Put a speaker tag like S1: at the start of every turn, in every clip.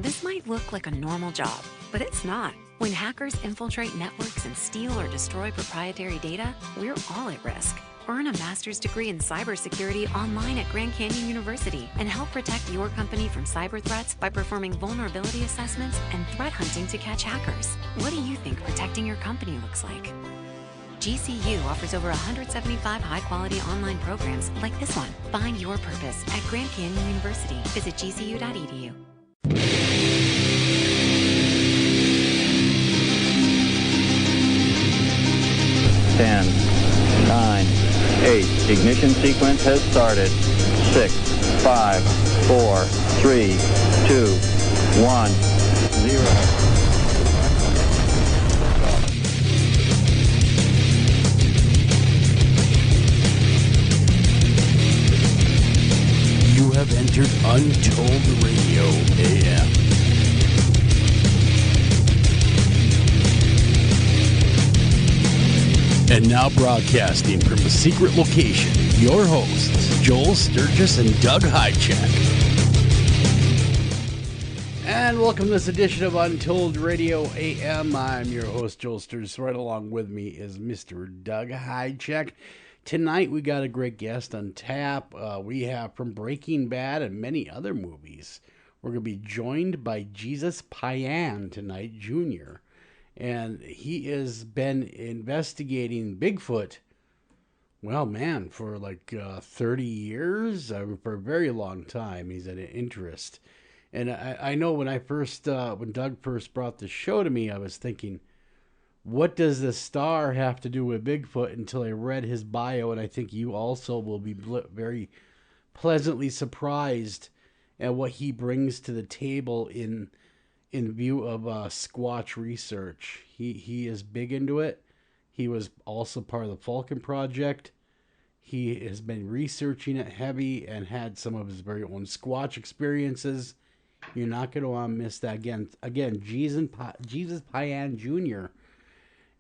S1: This might look like a normal job, but it's not. When hackers infiltrate networks and steal or destroy proprietary data, we're all at risk. Earn a master's degree in cybersecurity online at Grand Canyon University and help protect your company from cyber threats by performing vulnerability assessments and threat hunting to catch hackers. What do you think protecting your company looks like? GCU offers over 175 high-quality online programs like this one. Find your purpose at Grand Canyon University. Visit gcu.edu.
S2: 10, 9, 8. Ignition sequence has started. 6, 5, 4, 3, 2, 1, 0.
S3: You have entered Untold Radio AM. And now broadcasting from a secret location, your hosts, Joel Sturgis and Doug Hychak. And welcome to this edition of Untold Radio AM. I'm your host, Joel Sturgis. Right along with me is Mr. Doug Hychak. Tonight we got a great guest on tap. We have from Breaking Bad and many other movies. We're going to be joined by Jesus Payan tonight, Jr., and he has been investigating Bigfoot, well, man, for like 30 years, for a very long time. He's had an interest. And I know when when Doug first brought the show to me, I was thinking, what does the star have to do with Bigfoot, until I read his bio, and I think you also will be very pleasantly surprised at what he brings to the table in view of Sasquatch research. He is big into it. He was also part of the Falcon Project. He has been researching it heavy and had some of his very own Sasquatch experiences. You're not going to want to miss that. Again, Jesus Payan Jr.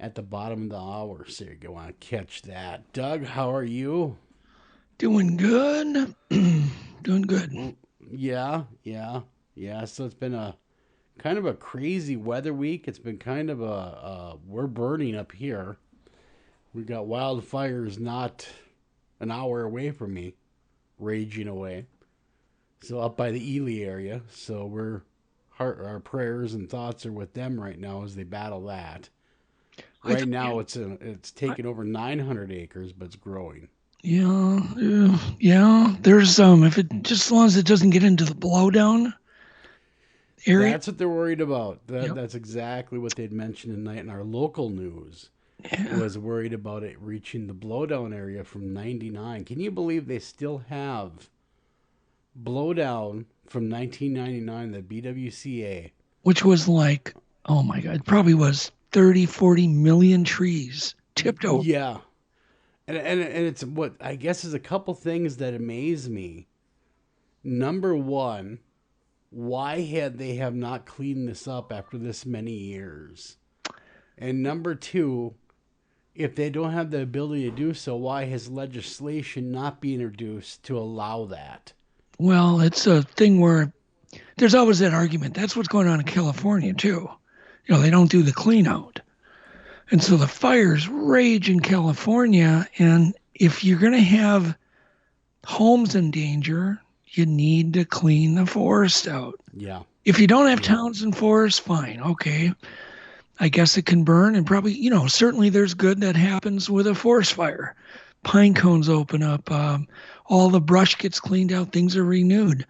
S3: at the bottom of the hour, so you're going to want to catch that. Doug, how are you?
S4: Doing good. Doing good.
S3: Yeah. So it's been a kind of a crazy weather week. It's been kind of we're burning up here. We got wildfires not an hour away from me, raging away. So up by the Ely area. So our prayers and thoughts are with them right now as they battle that. Right now it's taken over 900 acres, but it's growing.
S4: Yeah. There's if it just as long as it doesn't get into the blowdown area.
S3: That's what they're worried about. That's exactly what they'd mentioned tonight in our local news.
S4: Yeah.
S3: Was worried about it reaching the blowdown area from 99. Can you believe they still have blowdown from 1999, the BWCA?
S4: Which was like, oh my God, it probably was 30, 40 million trees tipped over.
S3: Yeah. And it's what I guess is a couple things that amaze me. Number one, why they have not cleaned this up after this many years? And number two, if they don't have the ability to do so, why has legislation not been introduced to allow that?
S4: Well, it's a thing where there's always that argument. That's what's going on in California too. They don't do the clean out. And so the fires rage in California. And if you're going to have homes in danger, you need to clean the forest out.
S3: Yeah.
S4: If you don't have towns and forests, fine. Okay. I guess it can burn, and probably, certainly there's good that happens with a forest fire. Pine cones open up. All the brush gets cleaned out. Things are renewed.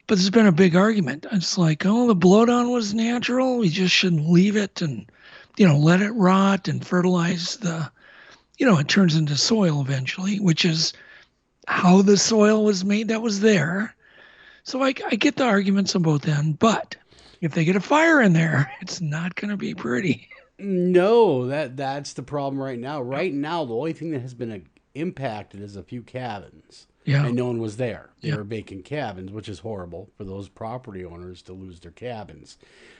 S4: But there's been a big argument. It's like, the blowdown was natural. We just shouldn't leave it and, let it rot and fertilize it turns into soil eventually, which is how the soil was made that was there. So I get the arguments on both ends, but if they get a fire in there, it's not going to be pretty.
S3: No, that's the problem right now. Right now, the only thing that has been impacted is a few cabins.
S4: Yeah.
S3: And no one was there. They were vacant cabins, which is horrible for those property owners to lose their cabins.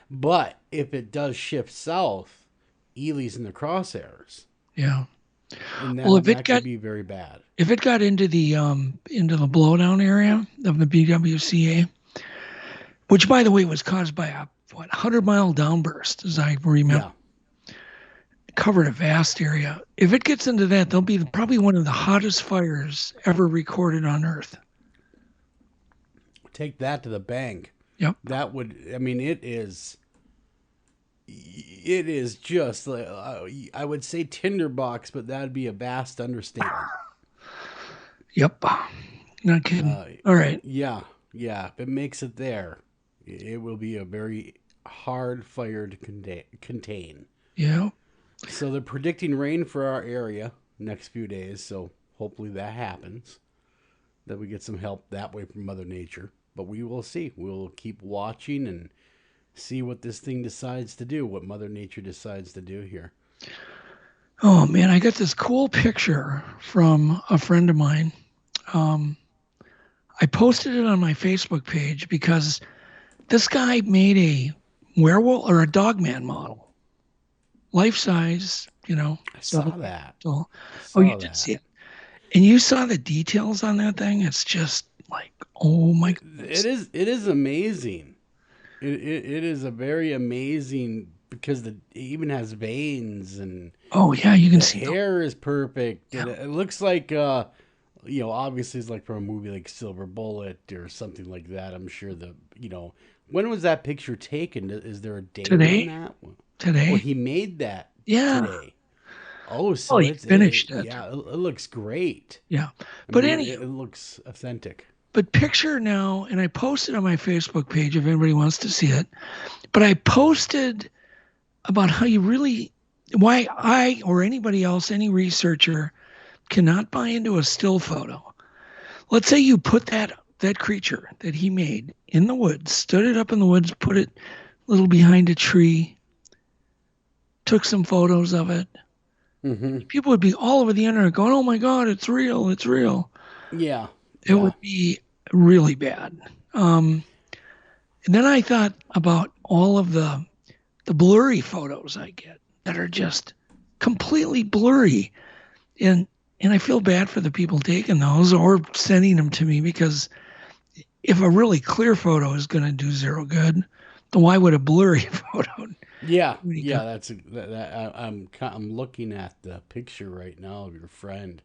S3: But if it does shift south, Ely's in the crosshairs.
S4: Yeah.
S3: And that could be very bad.
S4: If it got into the blowdown area of the BWCA, which, by the way, was caused by a 100-mile downburst, as I remember.
S3: Yeah.
S4: Covered a vast area. If it gets into that, they'll be probably one of the hottest fires ever recorded on Earth.
S3: Take that to the bank.
S4: Yep.
S3: That would, I mean, it is just, I would say tinderbox, but that'd be a vast understatement.
S4: Yep. Not kidding. All right.
S3: Yeah. If it makes it there, it will be a very hard fire to contain.
S4: Yeah.
S3: So they're predicting rain for our area next few days, so hopefully that happens. That we get some help that way from Mother Nature. But we will see. We'll keep watching and see what this thing decides to do, what Mother Nature decides to do here.
S4: Oh, man, I got this cool picture from a friend of mine. I posted it on my Facebook page because this guy made a werewolf or a dogman model. Life-size,
S3: I saw that.
S4: So, you did see it. And you saw the details on that thing? It's just like, oh my goodness.
S3: It is amazing. It is a very amazing because it even has veins and
S4: oh yeah, you can see
S3: the hair is perfect.
S4: Yeah.
S3: And it looks like obviously it's like from a movie like Silver Bullet or something like that. I'm sure when was that picture taken? Is there a date
S4: today?
S3: on that?
S4: Today.
S3: Oh, he made that
S4: today.
S3: Oh, so
S4: he finished it.
S3: Yeah, it looks great.
S4: Yeah.
S3: But it looks authentic.
S4: But picture now, and I posted on my Facebook page if anybody wants to see it, but I posted about how why I or anybody else, any researcher, cannot buy into a still photo. Let's say you put that creature that he made in the woods, stood it up in the woods, put it a little behind a tree, took some photos of it.
S3: Mm-hmm.
S4: People would be all over the internet going, oh my God, it's real, it's real.
S3: Yeah.
S4: It would be really bad. And then I thought about all of the blurry photos I get that are just completely blurry. And I feel bad for the people taking those or sending them to me because if a really clear photo is going to do zero good, then why would a blurry photo?
S3: Yeah. I'm looking at the picture right now of your friend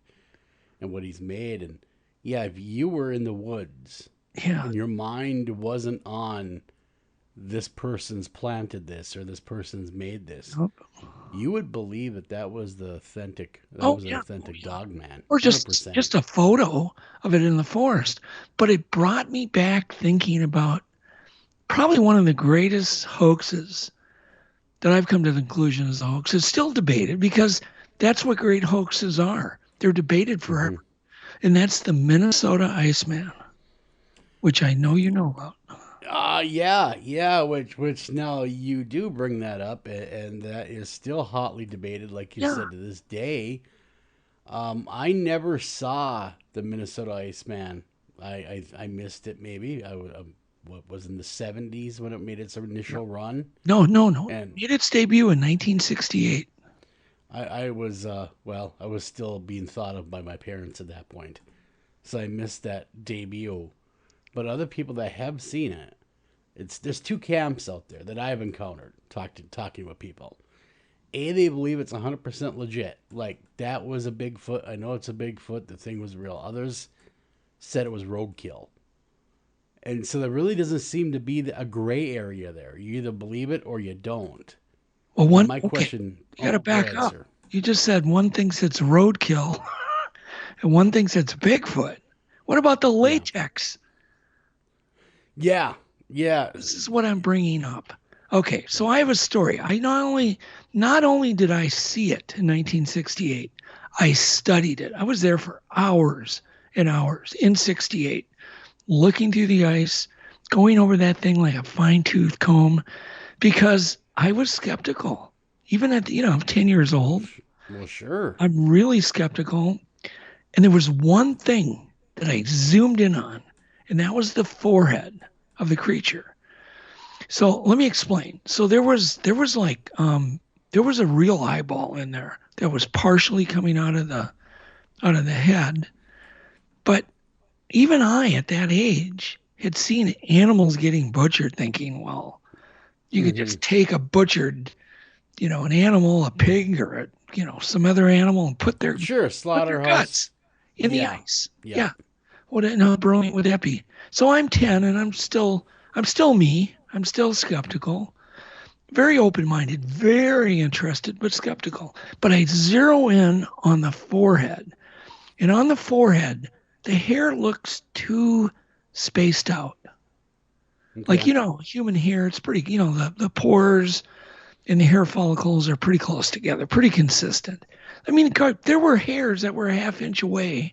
S3: and what he's made, and yeah, if you were in the woods, and your mind wasn't on this person's planted this or this person's made this, you would believe that was the authentic. Authentic dog man,
S4: or just a photo of it in the forest. But it brought me back thinking about probably one of the greatest hoaxes that I've come to the conclusion is a hoax. It's still debated because that's what great hoaxes are. They're debated forever. Mm-hmm. And that's the Minnesota Iceman, which I know you know about.
S3: Yeah, which now you do bring that up, and that is still hotly debated, like you said, to this day. I never saw the Minnesota Iceman. I missed it maybe. What was in the 70s when it made its initial run?
S4: No.
S3: And
S4: it made its debut in 1968.
S3: I was still being thought of by my parents at that point, so I missed that debut. But other people that have seen it, there's two camps out there that I've encountered talking with people. They believe it's 100% legit, like that was a Bigfoot. I know it's a Bigfoot. The thing was real. Others said it was roadkill. And so there really doesn't seem to be a gray area there. You either believe it or you don't.
S4: Well,
S3: question.
S4: You got to back up. Sir. You just said one thinks it's roadkill, and one thinks it's Bigfoot. What about the latex?
S3: Yeah.
S4: This is what I'm bringing up. Okay, so I have a story. I not only did I see it in 1968, I studied it. I was there for hours and hours in 68. Looking through the ice, going over that thing like a fine-tooth comb, because I was skeptical. Even at 10 years old.
S3: Well, sure.
S4: I'm really skeptical. And there was one thing that I zoomed in on, and that was the forehead of the creature. So let me explain. So there was a real eyeball in there that was partially coming out of the head, but even I, at that age, had seen animals getting butchered, thinking, well, you could just take a butchered, an animal, a pig or some other animal and put their
S3: slaughterhouse
S4: guts in the ice.
S3: Yeah.
S4: How brilliant would that be? So I'm 10 and I'm still me. I'm still skeptical, very open-minded, very interested, but skeptical. But I zero in on the forehead. And on the forehead, the hair looks too spaced out. Okay. Like, human hair, it's pretty, the pores and the hair follicles are pretty close together, pretty consistent. I mean, there were hairs that were a half inch away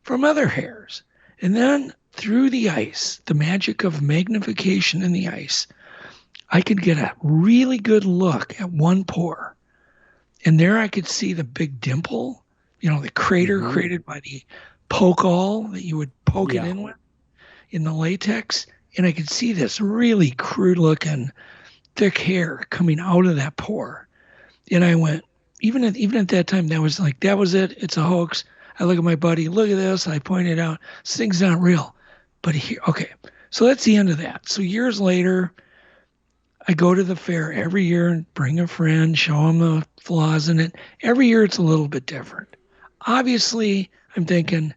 S4: from other hairs. And then through the ice, the magic of magnification in the ice, I could get a really good look at one pore. And there I could see the big dimple, the crater created by the poke all that you would poke it in with in the latex. And I could see this really crude looking thick hair coming out of that pore. And I went, even at that time, that was it. It's a hoax. I look at my buddy, look at this. I pointed out, this thing's not real. But so that's the end of that. So years later, I go to the fair every year and bring a friend, show him the flaws in it. Every year it's a little bit different. Obviously, I'm thinking,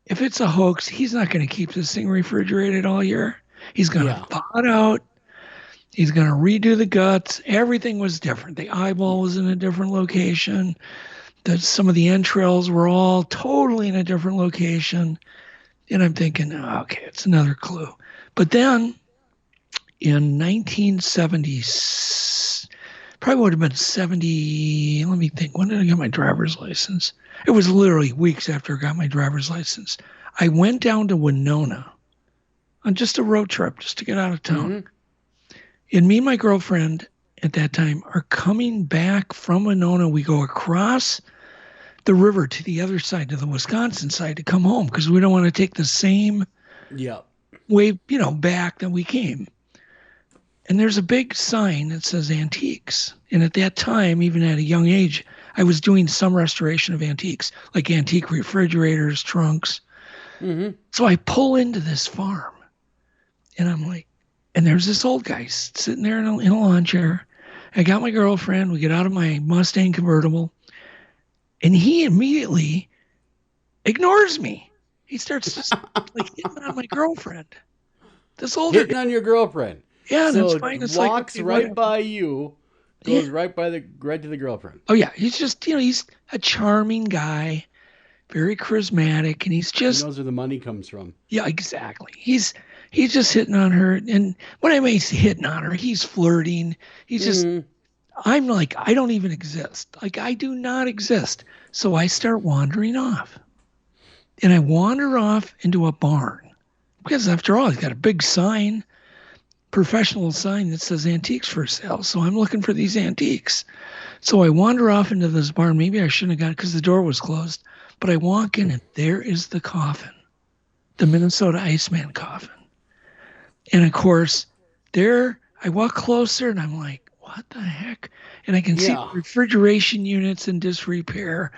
S4: if it's a hoax, he's not going to keep this thing refrigerated all year. He's going to thaw it out. He's going to redo the guts. Everything was different. The eyeball was in a different location. Some of the entrails were all totally in a different location. And I'm thinking, okay, it's another clue. But then in 1970, probably would have been 70, let me think, when did I get my driver's license? It was literally weeks after I got my driver's license. I went down to Winona on just a road trip, just to get out of town. And me and my girlfriend at that time are coming back from Winona. We go across the river to the other side, to the Wisconsin side, to come home because we don't want to take the same way, back that we came. And there's a big sign that says antiques. And at that time, even at a young age, I was doing some restoration of antiques, like antique refrigerators, trunks. So I pull into this farm and I'm like, and there's this old guy sitting there in a lawn chair. I got my girlfriend. We get out of my Mustang convertible. And he immediately ignores me. He starts just hitting on my girlfriend. This older
S3: hitting on your girlfriend.
S4: Yeah,
S3: so
S4: that's fine. It's
S3: walks right by you, goes right to the girlfriend.
S4: Oh yeah, he's just he's a charming guy, very charismatic, and he
S3: knows where the money comes from.
S4: Yeah, exactly. He's just hitting on her, and when I mean he's hitting on her, he's flirting. He's just. I'm like, I don't even exist. Like, I do not exist. So I start wandering off. And I wander off into a barn. Because after all, he's got a big sign, professional sign that says antiques for sale. So I'm looking for these antiques. So I wander off into this barn. Maybe I shouldn't have gone because the door was closed. But I walk in and there is the coffin, the Minnesota Iceman coffin. And of course, there I walk closer and I'm like, what the heck? And I can see the refrigeration units in disrepair.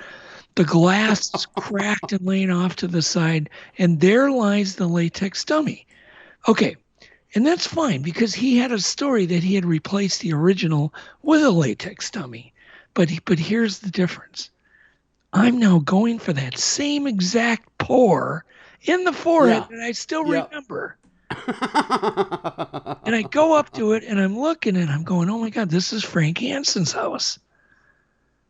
S4: The glass is cracked and laying off to the side. And there lies the latex dummy. Okay. And that's fine because he had a story that he had replaced the original with a latex dummy. But here's the difference. I'm now going for that same exact pore in the forehead that I still remember. And I go up to it and I'm looking and I'm going, oh my God, this is Frank Hansen's house.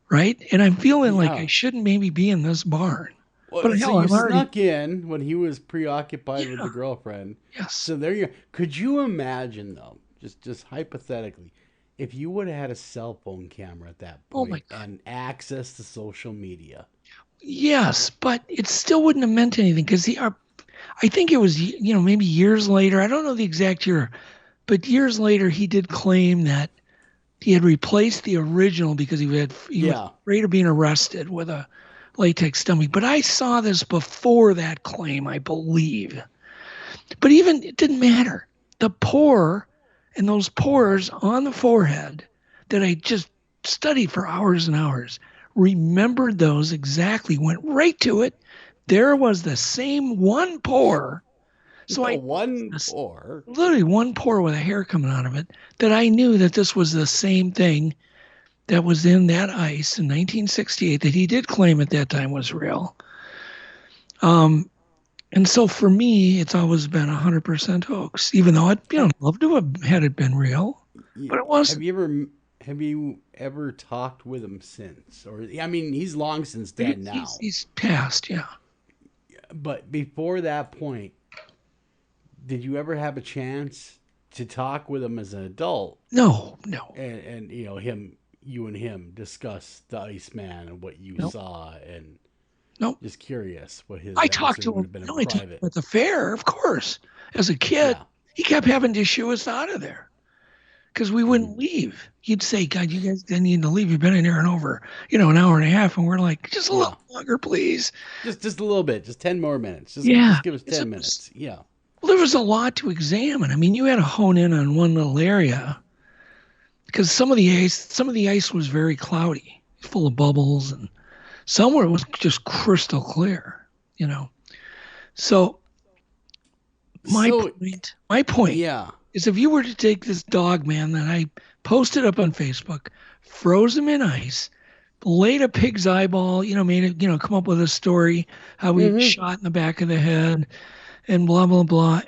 S4: Right? And I'm feeling like I shouldn't maybe be in this barn.
S3: Well, but so you snuck in when he was preoccupied with the girlfriend.
S4: Yes.
S3: So there you go. Could you imagine though, just hypothetically, if you would have had a cell phone camera at that point and access to social media? Yes, but it still wouldn't have meant anything because I think it was, maybe years later. I don't know the exact year, but years later he did claim that he had replaced the original because he was afraid of being arrested with a latex dummy. But I saw this before that claim, I believe. But even it didn't matter. The pore and those pores on the forehead that I just studied for hours and hours, remembered those exactly, went right to it. There was the same one pore
S4: So I
S3: one pour.
S4: Literally one pore with a hair coming out of it, that I knew that this was the same thing that was in that ice in 1968 that he did claim at that time was real. And so for me, it's always been 100% hoax, even though I'd love to have had it been real, but it wasn't.
S3: Have you ever talked with him since? Or I mean, he's long since dead now.
S4: He's passed, yeah.
S3: But before that point, did you ever have a chance to talk with him as an adult?
S4: No.
S3: And you and him discuss the Iceman and what you saw, and just curious what his.
S4: I talked to him. I talked at the fair, of course. As a kid, he kept having to shoo us out of there because we wouldn't leave. He'd say, "God, you guys didn't need to leave. You've been in here and over, an hour and a half," and we're like, "Just a little longer, please."
S3: Just a little bit, just 10 more minutes. Just give us 10 minutes. Yeah.
S4: Well, there was a lot to examine. I mean, you had to hone in on one little area because some of the ice was very cloudy, full of bubbles, and somewhere it was just crystal clear, So my point is, if you were to take this dog man that I posted up on Facebook, froze him in ice, laid a pig's eyeball, made it, come up with a story how he was shot in the back of the head, and blah blah blah,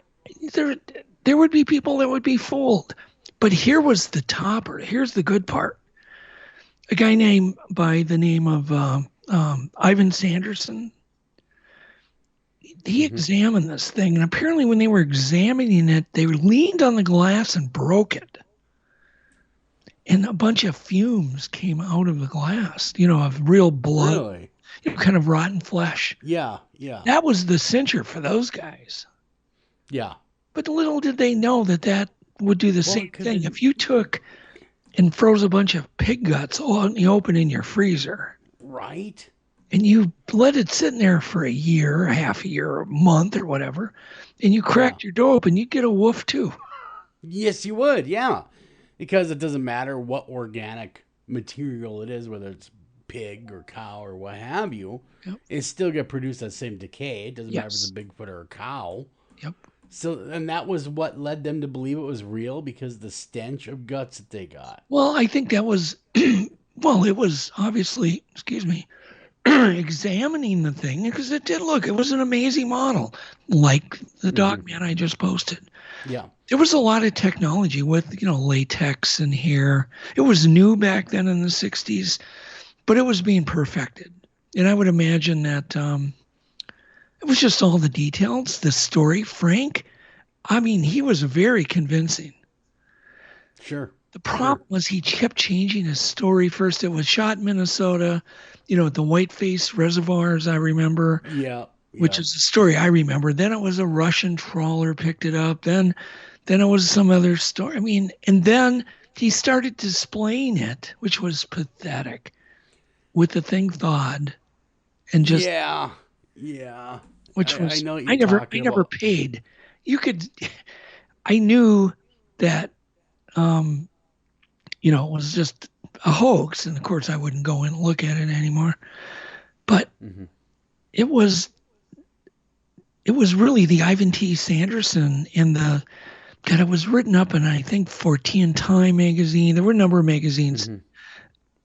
S4: there would be people that would be fooled. But here was the topper. Here's the good part. A guy by the name of Ivan Sanderson. He examined this thing, and apparently when they were examining it, they leaned on the glass and broke it. And a bunch of fumes came out of the glass, of real blood.
S3: Really?
S4: Kind of rotten flesh.
S3: Yeah.
S4: That was the cincher for those guys.
S3: Yeah.
S4: But little did they know that would do the same thing. If you took and froze a bunch of pig guts out in the open in your freezer.
S3: Right.
S4: And you let it sit in there for a year, half a year, a month or whatever, and you cracked your door open, you'd get a woof too.
S3: Yes, you would, yeah. Because it doesn't matter what organic material it is, whether it's pig or cow or what have you, it still get produced that same decay. It doesn't matter if it's a Bigfoot or a cow.
S4: Yep.
S3: So, and that was what led them to believe it was real, because the stench of guts that they got.
S4: Well, I think that was, it was obviously, examining the thing, because it was an amazing model, like the dog man I just posted.
S3: Yeah.
S4: There was a lot of technology with, latex and hair. It was new back then in the 60s, but it was being perfected. And I would imagine that it was just all the details, the story. Frank, he was very convincing.
S3: Sure.
S4: The problem was he kept changing his story. First it was shot in Minnesota, at the Whiteface Reservoirs, I remember.
S3: Yeah.
S4: Which is the story I remember. Then it was a Russian trawler picked it up. Then it was some other story. And then he started displaying it, which was pathetic, with the thing thawed, and just which was I never paid. I knew that it was just a hoax, and of course I wouldn't go in and look at it anymore. But it was really the Ivan T. Sanderson and it was written up in, I think, 14 Time magazine. There were a number of magazines.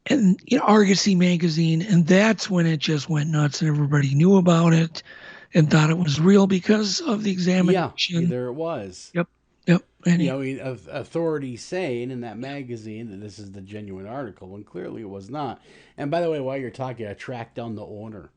S4: And Argosy magazine, and that's when it just went nuts, and everybody knew about it and thought it was real because of the examination.
S3: Yeah, there it was.
S4: Yep.
S3: And authorities saying in that magazine that this is the genuine article, when clearly it was not. And by the way, while you're talking, I tracked down the owner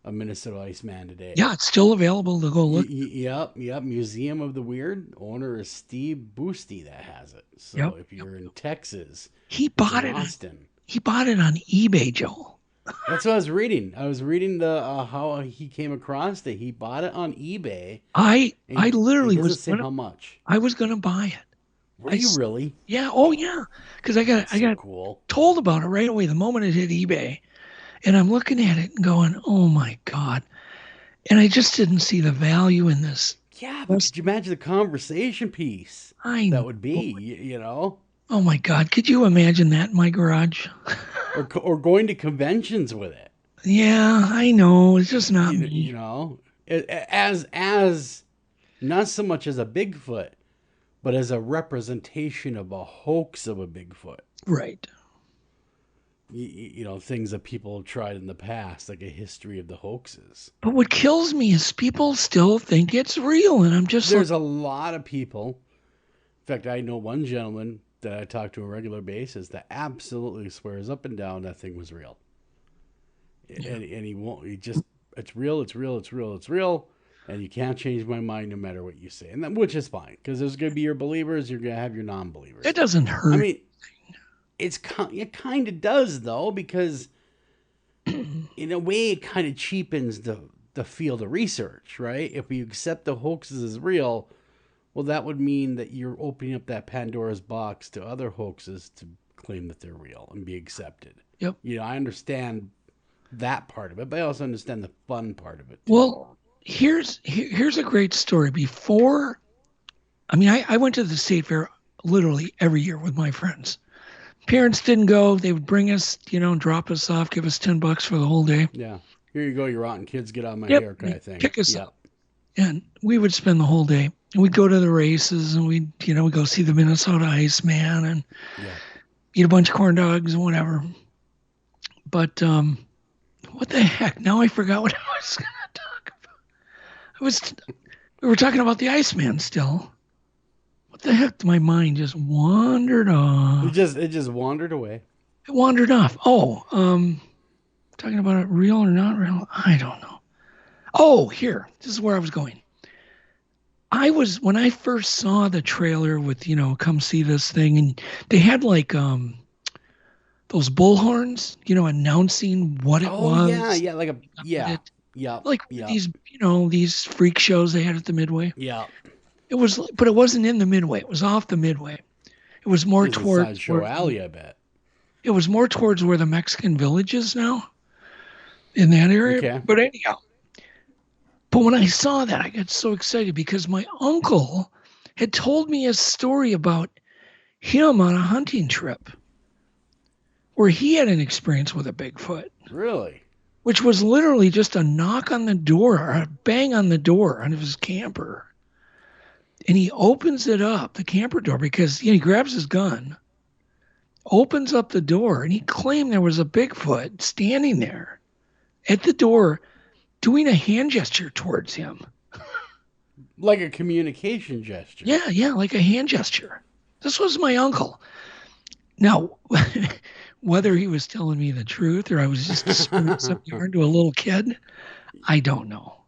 S3: of Minnesota Iceman today.
S4: Yeah, it's still available to go look.
S3: Yep. Museum of the Weird. Owner is Steve Boosty that has it. So if you're in Texas,
S4: he bought it.
S3: Austin.
S4: He bought it on eBay, Joel.
S3: That's what I was reading. I was reading the how he came across it. He bought it on eBay.
S4: I literally
S3: was say how much.
S4: I was going to buy it.
S3: Were you really?
S4: Yeah. Oh yeah. Because I got
S3: cool.
S4: told about it right away the moment it hit eBay, and I'm looking at it and going, "Oh my God!" And I just didn't see the value in this.
S3: Yeah, but could you imagine the conversation piece that would be?
S4: Oh my God! Could you imagine that in my garage?
S3: or going to conventions with it.
S4: Yeah, I know. It's just not me.
S3: As Not so much as a Bigfoot, but as a representation of a hoax of a Bigfoot.
S4: Right.
S3: You know, things that people have tried in the past, like a history of the hoaxes.
S4: But what kills me is people still think it's real, and I'm just
S3: There's a lot of people. In fact, I know one gentleman that I talk to on a regular basis that absolutely swears up and down that thing was real. Yeah. And he won't. He just, it's real. It's real. It's real. It's real. And you can't change my mind no matter what you say, and that, which is fine, because there's going to be your believers. You're going to have your non-believers.
S4: It doesn't hurt.
S3: I mean, it kind of does, though, because in a way it kind of cheapens the field of research, right? If you accept the hoaxes as real, well, that would mean that you're opening up that Pandora's box to other hoaxes to claim that they're real and be accepted.
S4: Yep.
S3: You know, I understand that part of it, but I also understand the fun part of it too.
S4: Well, here's a great story. Before, I mean, I went to the state fair literally every year with my friends. Parents didn't go. They would bring us, you know, drop us off, give us $10 for the whole day.
S3: Yeah. Here you go. You're out and kids get out of my hair kind of thing.
S4: Pick us up. And we would spend the whole day. And we'd go to the races and we'd go see the Minnesota Iceman and eat a bunch of corn dogs and whatever. But what the heck? Now I forgot what I was going to talk about. We were talking about the Iceman still. What the heck? My mind just wandered off.
S3: It just wandered away.
S4: It wandered off. Oh, talking about it real or not real? I don't know. Oh, here. This is where I was going. When I first saw the trailer with, come see this thing, and they had like those bullhorns, announcing what it was. These freak shows they had at the Midway.
S3: Yeah.
S4: But it wasn't in the Midway. It was off the Midway. It was more towards
S3: Sideshow Alley, I bet.
S4: It was more towards where the Mexican Village is now, in that area.
S3: Okay.
S4: But anyhow, when I saw that, I got so excited because my uncle had told me a story about him on a hunting trip where he had an experience with a Bigfoot.
S3: Really?
S4: Which was literally just a knock on the door or a bang on the door on his camper. And he opens it up, the camper door, because he grabs his gun, opens up the door, and he claimed there was a Bigfoot standing there at the door doing a hand gesture towards him.
S3: Like a communication gesture.
S4: Yeah, like a hand gesture. This was my uncle. Now, whether he was telling me the truth or I was just spinning some yarn to a little kid, I don't know.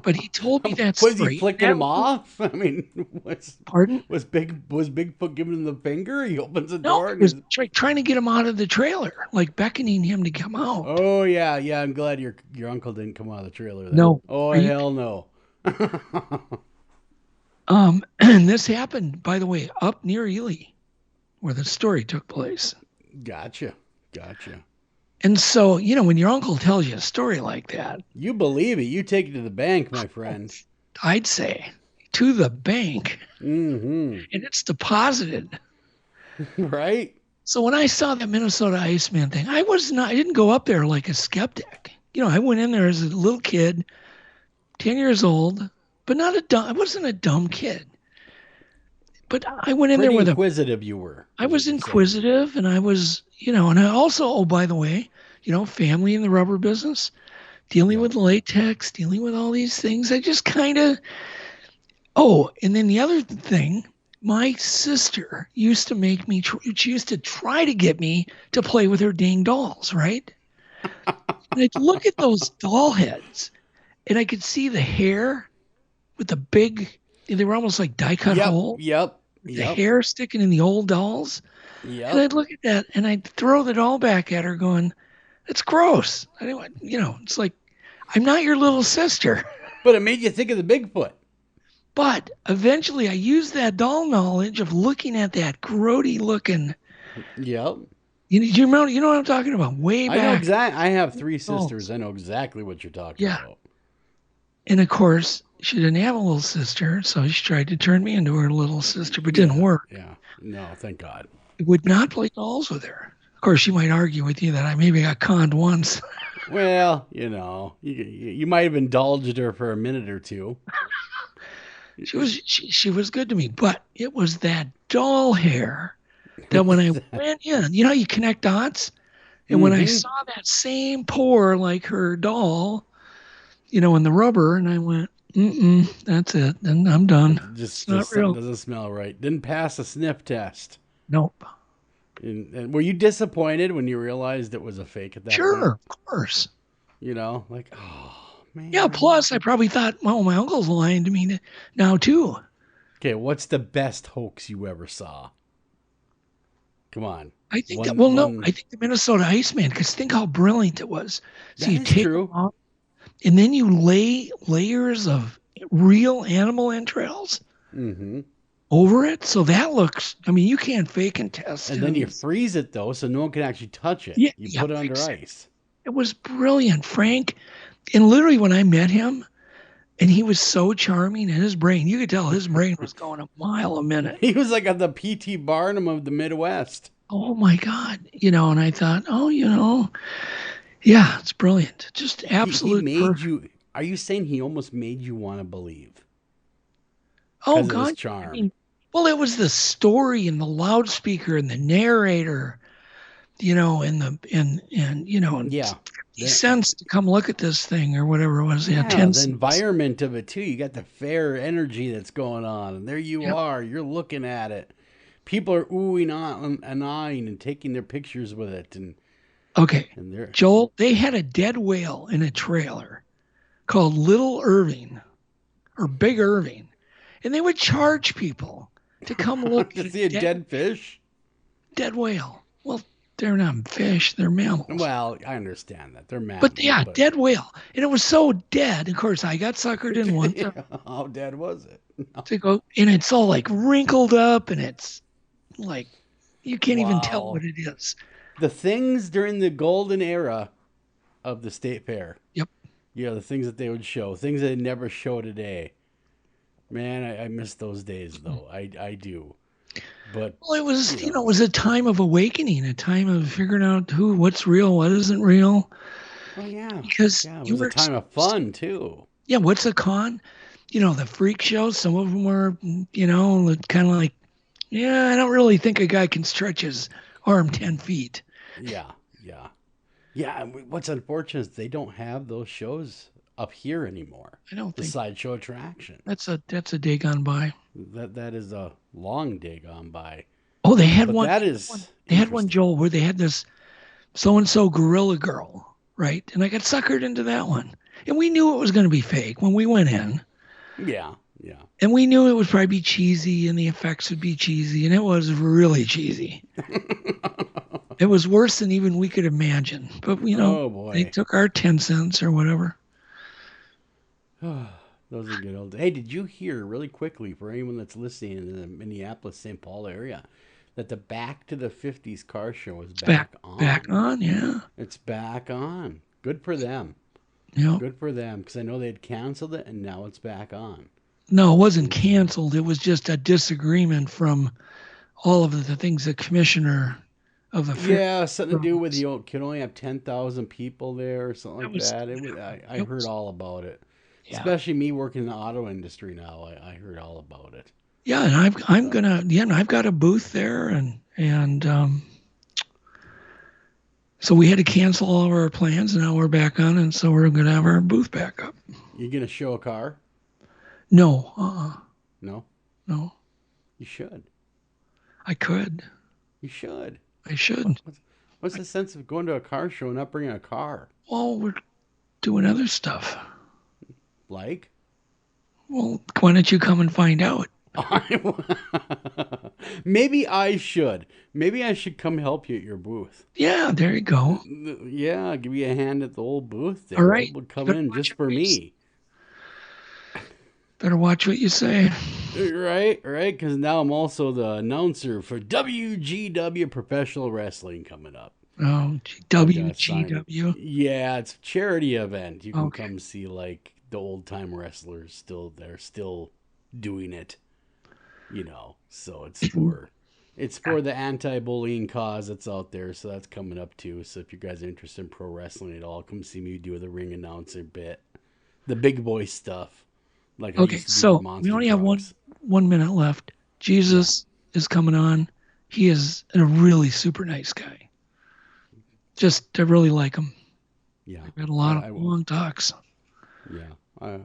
S4: But he told me that story.
S3: Was he flicking him off? I mean,
S4: pardon?
S3: Was Bigfoot giving him the finger? He opens the
S4: door.
S3: No,
S4: he was trying to get him out of the trailer, like beckoning him to come out.
S3: Oh yeah. I'm glad your uncle didn't come out of the trailer then.
S4: No.
S3: Oh hell no.
S4: And this happened, by the way, up near Ely, where the story took place.
S3: Gotcha.
S4: And so, when your uncle tells you a story like that,
S3: you believe it. You take it to the bank, my friend.
S4: I'd say to the bank.
S3: Mm-hmm.
S4: And it's deposited.
S3: Right.
S4: So when I saw the Minnesota Iceman thing, I didn't go up there like a skeptic. I went in there as a little kid, 10 years old, but I wasn't a dumb kid. But I went in there with
S3: inquisitive you were.
S4: I was inquisitive, and I was, and I also, by the way, family in the rubber business, dealing with latex, dealing with all these things. I just kind of, and then the other thing, my sister used to make me, she used to try to get me to play with her dang dolls, right? And I'd look at those doll heads, and I could see the hair with the big, they were almost like die-cut holes.
S3: Yep.
S4: The hair sticking in the old dolls.
S3: Yep.
S4: And I'd look at that, and I'd throw the doll back at her going, it's gross. I didn't, it's like, I'm not your little sister.
S3: But it made you think of the Bigfoot.
S4: But eventually I used that doll knowledge of looking at that grody looking.
S3: Yep.
S4: You know what I'm talking about? Way back.
S3: I know exactly. I have 3 sisters. I know exactly what you're talking about.
S4: And of course, she didn't have a little sister, so she tried to turn me into her little sister, but it didn't work.
S3: Yeah. No, thank God.
S4: I would not play dolls with her. Of course, she might argue with you that I maybe got conned once.
S3: Well, you might have indulged her for a minute or two.
S4: She was good to me, but it was that doll hair that when I went in, you know, you connect dots. And when I saw that same pore like her doll, you know, in the rubber, and I went, that's it. Then I'm done.
S3: Just
S4: not
S3: something
S4: real.
S3: doesn't smell right. Didn't pass a sniff test.
S4: Nope.
S3: And were you disappointed when you realized it was a fake at that point?
S4: Sure, of course.
S3: You know, like, oh, man.
S4: Yeah, plus I probably thought, well, my uncle's lying to me now too.
S3: Okay, what's the best hoax you ever saw? Come on.
S4: I think I think the Minnesota Iceman, because think how brilliant it was. So you take them off, and then you lay layers of real animal entrails over it. So that looks, I mean, you can't fake and test.
S3: And then you freeze it, though, so no one can actually touch it.
S4: Yeah,
S3: you put it under ice.
S4: It was brilliant, Frank. And literally when I met him, and he was so charming, and his brain, you could tell his brain was going a mile a minute.
S3: He was like the P.T. Barnum of the Midwest.
S4: Oh, my God. You know, and I thought, oh, you know, yeah, it's brilliant. Just absolute.
S3: He made you, are you saying he almost made you want to believe?
S4: Oh, God.
S3: Of his charm.
S4: I mean, well, it was the story and the loudspeaker and the narrator, you know, and you know, and
S3: yeah.
S4: 50 cents to come look at this thing or whatever it was.
S3: Yeah,
S4: 10
S3: the
S4: cents.
S3: environment of it, too. You got the fair energy that's going on. And there you are. You're looking at it. People are oohing and eyeing and taking their pictures with it. And
S4: okay, Joel, they had a dead whale in a trailer called Little Irving or Big Irving, and they would charge people to come look
S3: to see a dead fish.
S4: Dead whale. Well, they're not fish; they're mammals.
S3: Well, I understand that they're mammals.
S4: But yeah, dead whale, and it was so dead. Of course, I got suckered in one.
S3: How dead was it? No.
S4: To go, and it's all like wrinkled up, and it's like you can't even tell what it is.
S3: The things during the golden era of the state fair.
S4: Yep.
S3: Yeah, the things that they would show, things they never show today. Man, I miss those days though. I do. But
S4: well, it was it was a time of awakening, a time of figuring out what's real, what isn't real.
S3: Oh yeah.
S4: Because
S3: it was a time of fun too.
S4: Yeah, what's a con? You know, the freak shows, some of them were, you know, kind of like, yeah, I don't really think a guy can stretch his arm 10 feet.
S3: Yeah. Yeah, what's unfortunate is they don't have those shows up here anymore.
S4: I don't think.
S3: The sideshow attraction.
S4: That's a day gone by.
S3: That is a long day gone by.
S4: Oh, they had one.
S3: They
S4: had one, Joel, where they had this so-and-so gorilla girl, right? And I got suckered into that one. And we knew it was going to be fake when we went in.
S3: Yeah.
S4: And we knew it would probably be cheesy and the effects would be cheesy, and it was really cheesy. It was worse than even we could imagine. But, you know, they took our 10 cents or whatever.
S3: Those are good old. Hey, did you hear really quickly for anyone that's listening in the Minneapolis, St. Paul area, that the Back to the 50s car show is back on?
S4: Back on, yeah.
S3: It's back on. Good for them.
S4: Yeah.
S3: Good for them, because I know they'd canceled it, and now it's back on.
S4: No, it wasn't canceled. It was just a disagreement from all of the things the commissioner of the fair.
S3: Yeah, something to do with you can only have 10,000 people there or something like that. I heard all about it. Yeah. Especially me working in the auto industry now, I heard all about it.
S4: Yeah, and I'm gonna I've got a booth there, and so we had to cancel all of our plans, and now we're back on, and so we're gonna have our booth back up.
S3: You gonna show a car?
S4: No.
S3: No. You should.
S4: I could.
S3: You should.
S4: I should.
S3: What's the sense of going to a car show and not bringing a car?
S4: Well, we're doing other stuff.
S3: Like?
S4: Well, why don't you come and find out?
S3: Maybe I should. Maybe I should come help you at your booth.
S4: Yeah, there you go.
S3: Yeah, I'll give you a hand at the old booth there.
S4: All right.
S3: We'll come in just for me.
S4: Better watch what you say.
S3: Right, because now I'm also the announcer for WGW Professional Wrestling coming up.
S4: Oh, WGW?
S3: Yeah, it's a charity event. You can come see like the old time wrestlers they're still doing it, you know. So it's for It's for the anti-bullying cause that's out there, so that's coming up too. So if you guys are interested in pro wrestling at all, come see me do the ring announcer bit, the big boy stuff. Like
S4: okay, so we only have 1 minute left. Jesus is coming on. He is a really super nice guy. I really like him.
S3: Yeah,
S4: I've had a lot of long talks.
S3: Yeah,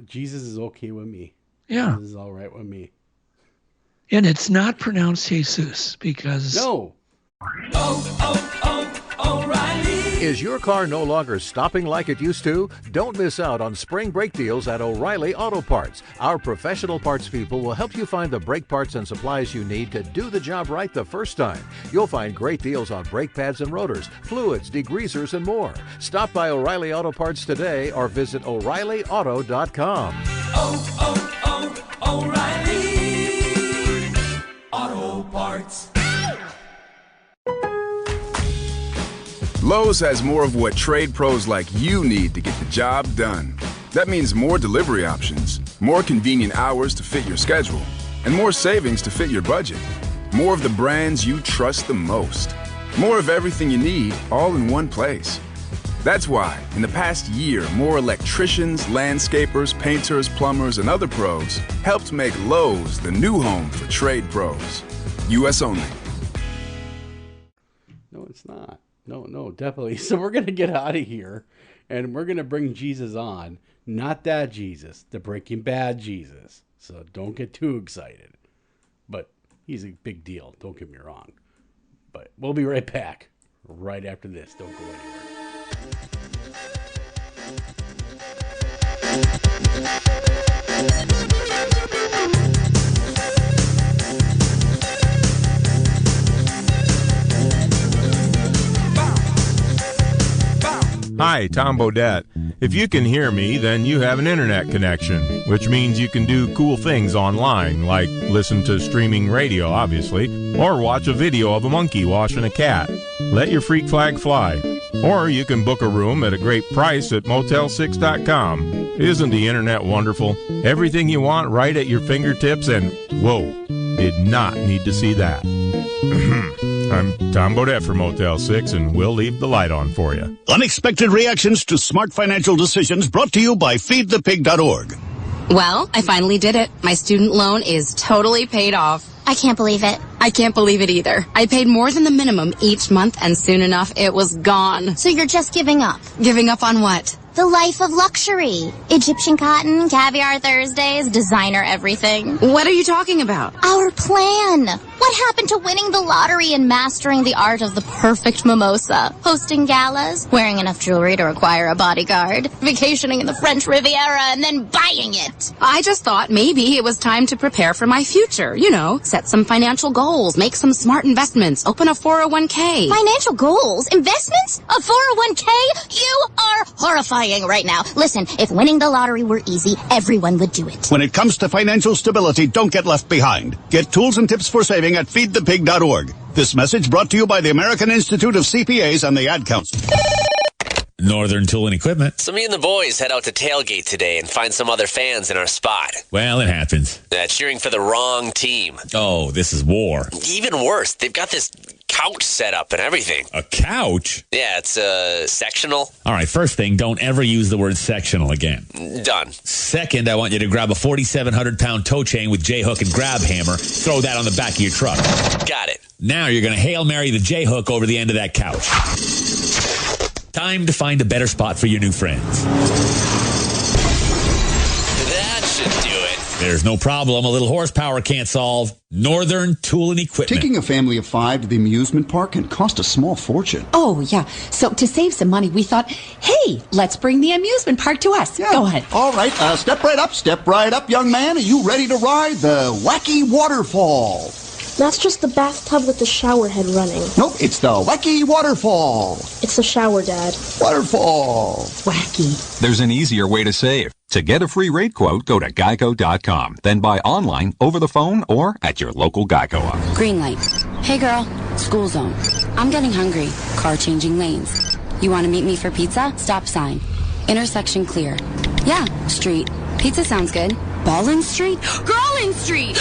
S3: Jesus is okay with me.
S4: Yeah,
S3: Jesus is all right with me.
S4: And it's not pronounced Jesus because...
S3: No.
S5: O'Reilly. Is your car no longer stopping like it used to? Don't miss out on spring brake deals at O'Reilly Auto Parts. Our professional parts people will help you find the brake parts and supplies you need to do the job right the first time. You'll find great deals on brake pads and rotors, fluids, degreasers, and more. Stop by O'Reilly Auto Parts today or visit O'ReillyAuto.com.
S6: O'Reilly Auto Parts.
S7: Lowe's has more of what trade pros like you need to get the job done. That means more delivery options, more convenient hours to fit your schedule, and more savings to fit your budget. More of the brands you trust the most. More of everything you need, all in one place. That's why, in the past year, more electricians, landscapers, painters, plumbers, and other pros helped make Lowe's the new home for trade pros. U.S. only.
S3: No, it's not. No, definitely. So we're going to get out of here, and we're going to bring Jesus on. Not that Jesus, the Breaking Bad Jesus. So don't get too excited. But he's a big deal, don't get me wrong. But we'll be right back right after this. Don't go anywhere.
S8: Hi, Tom Bodette. If you can hear me, then you have an internet connection, which means you can do cool things online, like listen to streaming radio, obviously, or watch a video of a monkey washing a cat. Let your freak flag fly. Or you can book a room at a great price at Motel6.com. Isn't the internet wonderful? Everything you want right at your fingertips, and whoa, did not need to see that. I'm Tom Bodette for Motel 6, and we'll leave the light on for you.
S9: Unexpected reactions to smart financial decisions brought to you by feedthepig.org.
S10: Well, I finally did it. My student loan is totally paid off.
S11: I can't believe it.
S10: I can't believe it either. I paid more than the minimum each month, and soon enough, it was gone.
S11: So you're just giving up?
S10: Giving up on what?
S11: The life of luxury. Egyptian cotton, caviar Thursdays, designer everything.
S10: What are you talking about?
S11: Our plan. What happened to winning the lottery and mastering the art of the perfect mimosa? Hosting galas, wearing enough jewelry to require a bodyguard, vacationing in the French Riviera, and then buying it.
S10: I just thought maybe it was time to prepare for my future. You know, set some financial goals, make some smart investments, open a 401k.
S11: Financial goals? Investments? A 401k? You are horrifying right now. Listen, if winning the lottery were easy, everyone would do it.
S9: When it comes to financial stability, don't get left behind. Get tools and tips for saving at feedthepig.org. This message brought to you by the American Institute of CPAs and the Ad Council.
S12: Northern Tool and Equipment.
S13: So me and the boys head out to tailgate today and find some other fans in our spot.
S12: Well, it happens.
S13: Cheering for the wrong team.
S12: Oh, this is war.
S13: Even worse, they've got this couch set up and everything.
S12: A couch?
S13: Yeah, it's sectional.
S12: All right, first thing, don't ever use the word sectional again.
S13: Done.
S12: Second, I want you to grab a 4,700-pound tow chain with J-hook and grab hammer. Throw that on the back of your truck.
S13: Got it.
S12: Now you're going to Hail Mary the J-hook over the end of that couch. Time to find a better spot for your new friends.
S13: That should do it.
S12: There's no problem a little horsepower can't solve. Northern Tool and Equipment.
S14: Taking a family of 5 to the amusement park can cost a small fortune.
S15: Oh, yeah. So to save some money, we thought, hey, let's bring the amusement park to us.
S14: Yeah.
S15: Go ahead.
S14: All right. Step right up, young man. Are you ready to ride the wacky waterfall?
S16: That's just the bathtub with the shower head running.
S14: Nope, it's the wacky waterfall.
S16: It's the shower, Dad.
S14: Waterfall.
S15: Wacky.
S17: There's an easier way to save. To get a free rate quote, go to geico.com. Then buy online, over the phone, or at your local Geico office.
S10: Green light. Hey, girl. School zone. I'm getting hungry. Car changing lanes. You want to meet me for pizza? Stop sign. Intersection clear. Yeah, street. Pizza sounds good. Ballin Street? Girlin Street!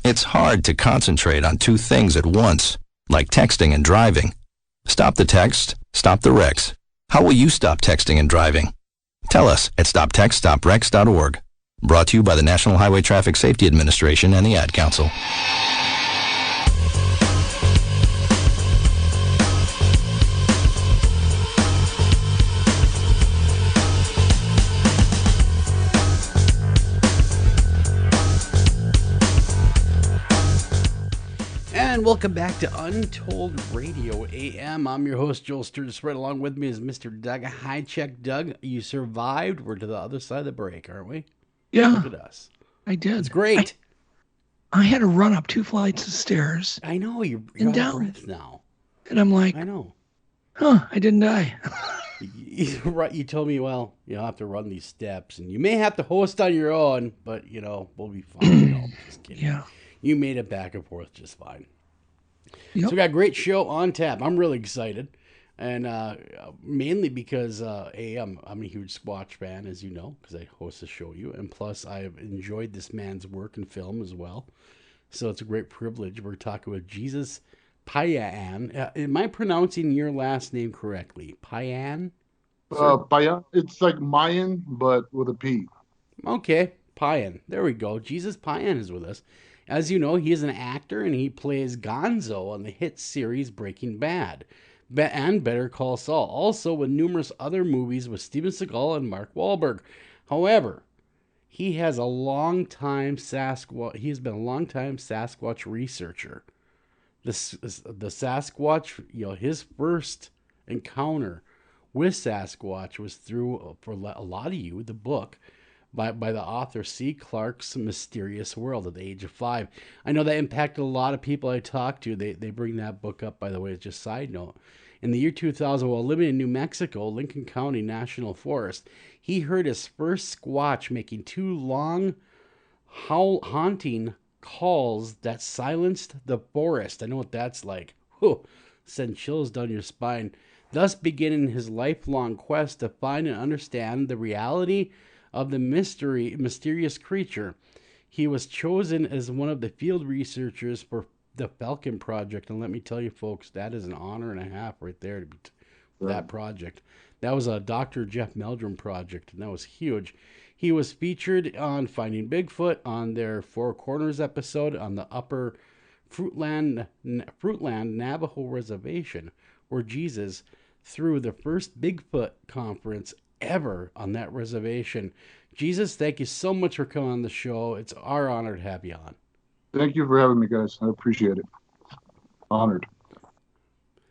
S6: It's hard to concentrate on two things at once, like texting and driving. Stop the text, stop the wrecks. How will you stop texting and driving? Tell us at stoptextstopwrecks.org. Brought to you by the National Highway Traffic Safety Administration and the Ad Council.
S3: And welcome back to Untold Radio AM. I'm your host, Joel Sturgis. Right along with me is Mr. Doug Highcheck. Doug, you survived. We're to the other side of the break, aren't we?
S4: Yeah.
S3: Look at us.
S4: I did.
S3: It's great.
S4: I had to run up 2 flights of stairs.
S3: I know. You're
S4: and
S3: out of
S4: down
S3: breath now.
S4: And I'm like,
S3: I know.
S4: I didn't die.
S3: You told me, well, you'll have to run these steps, and you may have to host on your own, but, we'll be fine. Just kidding.
S4: Yeah.
S3: You made it back and forth just fine.
S4: Yep.
S3: So we got a great show on tap. I'm really excited, and mainly because I'm a huge Squatch fan, as you know, because I host the show you, and plus I have enjoyed this man's work and film as well. So it's a great privilege. We're talking with Jesus Payan. Am I pronouncing your last name correctly? Payan?
S18: Payan. It's like Mayan, but with a P.
S3: Okay, Payan. There we go. Jesus Payan is with us. As you know, he is an actor, and he plays Gonzo on the hit series Breaking Bad and Better Call Saul, also with numerous other movies with Steven Seagal and Mark Wahlberg. However, he has been a long-time Sasquatch researcher. The Sasquatch, his first encounter with Sasquatch was through, for a lot of you, the book by the author C. Clarke's Mysterious World at the age of 5. I know that impacted a lot of people I talked to. They bring that book up, by the way, just a side note. In the year 2000, while living in New Mexico, Lincoln County National Forest, he heard his first Squatch making 2 long, haunting calls that silenced the forest. I know what that's like. Whew, send chills down your spine. Thus beginning his lifelong quest to find and understand the reality of the mysterious creature. He was chosen as one of the field researchers for the Falcon Project, and let me tell you, folks, that is an honor and a half right there to be that project. That was a Dr. Jeff Meldrum project, and that was huge. He was featured on Finding Bigfoot on their Four Corners episode on the Upper Fruitland Navajo Reservation, where Jesus threw the first Bigfoot Conference ever on that reservation. Jesus, thank you so much for coming on the show. It's our honor to have you on.
S18: Thank you for having me, guys. I appreciate it. Honored.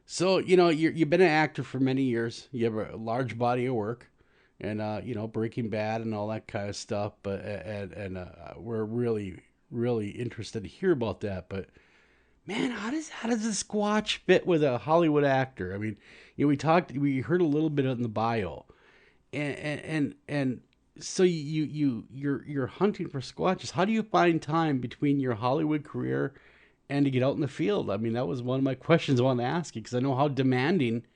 S3: So, you've been an actor for many years. You have a large body of work, and Breaking Bad and all that kind of stuff. But we're really, really interested to hear about that. But man, how does the Squatch fit with a Hollywood actor? I mean, we heard a little bit in the bio. And so you're hunting for Squatches. How do you find time between your Hollywood career and to get out in the field? I mean, that was one of my questions I wanted to ask you, because I know how demanding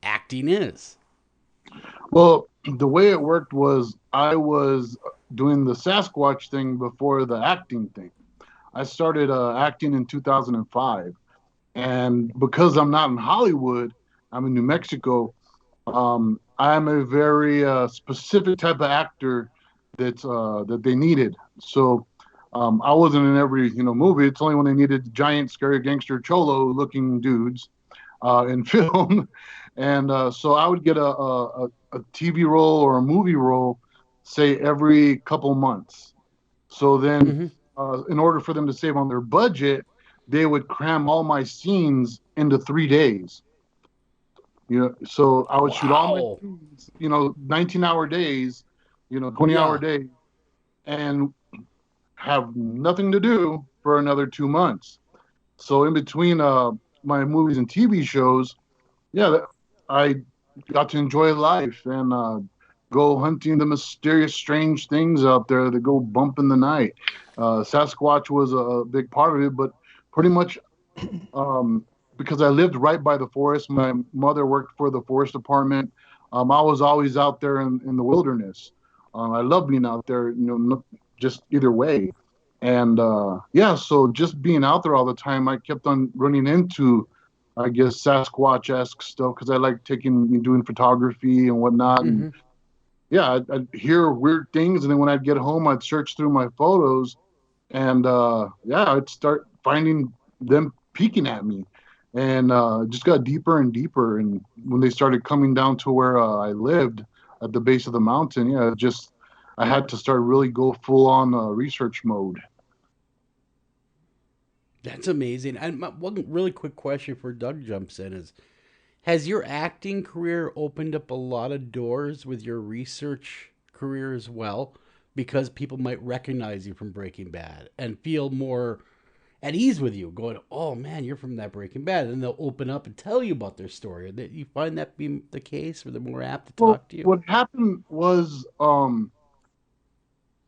S3: acting is.
S18: Well, the way it worked was I was doing the Sasquatch thing before the acting thing. I started acting in 2005, and because I'm not in Hollywood, I'm in New Mexico. I'm a very specific type of actor that they needed. So I wasn't in every movie. It's only when they needed giant, scary gangster cholo-looking dudes in film. And so I would get a TV role or a movie role, say, every couple months. So then in order for them to save on their budget, they would cram all my scenes into 3 days. So I would shoot all my scenes, 19-hour days, 20-hour days, and have nothing to do for another 2 months. So in between my movies and TV shows, I got to enjoy life and go hunting the mysterious, strange things out there that go bump in the night. Sasquatch was a big part of it, but pretty much because I lived right by the forest. My mother worked for the forest department. I was always out there in the wilderness. I love being out there, just either way. And yeah, so just being out there all the time, I kept on running into, I guess, Sasquatch-esque stuff because I like doing photography and whatnot. And yeah, I'd hear weird things, and then when I'd get home, I'd search through my photos, and yeah, I'd start finding them peeking at me, and it just got deeper and deeper. And when they started coming down to where I lived at the base of the mountain, yeah, I had to start really go full on research mode.
S3: That's amazing. And one really quick question for Doug jumps in is, has your acting career opened up a lot of doors with your research career as well? Because people might recognize you from Breaking Bad and feel more at ease with you, going, oh man, you're from that Breaking Bad. And they'll open up and tell you about their story. That you find that being the case, where they're more apt to talk to you?
S18: What happened was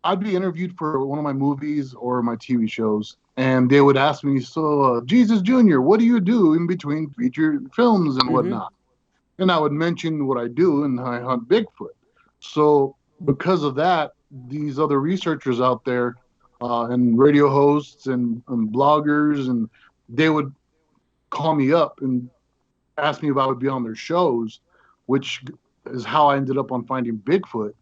S18: I'd be interviewed for one of my movies or my TV shows, and they would ask me, so Jesus Jr., what do you do in between feature films and whatnot? And I would mention what I do, and I hunt Bigfoot. So because of that, these other researchers out there and radio hosts and bloggers, and they would call me up and ask me if I would be on their shows, which is how I ended up on Finding Bigfoot.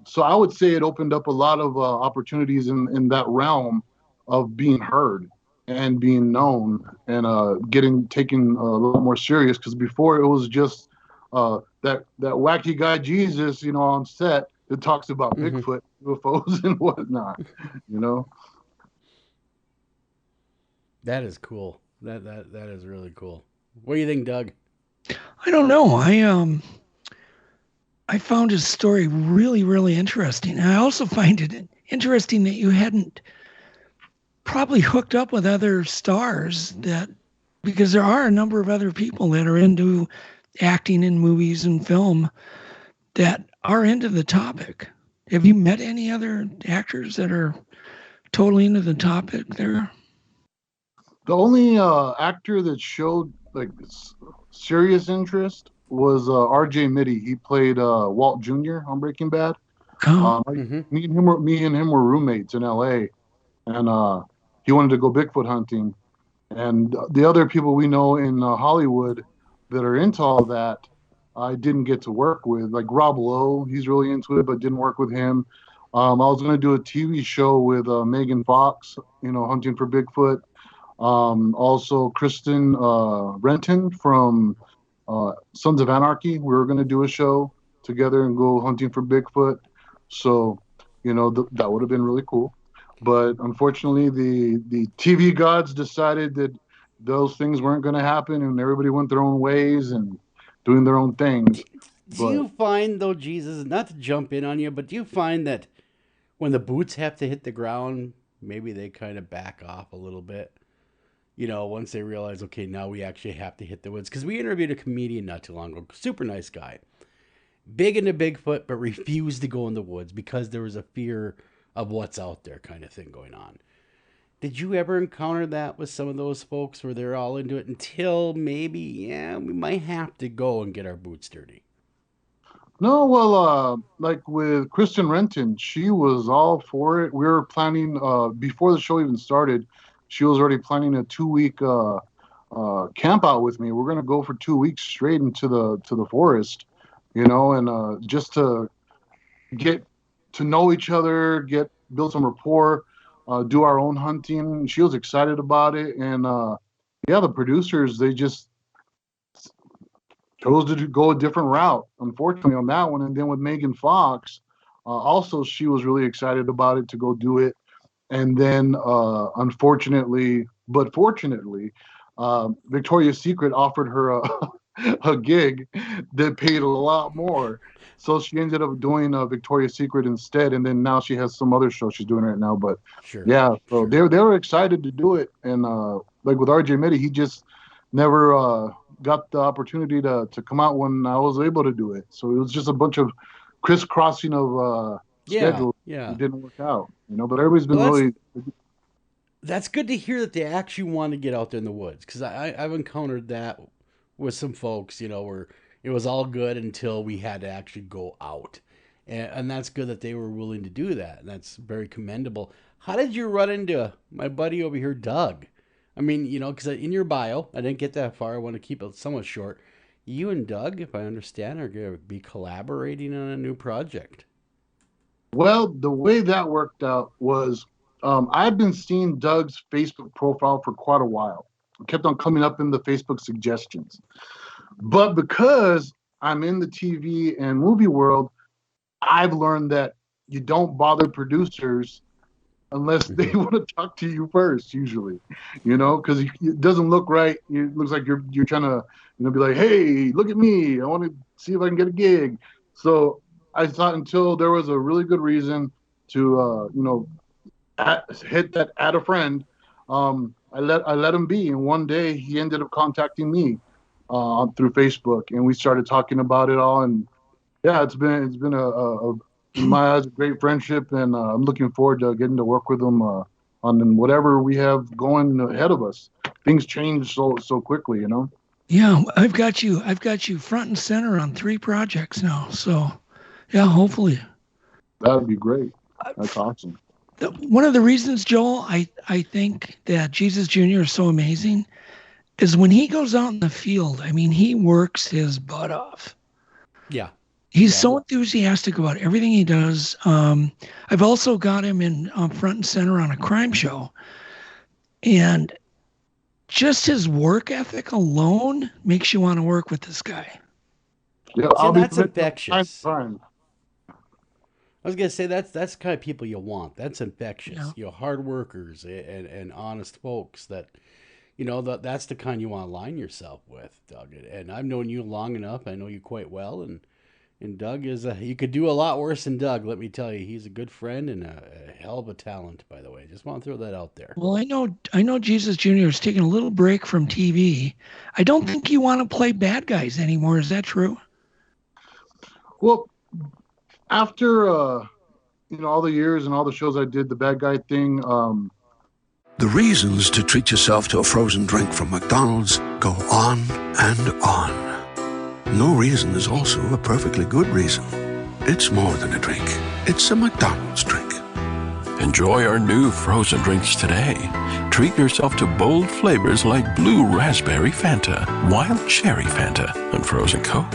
S18: So I would say it opened up a lot of opportunities in that realm of being heard and being known and getting taken a little more serious. Because before it was just that wacky guy Jesus, on set that talks about Bigfoot, UFOs, and whatnot.
S3: That is cool. That is really cool. What do you think, Doug?
S4: I don't know. I found his story really, really interesting. And I also find it interesting that you hadn't probably hooked up with other stars, because there are a number of other people that are into acting in movies and film that are into the topic. Have you met any other actors that are totally into the topic there?
S18: The only actor that showed serious interest was R.J. Mitty. He played Walt Jr. on Breaking Bad. Me and him were roommates in L.A. and he wanted to go Bigfoot hunting. And the other people we know in Hollywood that are into all that, I didn't get to work with. Like Rob Lowe, he's really into it, but didn't work with him. I was going to do a TV show with Megan Fox, hunting for Bigfoot. Also Kristen Renton from Sons of Anarchy. We were going to do a show together and go hunting for Bigfoot. So, that would have been really cool. But unfortunately, the TV gods decided that those things weren't going to happen, and everybody went their own ways and doing their own things.
S3: Do you find, though, Jesus, not to jump in on you, but do you find that when the boots have to hit the ground, maybe they kind of back off a little bit? Once they realize, okay, now we actually have to hit the woods. Because we interviewed a comedian not too long ago, super nice guy, big into Bigfoot, but refused to go in the woods because there was a fear of what's out there kind of thing going on. Did you ever encounter that with some of those folks where they're all into it until maybe, we might have to go and get our boots dirty?
S18: No, well, like with Kristen Renton, she was all for it. We were planning, before the show even started, she was already planning a 2-week camp out with me. We're going to go for 2 weeks straight into the forest, and just to get to know each other, build some rapport, do our own hunting. She was excited about it. And the producers, they just chose to go a different route, unfortunately, on that one. And then with Megan Fox, also she was really excited about it to go do it. And then unfortunately, but fortunately, Victoria's Secret offered her a gig that paid a lot more. So she ended up doing Victoria's Secret instead, and then now she has some other show she's doing right now. But they were excited to do it, and like with RJ Mitty, he just never got the opportunity to come out when I was able to do it. So it was just a bunch of crisscrossing of schedules. It didn't work out, But everybody's been really.
S3: That's good to hear that they actually want to get out there in the woods, because I've encountered that with some folks, where it was all good until we had to actually go out. And that's good that they were willing to do that. And that's very commendable. How did you run into my buddy over here, Doug? I mean, because in your bio, I didn't get that far. I want to keep it somewhat short. You and Doug, if I understand, are going to be collaborating on a new project.
S18: Well, the way that worked out was I've been seeing Doug's Facebook profile for quite a while. It kept on coming up in the Facebook suggestions. But because I'm in the TV and movie world, I've learned that you don't bother producers unless they want to talk to you first, usually, because it doesn't look right. It looks like you're trying to, be like, hey, look at me. I want to see if I can get a gig. So I thought until there was a really good reason to, hit that add a friend, I let him be. And one day he ended up contacting me through Facebook, and we started talking about it all. And yeah, it's been a in my eyes, a great friendship, and I'm looking forward to getting to work with them on whatever we have going ahead of us. Things change so quickly,
S4: Yeah, I've got you front and center on 3 projects now. So, yeah, hopefully.
S18: That'd be great. That's awesome.
S4: One of the reasons, Joel, I think that Jesus Jr. is so amazing is when he goes out in the field, I mean, he works his butt off.
S3: Yeah.
S4: He's so enthusiastic about everything he does. I've also got him in front and center on a crime show. And just his work ethic alone makes you want to work with this guy.
S18: Yeah,
S3: that's infectious. I was going to say that's the kind of people you want. That's infectious.
S4: Yeah.
S3: Hard workers and honest folks that, that's the kind you want to align yourself with, Doug. And I've known you long enough. I know you quite well. And Doug you could do a lot worse than Doug, let me tell you. He's a good friend and a hell of a talent, by the way. Just want to throw that out there.
S4: Well, I know Jesus Jr. is taking a little break from TV. I don't think you want to play bad guys anymore. Is that true?
S18: Well, after all the years and all the shows I did, the bad guy thing.
S19: The reasons to treat yourself to a frozen drink from McDonald's go on and on. No reason is also a perfectly good reason. It's more than a drink. It's a McDonald's drink.
S20: Enjoy our new frozen drinks today. Treat yourself to bold flavors like blue raspberry Fanta, wild cherry Fanta, and frozen Coke.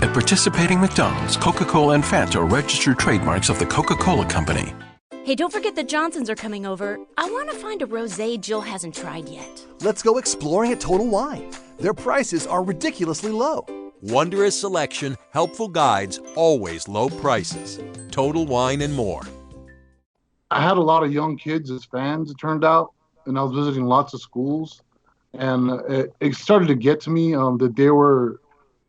S20: At participating McDonald's, Coca-Cola and Fanta are registered trademarks of the Coca-Cola Company.
S21: Hey, don't forget the Johnsons are coming over. I want to find a rosé Jill hasn't tried yet.
S22: Let's go exploring at Total Wine. Their prices are ridiculously low.
S23: Wondrous selection, helpful guides, always low prices. Total Wine and more.
S18: I had a lot of young kids as fans, it turned out, and I was visiting lots of schools. And it started to get to me that they were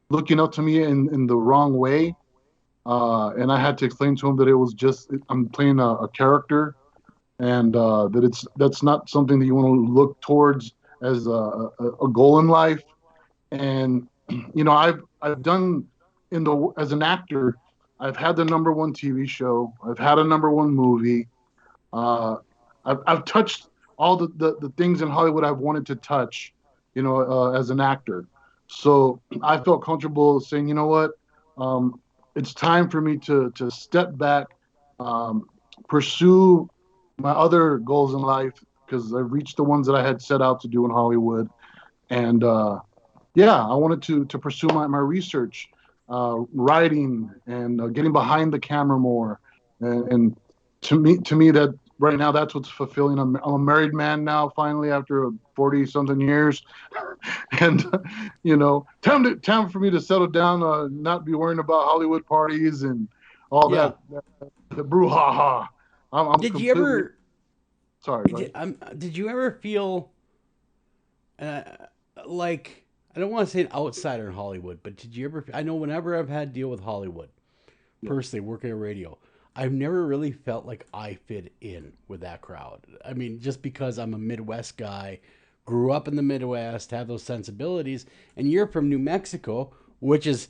S18: looking up to me in the wrong way. And I had to explain to him that it was just I'm playing a character, and that's not something that you want to look towards as a goal in life. And I've done as an actor, I've had the #1 TV show, I've had a #1 movie, I've touched all the things in Hollywood I've wanted to touch, as an actor. So I felt comfortable saying, you know what. It's time for me to step back, pursue my other goals in life, because I've reached the ones that I had set out to do in Hollywood. And I wanted to pursue my research, writing, and getting behind the camera more. And to me, that right now, that's what's fulfilling. I'm a married man now, finally, after 40-something years. And, time for me to settle down, not be worrying about Hollywood parties and all that, the brouhaha.
S3: Did you ever...
S18: Sorry.
S3: Did you ever feel like... I don't want to say an outsider in Hollywood, but did you ever... I know whenever I've had to deal with Hollywood, personally, working in radio, I've never really felt like I fit in with that crowd. I mean, just because I'm a Midwest guy, grew up in the Midwest, have those sensibilities, and you're from New Mexico, which is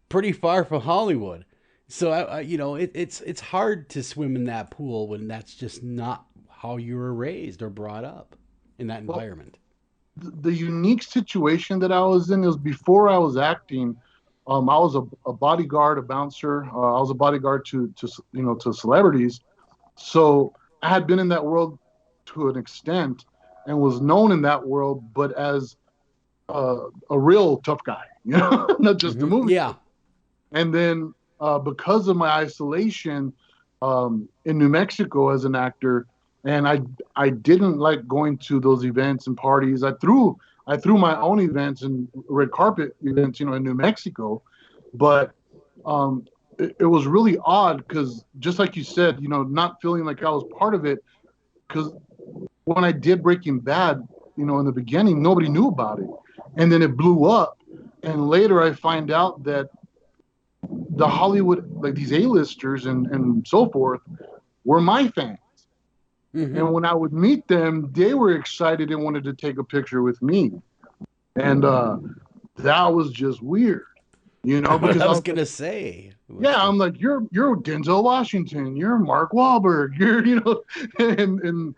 S3: pretty far from Hollywood. So, it's hard to swim in that pool when that's just not how you were raised or brought up in that environment.
S18: The unique situation that I was in was before I was acting, I was a bodyguard, a bouncer. I was a bodyguard to celebrities. So I had been in that world to an extent and was known in that world, but as a real tough guy, not just a movie.
S3: Yeah.
S18: And then because of my isolation in New Mexico as an actor, and I didn't like going to those events and parties. I threw my own events and red carpet events, in New Mexico, but it was really odd because just like you said, not feeling like I was part of it, because when I did Breaking Bad, in the beginning, nobody knew about it, and then it blew up, and later I find out that the Hollywood, like these A-listers and so forth, were my fans. Mm-hmm. And when I would meet them, they were excited and wanted to take a picture with me. And that was just weird, because
S3: I was going to say.
S18: Yeah, I'm like, you're Denzel Washington, you're Mark Wahlberg, and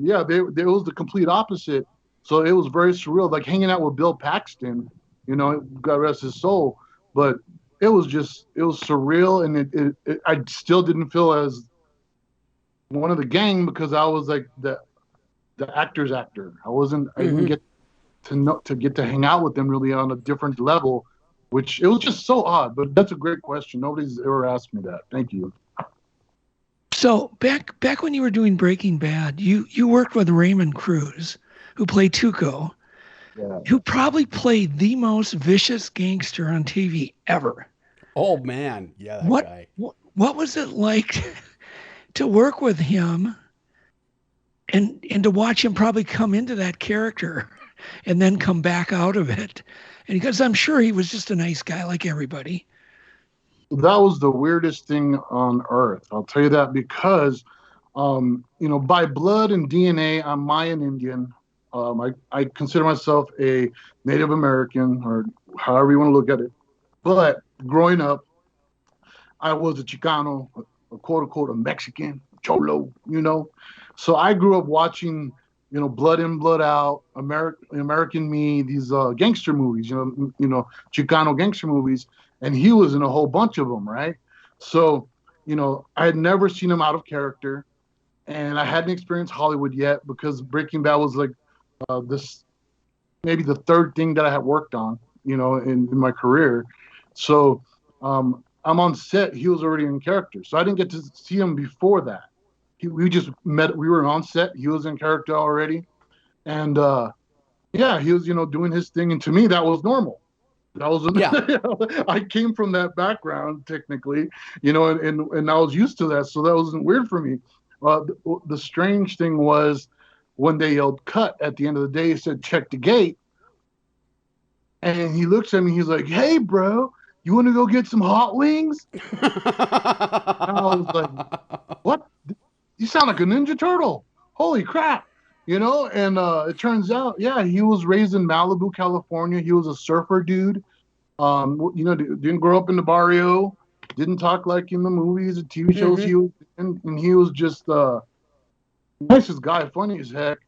S18: yeah, it was the complete opposite. So it was very surreal, like hanging out with Bill Paxton, God rest his soul. But it was surreal, and I still didn't feel as one of the gang because I was like the actor's actor. I didn't get to hang out with them really on a different level, which it was just so odd. But that's a great question. Nobody's ever asked me that. Thank you.
S4: So back when you were doing Breaking Bad, you worked with Raymond Cruz, who played Tuco, who probably played the most vicious gangster on TV ever.
S3: Oh man, yeah, that guy.
S4: What was it like to work with him and to watch him probably come into that character and then come back out of it? And because I'm sure he was just a nice guy like everybody.
S18: That was the weirdest thing on earth. I'll tell you that because, by blood and DNA, I'm Mayan Indian. I consider myself a Native American, or however you want to look at it. But growing up, I was a Chicano, a quote-unquote a Mexican, Cholo, So I grew up watching, Blood In, Blood Out, American Me, these gangster movies, Chicano gangster movies. And he was in a whole bunch of them, right? So, I had never seen him out of character. And I hadn't experienced Hollywood yet because Breaking Bad was like this, maybe the third thing that I had worked on, in my career. So I'm on set. He was already in character. So I didn't get to see him before that. We just met. We were on set. He was in character already. And he was, doing his thing. And to me, that was normal. That was, I came from that background technically, and I was used to that. So that wasn't weird for me. The strange thing was when they yelled cut at the end of the day, he said, check the gate. And he looks at me, he's like, hey, bro, you want to go get some hot wings? And I was like, what? You sound like a Ninja Turtle. Holy crap. And it turns out, he was raised in Malibu, California. He was a surfer dude. Didn't grow up in the barrio. Didn't talk like in the movies and TV shows. He was, and he was just nicest guy, funny as heck.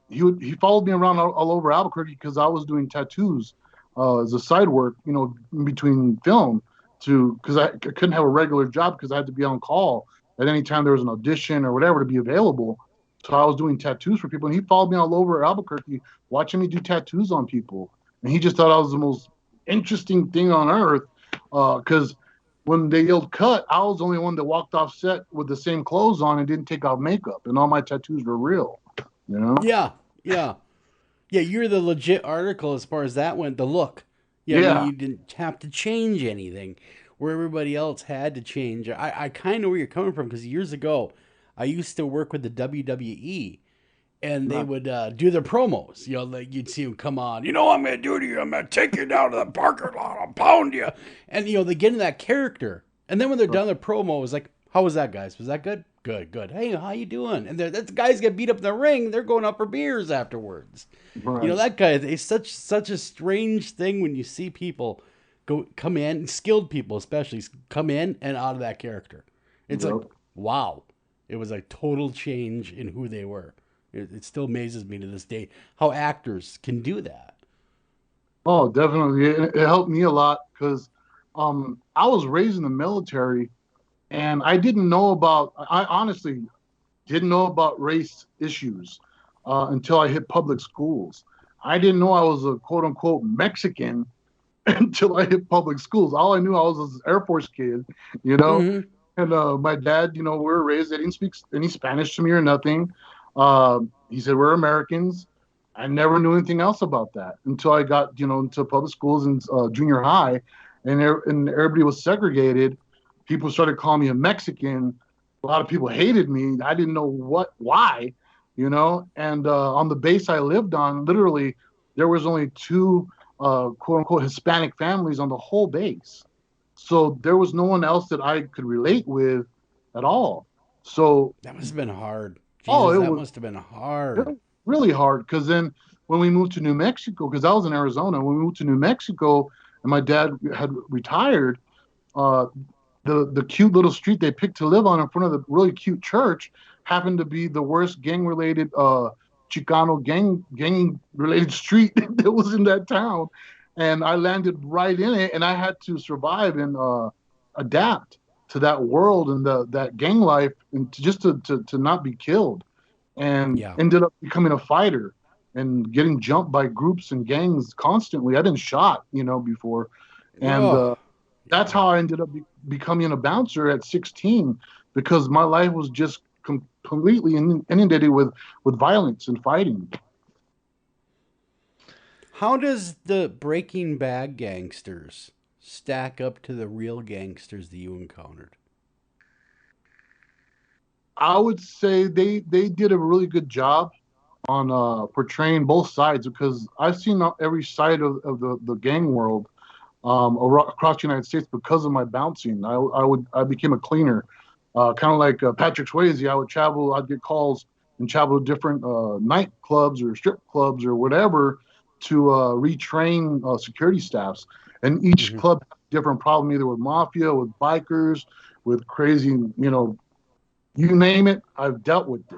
S18: He followed me around all over Albuquerque because I was doing tattoos as a side work, in between film, because I couldn't have a regular job because I had to be on call at any time there was an audition or whatever to be available. So I was doing tattoos for people, and he followed me all over Albuquerque, watching me do tattoos on people. And he just thought I was the most interesting thing on earth, because when they yelled cut, I was the only one that walked off set with the same clothes on and didn't take off makeup, and all my tattoos were real.
S3: Yeah. You're the legit article as far as that went. The look. You didn't have to change anything, where everybody else had to change. I kind of know where you're coming from, because years ago, I used to work with the WWE, and they would do their promos. Like you'd see them come on. You know what I'm going to do to you? I'm going to take you down to the parking lot. I'll pound you. And, they get in that character. And then when they're done their promo, it's like, how was that, guys? Was that good? Good. Hey, how you doing? And the guys get beat up in the ring. They're going out for beers afterwards. Right. That guy, it's such a strange thing when you see people come in, skilled people especially, come in and out of that character. It's like, wow. It was a total change in who they were. It still amazes me to this day how actors can do that.
S18: Oh, definitely. It helped me a lot because I was raised in the military, and I honestly didn't know about race issues until I hit public schools. I didn't know I was a quote unquote Mexican until I hit public schools. All I knew I was an Air Force kid, you know.
S3: Mm-hmm.
S18: And my dad, we were raised. They didn't speak any Spanish to me or nothing. He said we're Americans. I never knew anything else about that until I got, into public schools in junior high, and everybody was segregated. People started calling me a Mexican. A lot of people hated me. I didn't know why, And on the base I lived on, literally, there was only two quote unquote Hispanic families on the whole base. So there was no one else that I could relate with at all. So
S3: that must have been hard.
S18: Jesus,
S3: that must have been hard.
S18: Really hard. Because then when we moved to New Mexico, because I was in Arizona, when we moved to New Mexico and my dad had retired, the cute little street they picked to live on in front of the really cute church happened to be the worst gang-related Chicano gang-related street that was in that town. And I landed right in it, and I had to survive and adapt to that world and that gang life, and to not be killed. And ended up becoming a fighter and getting jumped by groups and gangs constantly. I'd been shot, before. And that's how I ended up becoming a bouncer at 16, because my life was just completely inundated with violence and fighting.
S3: How does the Breaking Bad gangsters stack up to the real gangsters that you encountered?
S18: I would say they did a really good job on portraying both sides, because I've seen every side of the gang world across the United States because of my bouncing. I became a cleaner, kind of like Patrick Swayze. I would travel. I'd get calls and travel to different nightclubs or strip clubs or whatever to retrain security staffs. And each club had a different problem, either with mafia, with bikers, with crazy, you name it, I've dealt with it.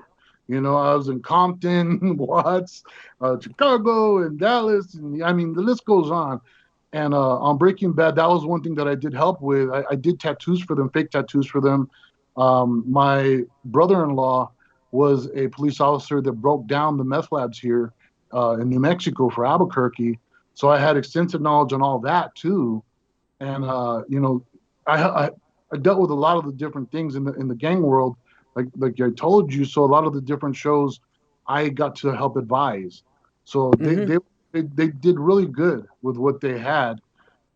S18: I was in Compton, Watts, Chicago, and Dallas, and the list goes on. And on Breaking Bad, that was one thing that I did help with. I did tattoos for them, fake tattoos for them. My brother-in-law was a police officer that broke down the meth labs here in New Mexico for Albuquerque. So I had extensive knowledge on all that too. And, I dealt with a lot of the different things in the gang world, like I told you. So a lot of the different shows I got to help advise. So they did really good with what they had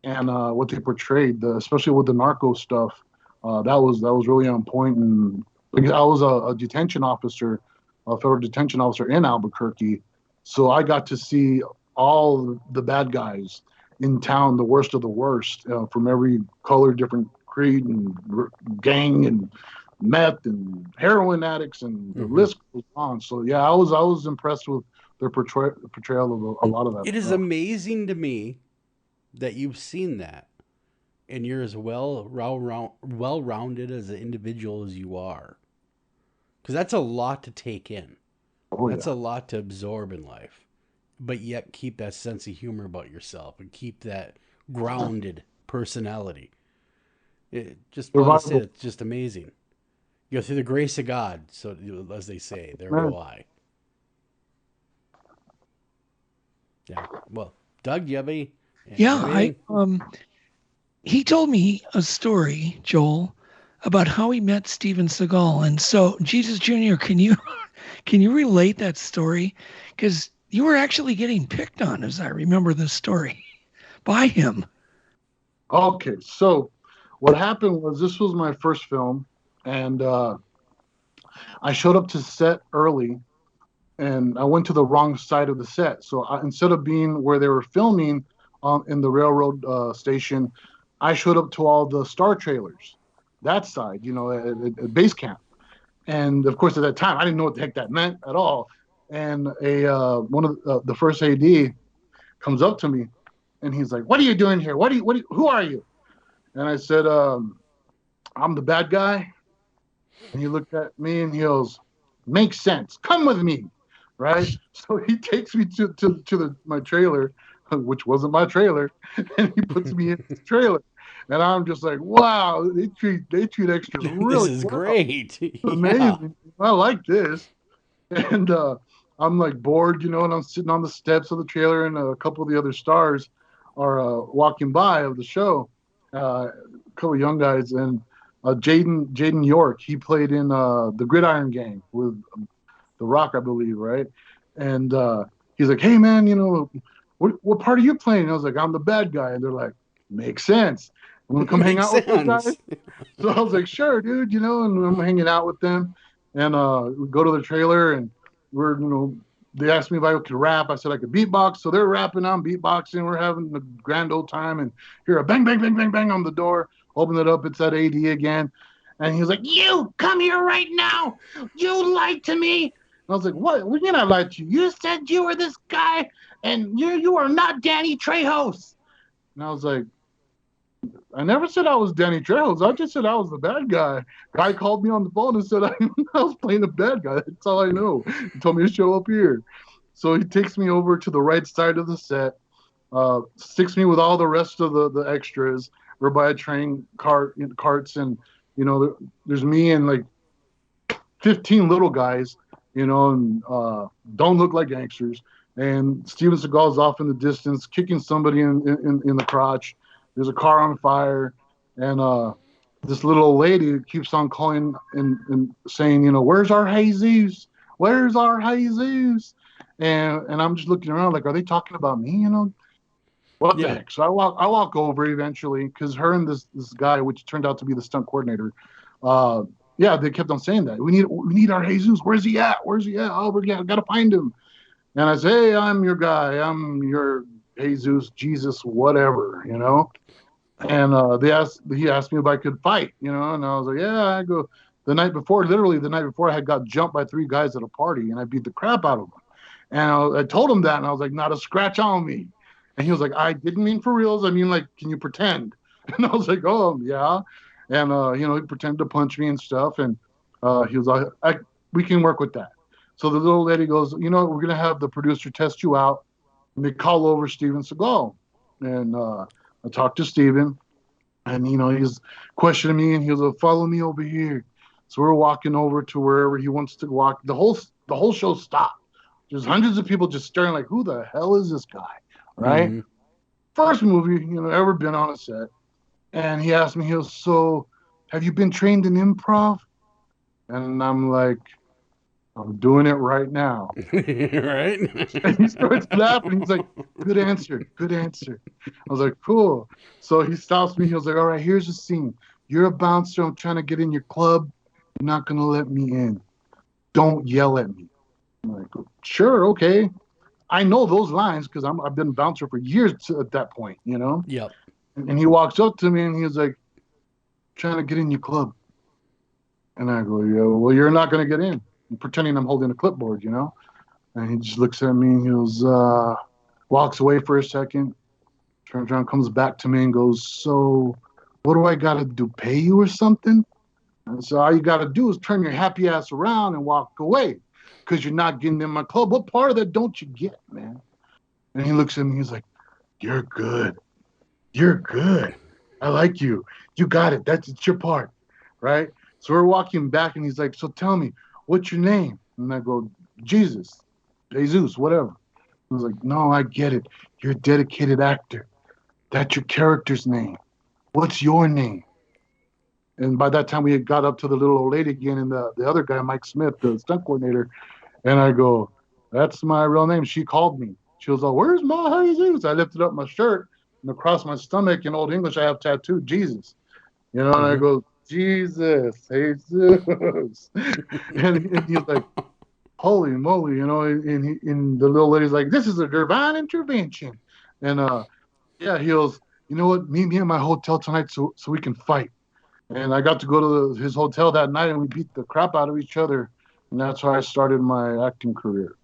S18: and what they portrayed, especially with the narco stuff. That was really on point. And I was a detention officer, a federal detention officer in Albuquerque. So I got to see all the bad guys in town, the worst of the worst, from every color, different creed and gang and meth and heroin addicts, and the list goes on. So yeah, I was impressed with their portrayal of a lot of that.
S3: It is amazing to me that you've seen that, and you're as well-rounded as an individual as you are, because that's a lot to take in. That's a lot to absorb in life, but yet keep that sense of humor about yourself and keep that grounded personality. It just it's just amazing. You know, through the grace of God, so as they say, there go I. Yeah. Well, Doug, do you have any?
S4: He told me a story, Joel, about how he met Steven Seagal, and so Jesus Jr., can you relate that story? Because you were actually getting picked on, as I remember the story, by him.
S18: Okay, so what happened was, this was my first film, and I showed up to set early, and I went to the wrong side of the set. So instead of being where they were filming in the railroad station, I showed up to all the star trailers, that side, at base camp. And of course, at that time, I didn't know what the heck that meant at all. And one of the first AD comes up to me, and he's like, "What are you doing here? Who are you?" And I said, "I'm the bad guy." And he looked at me and he goes, "Makes sense. Come with me." Right. So he takes me to my trailer which wasn't my trailer, and he puts me in his trailer. And I'm just like, wow, they treat extras really
S3: This is
S18: well.
S3: great.
S18: Amazing. I like this. And I'm like bored, and I'm sitting on the steps of the trailer, and a couple of the other stars are walking by of the show. A couple of young guys, and Jaden York, he played in the Gridiron Gang with The Rock, I believe, right? And he's like, hey, man, what part are you playing? And I was like, I'm the bad guy. And they're like, makes sense. I'm going to come hang out with those guys. So I was like, sure, dude, and I'm hanging out with them. And we go to the trailer, and we're, they asked me if I could rap. I said I could beatbox. So they're rapping, I'm beatboxing. We're having a grand old time. And hear a bang, bang, bang, bang, bang on the door. Open it up. It's that AD again. And he was like, you come here right now. You lied to me. And I was like, what? What do you mean I lied to you? You said you were this guy, and you are not Danny Trejos. And I was like, I never said I was Danny Trejos. I just said I was the bad guy. Guy called me on the phone and said I was playing the bad guy. That's all I know. He told me to show up here. So he takes me over to the right side of the set, sticks me with all the rest of the extras. We're by a train carts, and there's me and like 15 little guys, and don't look like gangsters. And Steven Seagal's off in the distance, kicking somebody in the crotch. There's a car on fire, and this little lady keeps on calling and saying, where's our Jesus? Where's our Jesus? And I'm just looking around like, are they talking about me? What the heck? So I walk over eventually, because her and this guy, which turned out to be the stunt coordinator, they kept on saying that we need our Jesus. Where's he at? Oh, we gotta find him. And I say, hey, I'm your guy. I'm your Jesus, Jesus, whatever, And he asked me if I could fight, and I was like, yeah. I go, literally the night before, I had got jumped by 3 guys at a party, and I beat the crap out of them. And I told him that, and I was like, not a scratch on me. And he was like, I didn't mean for reals. I mean, like, can you pretend? And I was like, oh, yeah. And, he pretended to punch me and stuff. And he was like, we can work with that. So the little lady goes, we're going to have the producer test you out. And they call over Steven Seagal. And I talked to Steven. And, he's questioning me. And he was like, follow me over here. So we're walking over to wherever he wants to walk. The whole show stopped. There's hundreds of people just staring like, who the hell is this guy? Right? Mm-hmm. First movie, ever been on a set. And he asked me, so have you been trained in improv? And I'm like, I'm doing it right now.
S3: Right?
S18: And he starts laughing. He's like, good answer. I was like, cool. So he stops me. He was like, all right, here's the scene. You're a bouncer. I'm trying to get in your club. You're not going to let me in. Don't yell at me. I'm like, sure, okay. I know those lines because I've been a bouncer for years at that point,
S3: Yep.
S18: And he walks up to me and he's like, trying to get in your club. And I go, yeah, well, you're not going to get in. I'm pretending I'm holding a clipboard, And he just looks at me and he goes, walks away for a second, turns around, comes back to me and goes, so what do I got to do, pay you or something? And so all you got to do is turn your happy ass around and walk away. Because you're not getting in my club. What part of that don't you get, man? And he looks at me. He's like, you're good. I like you. You got it. It's your part, right? So we're walking back, and he's like, so tell me, what's your name? And I go, Jesus, whatever. He was like, no, I get it. You're a dedicated actor. That's your character's name. What's your name? And by that time, we had got up to the little old lady again, and the other guy, Mike Smith, the stunt coordinator. And I go, that's my real name. She called me. She was like, where's my Jesus? I lifted up my shirt, and across my stomach in Old English, I have tattooed Jesus. And I go, Jesus. and he's like, holy moly, and the little lady's like, this is a divine intervention. And he goes, you know what? Meet me at my hotel tonight so we can fight. And I got to go to his hotel that night, and we beat the crap out of each other. And that's how I started my acting career.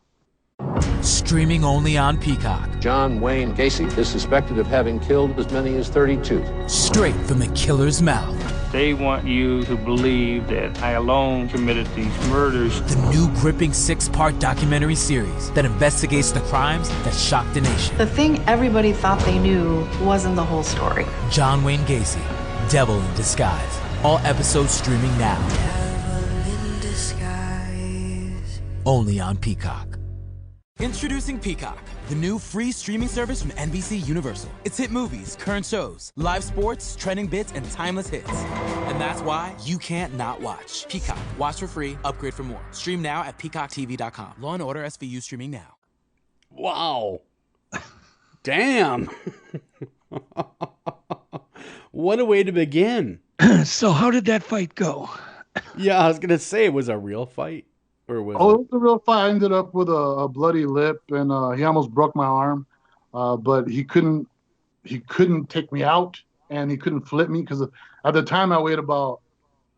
S1: Streaming only on Peacock.
S2: John Wayne Gacy is suspected of having killed as many as 32.
S1: Straight from the killer's mouth.
S2: They want you to believe that I alone committed these murders.
S1: The new gripping 6-part documentary series that investigates the crimes that shocked the nation.
S5: The thing everybody thought they knew wasn't the whole story.
S1: John Wayne Gacy, Devil in Disguise. All episodes streaming now. Only on Peacock.
S7: Introducing Peacock, the new free streaming service from NBC Universal. It's hit movies, current shows, live sports, trending bits, and timeless hits. And that's why you can't not watch. Peacock. Watch for free, upgrade for more. Stream now at peacocktv.com. Law & Order SVU streaming now.
S3: Wow. Damn. What a way to begin.
S4: So how did that fight go?
S3: Yeah, I was going to say, it was a real fight. Or was
S18: it was a real fight. I ended up with a bloody lip, and he almost broke my arm. But he couldn't take me out, and he couldn't flip me because at the time I weighed about,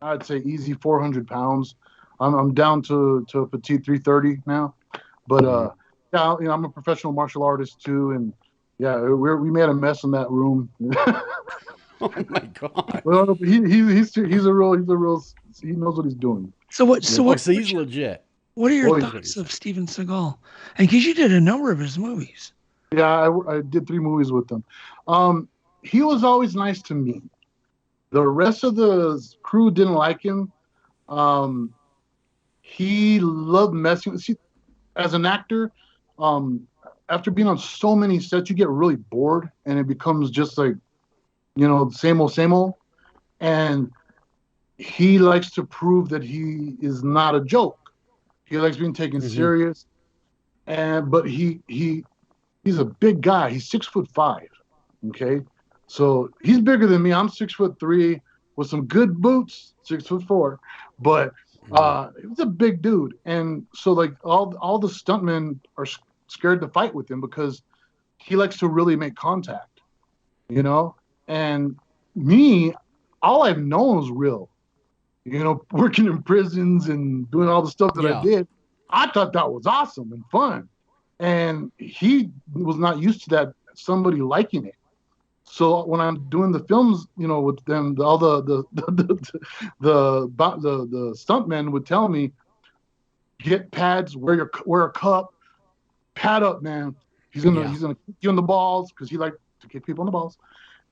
S18: I'd say easy 400 pounds. I'm down to a petite 330 now. But yeah, you know, I'm a professional martial artist too, and yeah, we made a mess in that room.
S3: Oh my God!
S18: Well, he's a real he knows what he's doing.
S4: So he's
S3: legit.
S4: What are your thoughts of Steven Seagal? And because you did a number of his movies.
S18: Yeah, I did 3 movies with him. He was always nice to me. The rest of the crew didn't like him. He loved messing. See, as an actor, after being on so many sets, you get really bored, and it becomes just like, you know, same old. And he likes to prove that he is not a joke. He likes being taken serious. But he's a big guy. He's 6'5". Okay. So he's bigger than me. I'm 6'3" with some good boots, 6'4". But he's a big dude. And so like all the stuntmen are scared to fight with him because he likes to really make contact, you know? And me, all I've known is real. You know, working in prisons and doing all the stuff that I did, I thought that was awesome and fun. And he was not used to that, somebody liking it. So when I'm doing the films, you know, with them, all the stuntmen would tell me, get pads, wear a cup, pad up, man. He's gonna kick you in the balls because he liked to kick people in the balls.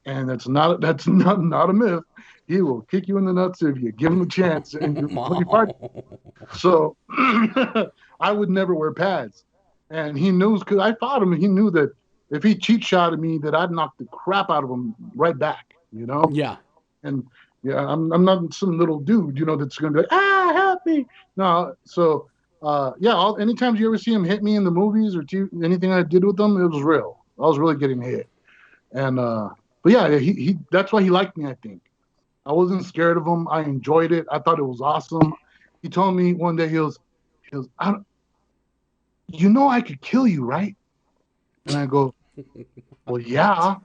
S18: And that's not a myth. He will kick you in the nuts if you give him a chance. And so I would never wear pads. And he knew, because I fought him, and he knew that if he cheat shot at me, that I'd knock the crap out of him right back, you know? Yeah. And yeah, I'm not some little dude, you know, that's going to be like, help me. No, so anytime you ever see him hit me in the movies or anything I did with them, it was real. I was really getting hit. And, but yeah, he that's why he liked me, I think. I wasn't scared of him. I enjoyed it. I thought it was awesome. He told me one day, he goes, you know I could kill you, right? And I go, well, yeah.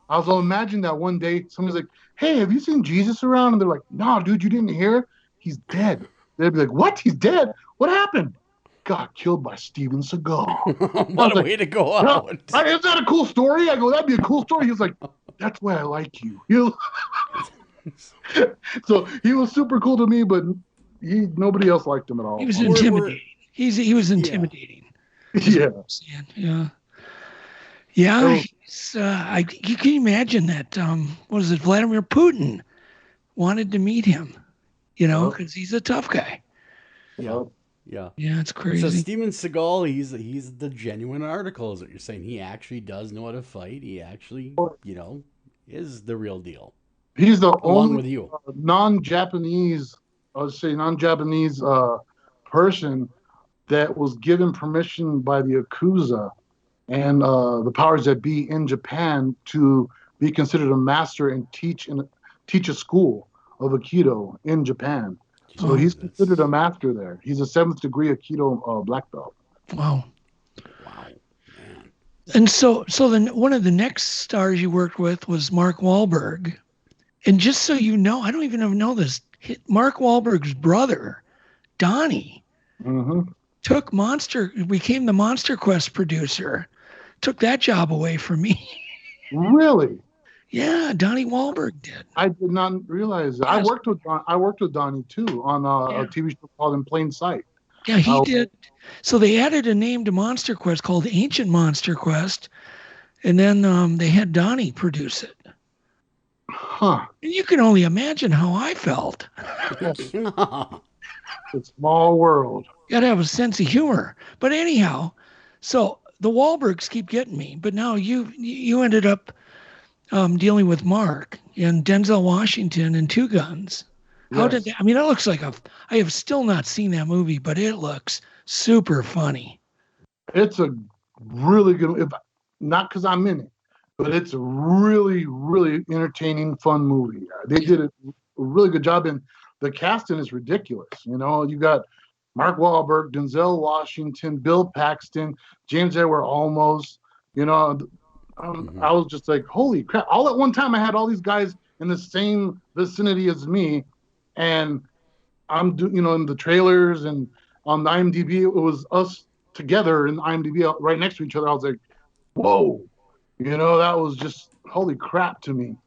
S18: I was imagine that one day somebody's like, hey, have you seen Jesus around? And they're like, no, dude, you didn't hear? He's dead. They'd be like, what? He's dead? What happened? Got killed by Steven Seagal.
S3: What a way to go out.
S18: Is that a cool story? I go, that'd be a cool story. He was like, that's why I like you. So he was super cool to me, but nobody else liked him at all.
S4: He was intimidating. He was intimidating.
S18: Yeah.
S4: Yeah. You can imagine that, Vladimir Putin wanted to meet him, you know, because he's a tough guy.
S3: Yeah. Yeah.
S4: Yeah, it's crazy.
S3: So Steven Seagal, he's the genuine article, is what you're saying. He actually does know how to fight. He actually, you know, is the real deal.
S18: He's the
S3: Along with you.
S18: non-Japanese person that was given permission by the Yakuza and the powers that be in Japan to be considered a master and teach a school of Aikido in Japan. So he's considered a master there. He's a 7th degree Aikido black belt.
S4: Wow. Man. And so then one of the next stars you worked with was Mark Wahlberg. And just so you know, I don't even know this, Mark Wahlberg's brother, Donnie, became the Monster Quest producer, took that job away from me.
S18: Really?
S4: Yeah, Donnie Wahlberg did.
S18: I did not realize that.
S4: Yes.
S18: I worked with Donnie too on a TV show called In Plain Sight.
S4: Yeah, he did. So they added a name to Monster Quest called Ancient Monster Quest, and then they had Donnie produce it.
S18: Huh.
S4: And you can only imagine how I felt.
S18: It's a small world.
S4: You gotta have a sense of humor. But anyhow, so the Wahlbergs keep getting me. But now you ended up dealing with Mark and Denzel Washington and Two Guns. How did that? I mean, it looks like I have still not seen that movie, but it looks super funny.
S18: It's a really good, not because I'm in it, but it's a really, really entertaining, fun movie. They did a really good job, and the casting is ridiculous. You know, you got Mark Wahlberg, Denzel Washington, Bill Paxton, James Edward Olmos. You know, I was just like, holy crap! All at one time, I had all these guys in the same vicinity as me. And I'm in the trailers and on the IMDb, it was us together in IMDb right next to each other. I was like, whoa, that was just holy crap to me.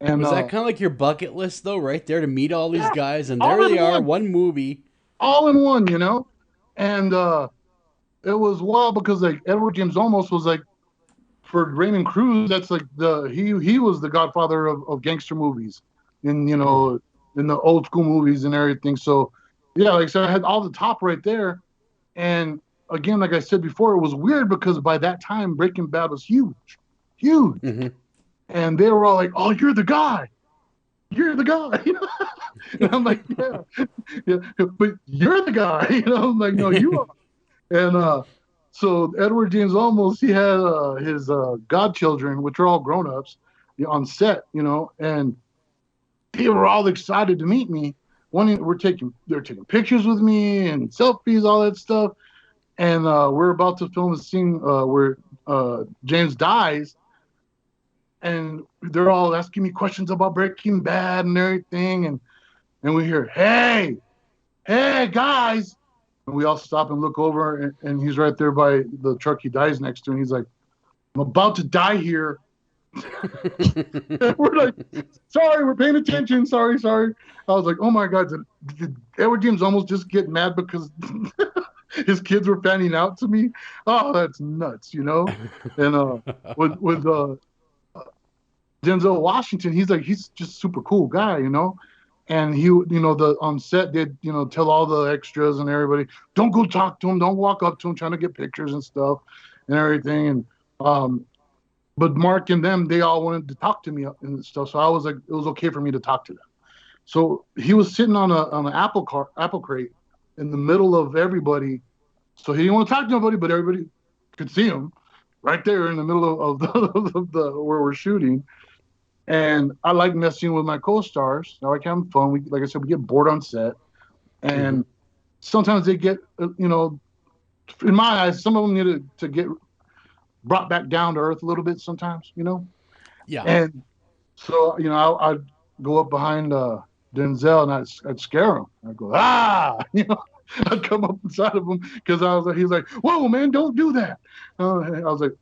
S18: And
S3: was that kind of like your bucket list though, right there to meet all these guys? And there
S18: all
S3: they
S18: in
S3: are, one movie.
S18: All in one, And it was wild because like Edward James Olmos was like, for Raymond Cruz, that's like he was the godfather of gangster movies. And in the old school movies and everything. So, yeah, like I said, I had all the top right there. And again, like I said before, it was weird because by that time, Breaking Bad was huge.
S3: Mm-hmm.
S18: And they were all like, oh, you're the guy. You're the guy. And I'm like, yeah, but you're the guy. I'm like, no, you are. And so Edward James Olmos, he had his godchildren, which are all grown-ups, on set, and they were all excited to meet me. They're taking pictures with me and selfies, all that stuff. And we're about to film the scene where James dies, and they're all asking me questions about Breaking Bad and everything. And we hear, hey guys, and we all stop and look over, and he's right there by the truck he dies next to, and he's like, I'm about to die here. We're like, sorry, we're paying attention. Sorry. I was like, oh my God, did Edward James almost just get mad because his kids were fanning out to me? Oh, that's nuts, And with Denzel Washington, he's just super cool guy, And he, on set did, tell all the extras and everybody, don't go talk to him, don't walk up to him trying to get pictures and stuff and everything. And but Mark and them, they all wanted to talk to me and stuff. So I was like, it was okay for me to talk to them. So he was sitting on an apple crate in the middle of everybody. So he didn't want to talk to nobody, but everybody could see him right there in the middle of the where we're shooting. And I like messing with my co-stars. I like having fun. Like I said, we get bored on set, and sometimes they get, in my eyes, some of them need to get brought back down to earth a little bit sometimes,
S3: Yeah.
S18: And so, I'd go up behind Denzel and I'd scare him. I'd go, I'd come up inside of him because he's like, whoa, man, don't do that. I was like,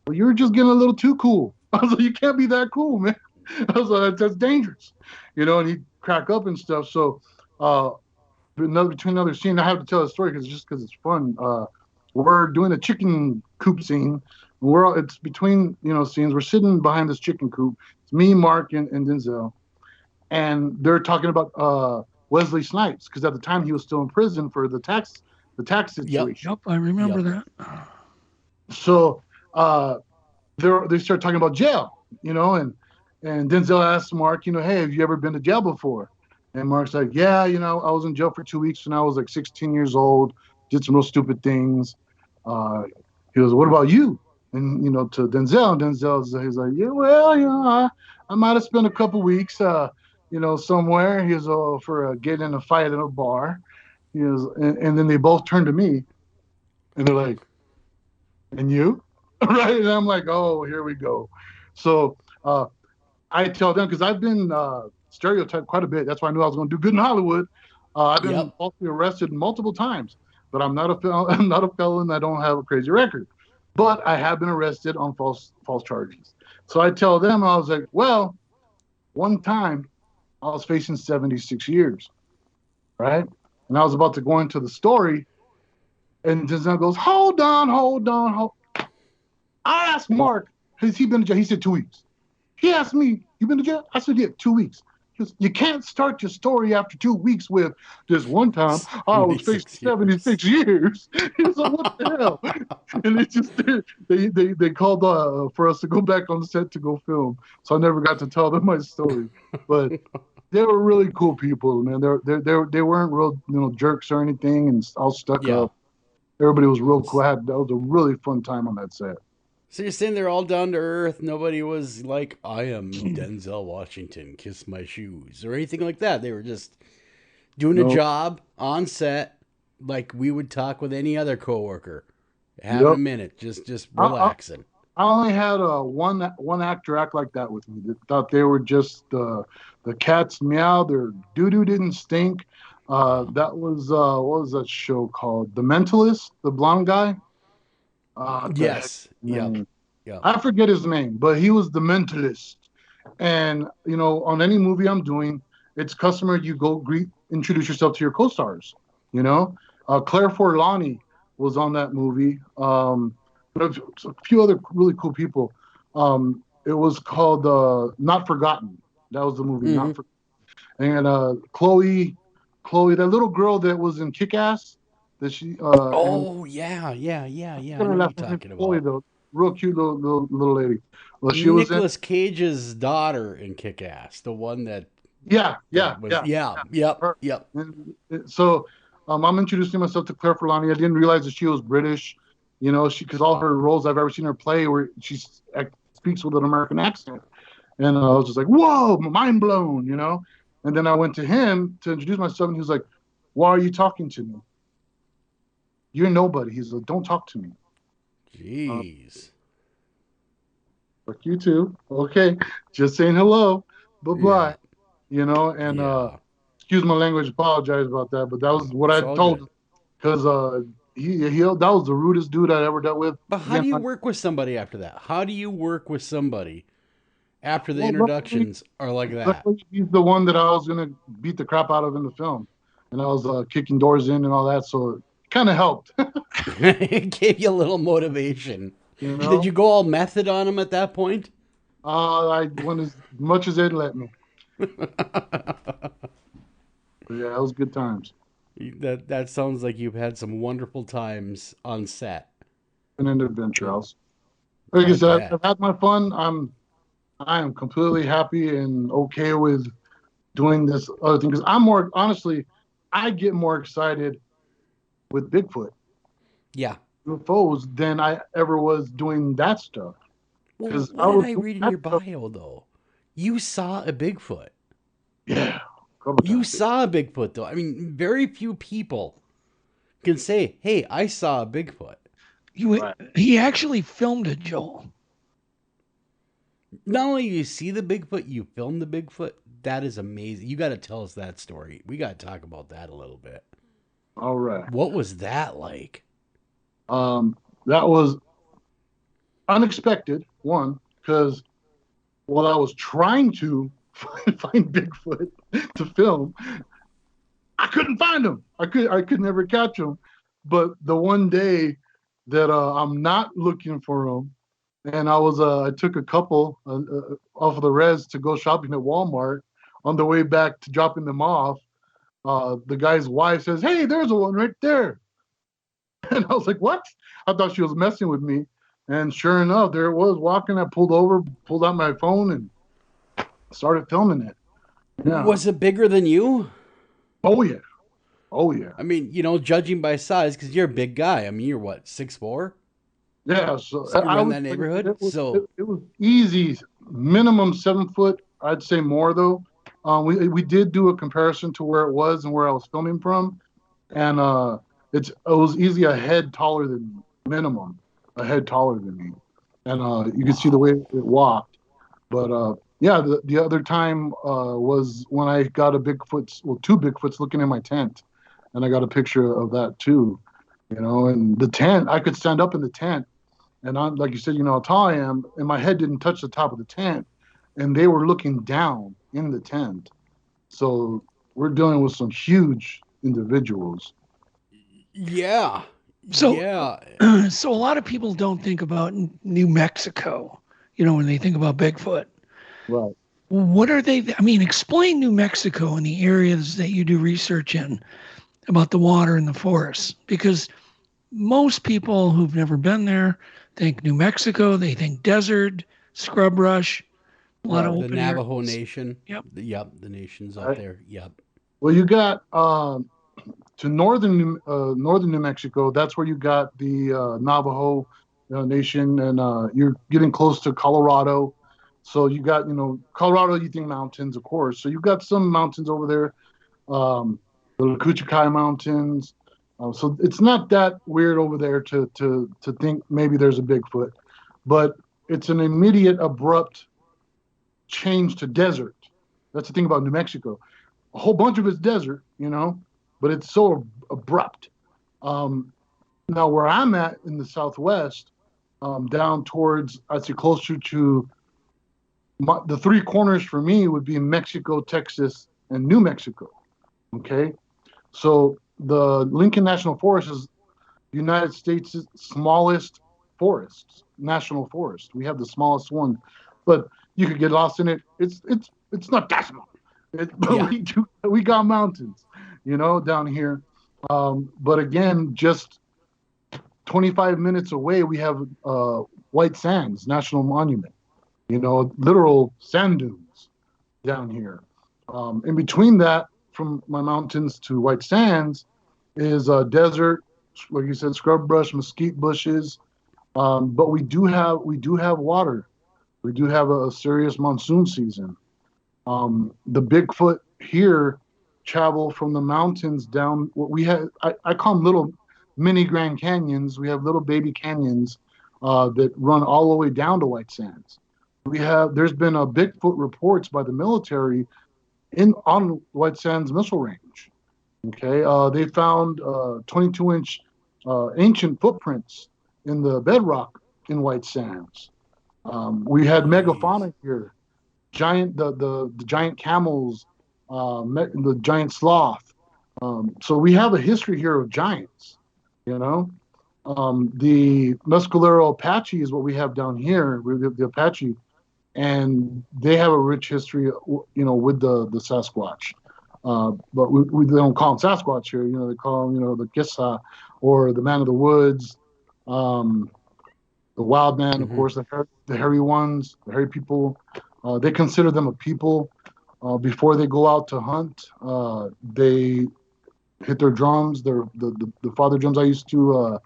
S18: well, you're just getting a little too cool. I was like, you can't be that cool, man. I was like, that's dangerous, and he'd crack up and stuff. So, between another scene, I have to tell a story because it's fun. We're doing a chicken coop scene. It's between scenes. We're sitting behind this chicken coop. It's me, Mark, and Denzel, and they're talking about Wesley Snipes because at the time he was still in prison for the tax situation.
S4: Yep, I remember that.
S18: So they start talking about jail, and Denzel asked Mark, hey, have you ever been to jail before? And Mark's like, yeah, I was in jail for 2 weeks when I was like 16 years old, did some real stupid things. He goes, what about you? And, to Denzel, he's like, yeah, well, I might have spent a couple weeks, somewhere. He goes, for getting in a fight in a bar. He goes, and then they both turn to me, and they're like, and you? Right? And I'm like, oh, here we go. So I tell them, because I've been stereotyped quite a bit. That's why I knew I was going to do good in Hollywood. I've been falsely arrested multiple times, but I'm not a felon. I don't have a crazy record. but I have been arrested on false charges. So I tell them, I was like, well, one time I was facing 76 years, right? And I was about to go into the story, and Denzel goes, hold on. I asked Mark, has he been to jail? He said 2 weeks. He asked me, you been to jail? I said, yeah, 2 weeks. He goes, you can't start your story after 2 weeks with this one time I was facing 76 years. He's like, what the hell? And it just they called for us to go back on the set to go film. So I never got to tell them my story. But they were really cool people, man. They weren't real jerks or anything, and all stuck up. Everybody was real cool. That was a really fun time on that set.
S3: So you're saying they're all down to earth. Nobody was like, I am Denzel Washington, kiss my shoes, or anything like that. They were just doing a job on set like we would talk with any other coworker. Having a minute, just relaxing.
S18: I only had one actor act like that with me. They thought they were just the cat's meow. Their doo-doo didn't stink. That was what was that show called? The Mentalist, the blonde guy.
S3: Yes. Yeah.
S18: I forget his name, but he was the Mentalist. And on any movie I'm doing, it's customary you go introduce yourself to your co-stars. Claire Forlani was on that movie. But a few other really cool people. It was called Not Forgotten. That was the movie.
S3: Mm-hmm.
S18: Not Forgotten. And Chloe, that little girl that was in Kick-Ass, that she.
S3: Yeah. I know what you're talking about.
S18: Chloe, though, real cute little lady. Well, she
S3: Nicolas
S18: was
S3: Cage's daughter in Kick-Ass, the one that.
S18: Yep. So, I'm introducing myself to Claire Forlani. I didn't realize that she was British. Because all her roles I've ever seen her play, where she speaks with an American accent, and I was just like, "Whoa, mind blown!" And then I went to him to introduce myself, and he was like, "Why are you talking to me? You're nobody." He's like, "Don't talk to me."
S3: Jeez.
S18: Fuck you too. Okay, just saying hello. Bye-bye. Excuse my language. Apologize about that, but that was what I told him, because he that was the rudest dude I ever dealt with.
S3: But how do you work with somebody after that? How do you work with somebody after the introductions are like that?
S18: He's the one that I was going to beat the crap out of in the film. And I was kicking doors in and all that, so it kind of helped.
S3: It gave you a little motivation. Did you go all method on him at that point?
S18: I went as much as they'd let me. Yeah, it was good times.
S3: That sounds like you've had some wonderful times on set.
S18: And an adventure house. Like I said, I've had my fun. I am completely happy and okay with doing this other thing, because I get more excited with Bigfoot.
S3: Yeah.
S18: UFOs than I ever was doing that stuff.
S3: Well, what did I read in your bio though? You saw a Bigfoot.
S18: Yeah.
S3: You saw a Bigfoot, though. I mean, very few people can say, hey, I saw a Bigfoot.
S4: He actually filmed it, Joel.
S3: Not only do you see the Bigfoot, you filmed the Bigfoot. That is amazing. You got to tell us that story. We got to talk about that a little bit.
S18: All right.
S3: What was that like?
S18: That was unexpected, one, because while I was trying to find Bigfoot to film, I couldn't find him. I could never catch him. But the one day that I'm not looking for him, and I took a couple off of the res to go shopping at Walmart. On the way back to dropping them off, the guy's wife says, "Hey, there's one right there." And I was like, "What?" I thought she was messing with me. And sure enough, there it was walking. I pulled over, pulled out my phone, and started filming it. Yeah.
S3: Was it bigger than you?
S18: Oh yeah.
S3: I mean, judging by size, because you're a big guy. I mean, you're what, 6'4"?
S18: Yeah. So
S3: I was in that neighborhood.
S18: It was easy, minimum 7 foot. I'd say more though. We did do a comparison to where it was and where I was filming from, and it was easy a head taller than me, minimum a head taller than me, and you could see the way it walked. But yeah, the other time was when I got two Bigfoots looking in my tent, and I got a picture of that too. And the tent, I could stand up in the tent, And I'm like you said, how tall I am, and my head didn't touch the top of the tent, and they were looking down in the tent. So we're dealing with some huge individuals.
S3: Yeah.
S4: So,
S3: yeah.
S4: So a lot of people don't think about New Mexico, when they think about Bigfoot.
S18: Right.
S4: What are they? I mean, explain New Mexico and the areas that you do research in about the water and the forests, because most people who've never been there think New Mexico, they think desert, scrub brush, a lot of
S3: the Navajo
S4: areas.
S3: Nation.
S4: Yep.
S3: The nation's out there. Yep.
S18: Well, you got to northern New Mexico. That's where you got the Navajo Nation, and you're getting close to Colorado. So you got, Colorado, you think mountains, of course. So you got some mountains over there, the Kuchikai Mountains. So it's not that weird over there to think maybe there's a Bigfoot, but it's an immediate, abrupt change to desert. That's the thing about New Mexico. A whole bunch of it's desert, but it's so abrupt. Now, where I'm at in the Southwest, down towards, I'd say closer to the three corners for me would be Mexico, Texas, and New Mexico. Okay. So the Lincoln National Forest is the United States' smallest forest, national forest. We have the smallest one, but you could get lost in it. It's not that small. We got mountains, down here. But again, just 25 minutes away, we have White Sands National Monument, literal sand dunes down here. In between that, from my mountains to White Sands, is a desert, like you said, scrub brush, mesquite bushes. But we do have water. We do have a serious monsoon season. The Bigfoot here travel from the mountains down what we have. I call them little mini Grand Canyons. We have little baby canyons that run all the way down to White Sands. There's been a Bigfoot reports by the military on White Sands Missile Range. Okay, they found 22-inch ancient footprints in the bedrock in White Sands. We had megafauna here, the giant camels, the giant sloth. So we have a history here of giants. The Mescalero Apache is what we have down here. The Apache, and they have a rich history, with the Sasquatch. But we don't call them Sasquatch here. They call them, the Kissa or the Man of the Woods, the Wild Man, of course, the hairy ones, the hairy people. They consider them a people. Before they go out to hunt, they hit their drums. The father drums I used to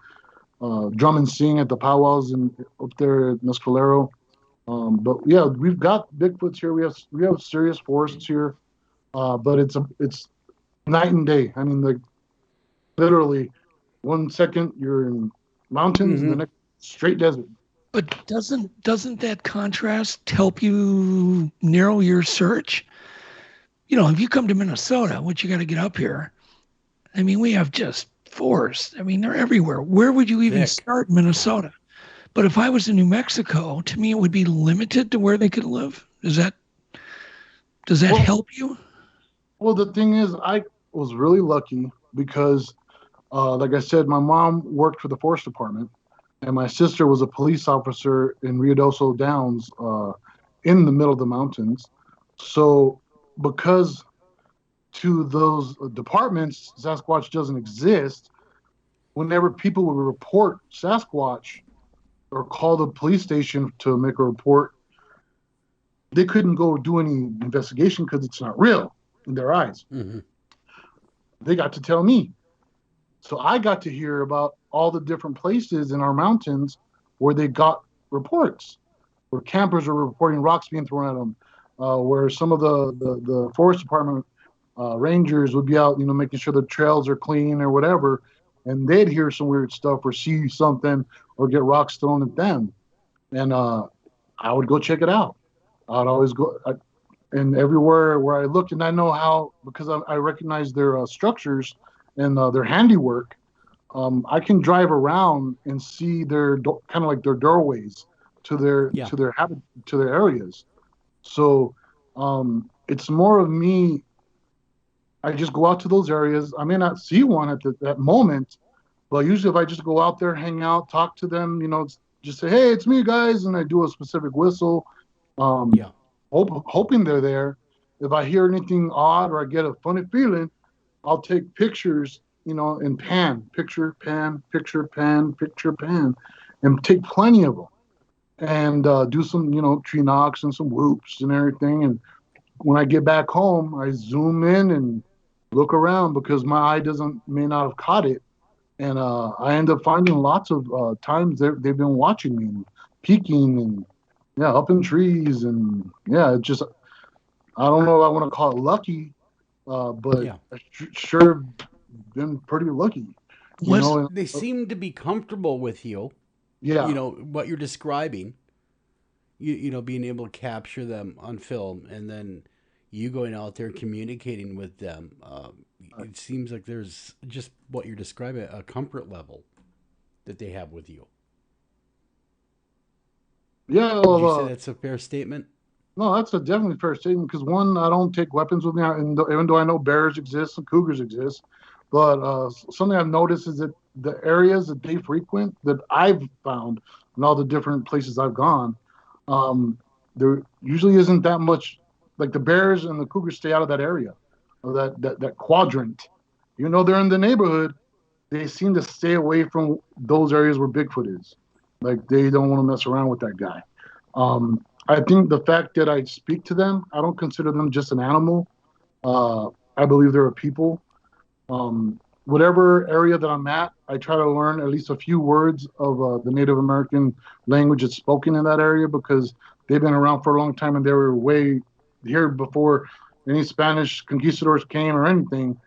S18: drum and sing at the powwows up there at Mescalero. But yeah, we've got Bigfoots here. We have serious forests here, but it's night and day. I mean, like literally, 1 second you're in mountains, and the next straight desert.
S4: But doesn't that contrast help you narrow your search? If you come to Minnesota, which you got to get up here, I mean, we have just forests. I mean, they're everywhere. Where would you even start in Minnesota? But if I was in New Mexico, to me, it would be limited to where they could live. Does that help you?
S18: Well, the thing is, I was really lucky because, like I said, my mom worked for the Forest Department, and my sister was a police officer in Ruidoso Downs, in the middle of the mountains. So because to those departments, Sasquatch doesn't exist, whenever people would report Sasquatch or call the police station to make a report, they couldn't go do any investigation because it's not real in their eyes. They got to tell me. So I got to hear about all the different places in our mountains where they got reports, where campers are reporting rocks being thrown at them, where some of the forest department rangers would be out, making sure the trails are clean or whatever, and they'd hear some weird stuff or see something or get rocks thrown at them. And I would go check it out. I'd always go, and everywhere where I looked, and I know how, because I recognize their structures and their handiwork, I can drive around and see their kind of like their doorways to their to their areas. So it's more of me. I just go out to those areas. I may not see one at that moment, but usually if I just go out there, hang out, talk to them, just say, hey, it's me, guys, and I do a specific whistle, hoping they're there. If I hear anything odd or I get a funny feeling, I'll take pictures, and picture, pan, and take plenty of them. And do some, tree knocks and some whoops and everything. And when I get back home, I zoom in and look around because my eye may not have caught it. And I end up finding lots of times they've been watching me and peeking and up in trees. And it just, I don't know if I want to call it lucky, but I sure been pretty lucky.
S3: They seem to be comfortable with you.
S18: Yeah.
S3: What you're describing, being able to capture them on film and then you going out there communicating with them. It seems like there's just what you're describing, a comfort level that they have with you.
S18: Yeah.
S3: Would you say that's a fair statement?
S18: No, that's a definitely fair statement because one, I don't take weapons with me, even though I know bears exist and cougars exist. But something I've noticed is that the areas that they frequent, that I've found in all the different places I've gone, there usually isn't that much. Like the bears and the cougars stay out of that area, or that quadrant. They're in the neighborhood, they seem to stay away from those areas where Bigfoot is. Like they don't want to mess around with that guy. I think the fact that I speak to them, I don't consider them just an animal. I believe they're a people. Whatever area that I'm at, I try to learn at least a few words of the Native American language that's spoken in that area because they've been around for a long time and they were way here before any Spanish conquistadors came or anything.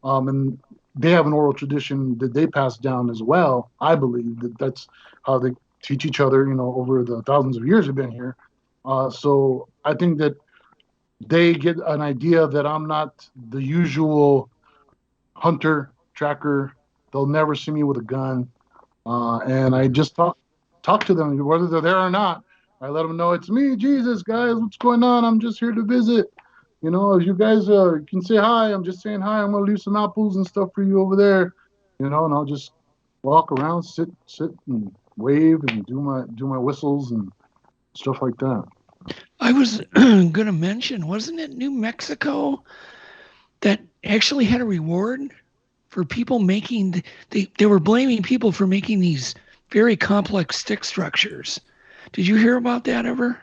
S18: And they have an oral tradition that they pass down as well. I believe that's how they teach each other, over the thousands of years they've been here. So I think that they get an idea that I'm not the usual hunter, tracker. They'll never see me with a gun. And I just talk to them, whether they're there or not. I let them know it's me, Jesus, guys. What's going on? I'm just here to visit. If you guys can say hi, I'm just saying hi. I'm going to leave some apples and stuff for you over there. And I'll just walk around, sit and wave and do my whistles and stuff like that.
S4: I was going to mention, wasn't it New Mexico that actually had a reward for people making, they were blaming people for making these very complex stick structures. Did you hear about that ever?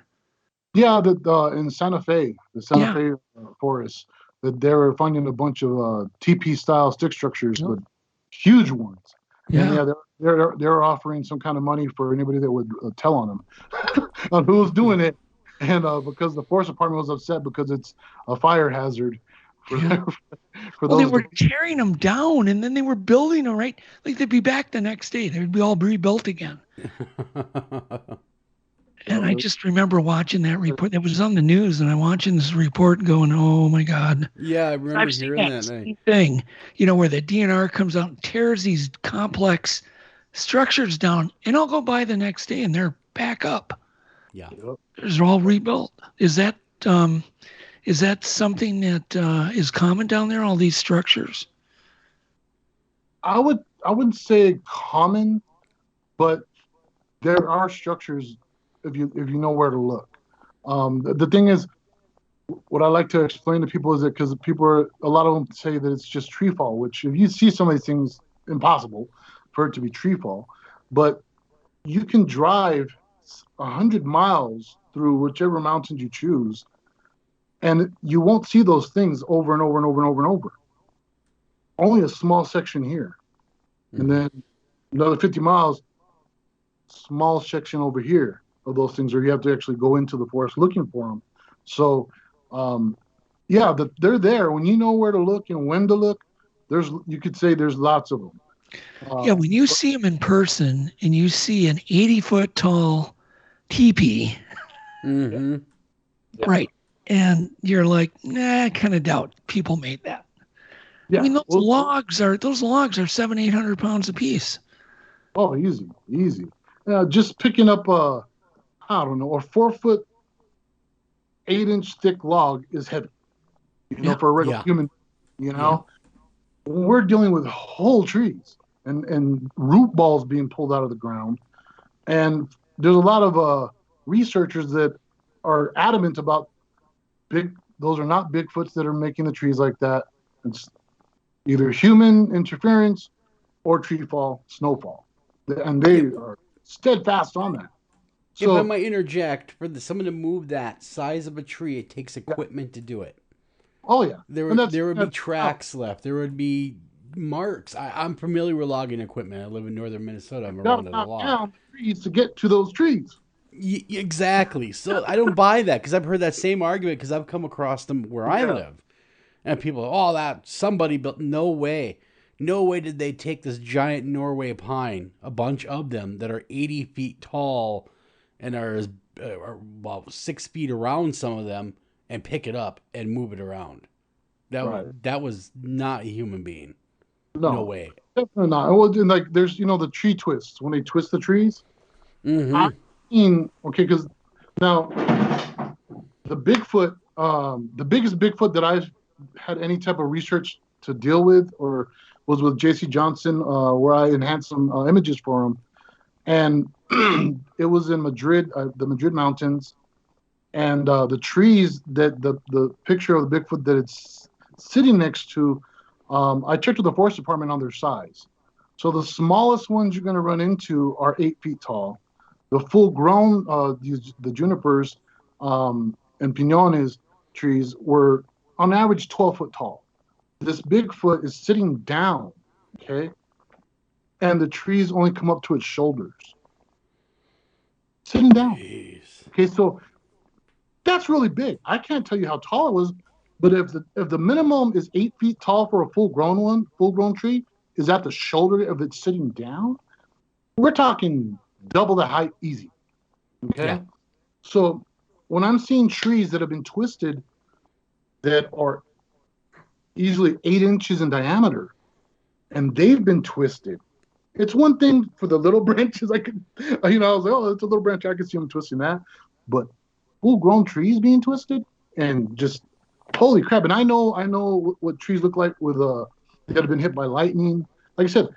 S18: Yeah, in Santa Fe, the Santa Fe forest, that they were finding a bunch of TP style stick structures, but huge ones.
S4: Yeah,
S18: and they're offering some kind of money for anybody that would tell on them on who's doing it, and because the forest department was upset because it's a fire hazard. For
S4: they were tearing them down and then they were building them, right? Like they'd be back the next day. They'd be all rebuilt again. And I just remember watching that report. It was on the news, and I'm watching this report going, oh, my God.
S3: Yeah, I remember hearing that
S4: same thing, where the DNR comes out and tears these complex structures down, and I'll go by the next day, and they're back up.
S3: Yeah.
S4: They're all rebuilt. Is that something that is common down there, all these structures?
S18: I wouldn't say common, but there are structures if you know where to look. The thing is, what I like to explain to people is that because a lot of them say that it's just tree fall, which if you see some of these things, impossible for it to be tree fall. But you can drive 100 miles through whichever mountains you choose, and you won't see those things over and over and over and over and over. Only a small section here. And then another 50 miles, small section over here of those things, or you have to actually go into the forest looking for them. So, they're there. When you know where to look and when to look, you could say there's lots of them.
S4: When you see them in person and you see an 80-foot tall teepee, right, and you're like, I kind of doubt people made that. I mean, those logs are 700-800 pounds apiece.
S18: Oh, easy. Just picking up a 4-foot, 8-inch thick log is heavy. For a regular human. When we're dealing with whole trees and root balls being pulled out of the ground, and there's a lot of researchers that are adamant about those are not Bigfoots that are making the trees like that. It's either human interference or tree fall, snowfall. And they are steadfast on that.
S3: So, if I might interject, for someone to move that size of a tree, it takes equipment to do it.
S18: Oh, yeah.
S3: There would be tracks left. There would be marks. I'm familiar with logging equipment. I live in northern Minnesota. I'm around it a lot.
S18: Down trees to get to those trees.
S3: Exactly. So I don't buy that because I've heard that same argument because I've come across them where I live. And people are, that somebody built. No way. No way did they take this giant Norway pine, a bunch of them that are 80 feet tall and are 6 feet around, some of them, and pick it up and move it around. That was not a human being. No way.
S18: Definitely not. Well, there's the tree twists when they twist the trees.
S3: Mm-hmm.
S18: Because now the Bigfoot, the biggest Bigfoot that I've had any type of research to deal with was with J.C. Johnson, where I enhanced some images for him, and it was in Madrid, the Madrid mountains, and the trees that the picture of the Bigfoot that it's sitting next to, I checked with the forest department on their size. So the smallest ones you're going to run into are 8 feet tall. The full-grown, the junipers and piñones trees were on average 12 foot tall. This Bigfoot is sitting down, okay? And the trees only come up to its shoulders. Sitting down.
S3: Jeez.
S18: Okay, so that's really big. I can't tell you how tall it was, but if the minimum is 8 feet tall for a full-grown tree, is at the shoulder of it sitting down, we're talking double the height easy. Okay? Yeah. So when I'm seeing trees that have been twisted that are easily 8 inches in diameter, and they've been twisted. It's one thing for the little branches. I was like, oh, it's a little branch. I can see them twisting that. But full-grown trees being twisted, and just holy crap! And I know what trees look like with that have been hit by lightning. Like I said,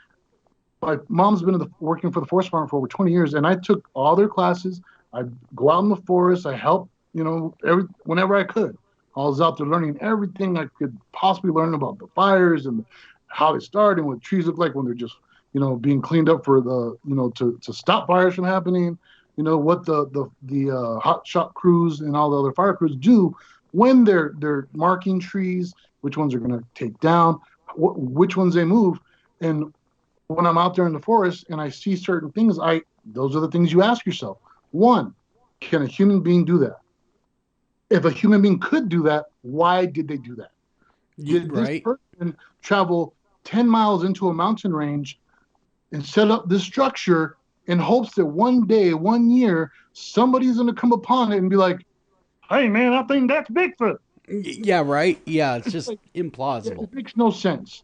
S18: my mom's been working for the forest farm for over 20 years, and I took all their classes. I go out in the forest. I help, whenever I could. I was out there learning everything I could possibly learn about the fires and how they start and what trees look like when they're just, being cleaned up for the, to stop fires from happening. What the hot shot crews and all the other fire crews do when they're marking trees, which ones are going to take down, which ones they move. And when I'm out there in the forest and I see certain things, those are the things you ask yourself. One, can a human being do that? If a human being could do that, why did they do that? Did this person travel 10 miles into a mountain range and set up this structure in hopes that one day, 1 year, somebody's going to come upon it and be like, hey, man, I think that's Bigfoot.
S3: Yeah, right? Yeah, it's just implausible.
S18: It makes no sense.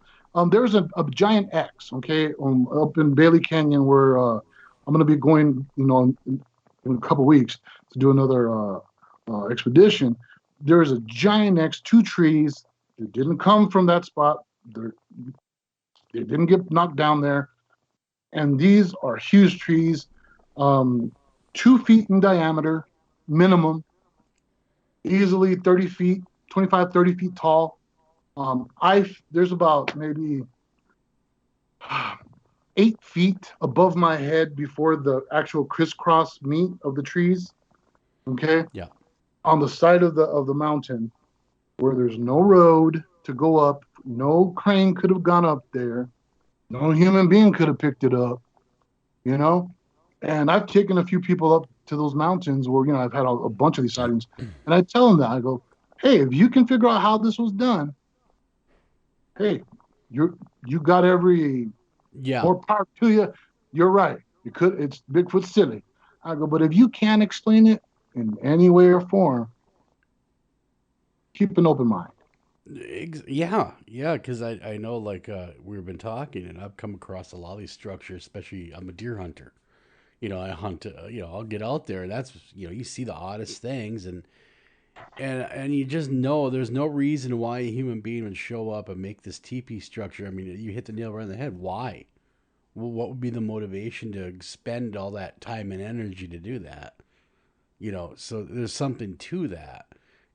S18: There's a giant X, okay, up in Bailey Canyon where I'm going to be going, in a couple weeks to do another expedition. There's a giant X, 2 trees that didn't come from that spot. They didn't get knocked down there. And these are huge trees, 2 feet in diameter, minimum, easily 30 feet, 25, 30 feet tall. There's about maybe 8 feet above my head before the actual crisscross meet of the trees. Okay?
S3: Yeah.
S18: On the side of the mountain where there's no road to go up, no crane could have gone up there, no human being could have picked it up, and I've taken a few people up to those mountains where, I've had a bunch of these sightings, and I tell them that, I go, hey, if you can figure out how this was done, hey, you got every more power to you. You're right. It's Bigfoot silly. I go, but if you can't explain it in any way or form, keep an open mind.
S3: Yeah, because I know, like, we've been talking, and I've come across a lot of these structures, especially I'm a deer hunter. I hunt, I'll get out there, and that's, you see the oddest things, and you just know there's no reason why a human being would show up and make this teepee structure. I mean, you hit the nail right on the head. Why? Well, what would be the motivation to spend all that time and energy to do that? So there's something to that.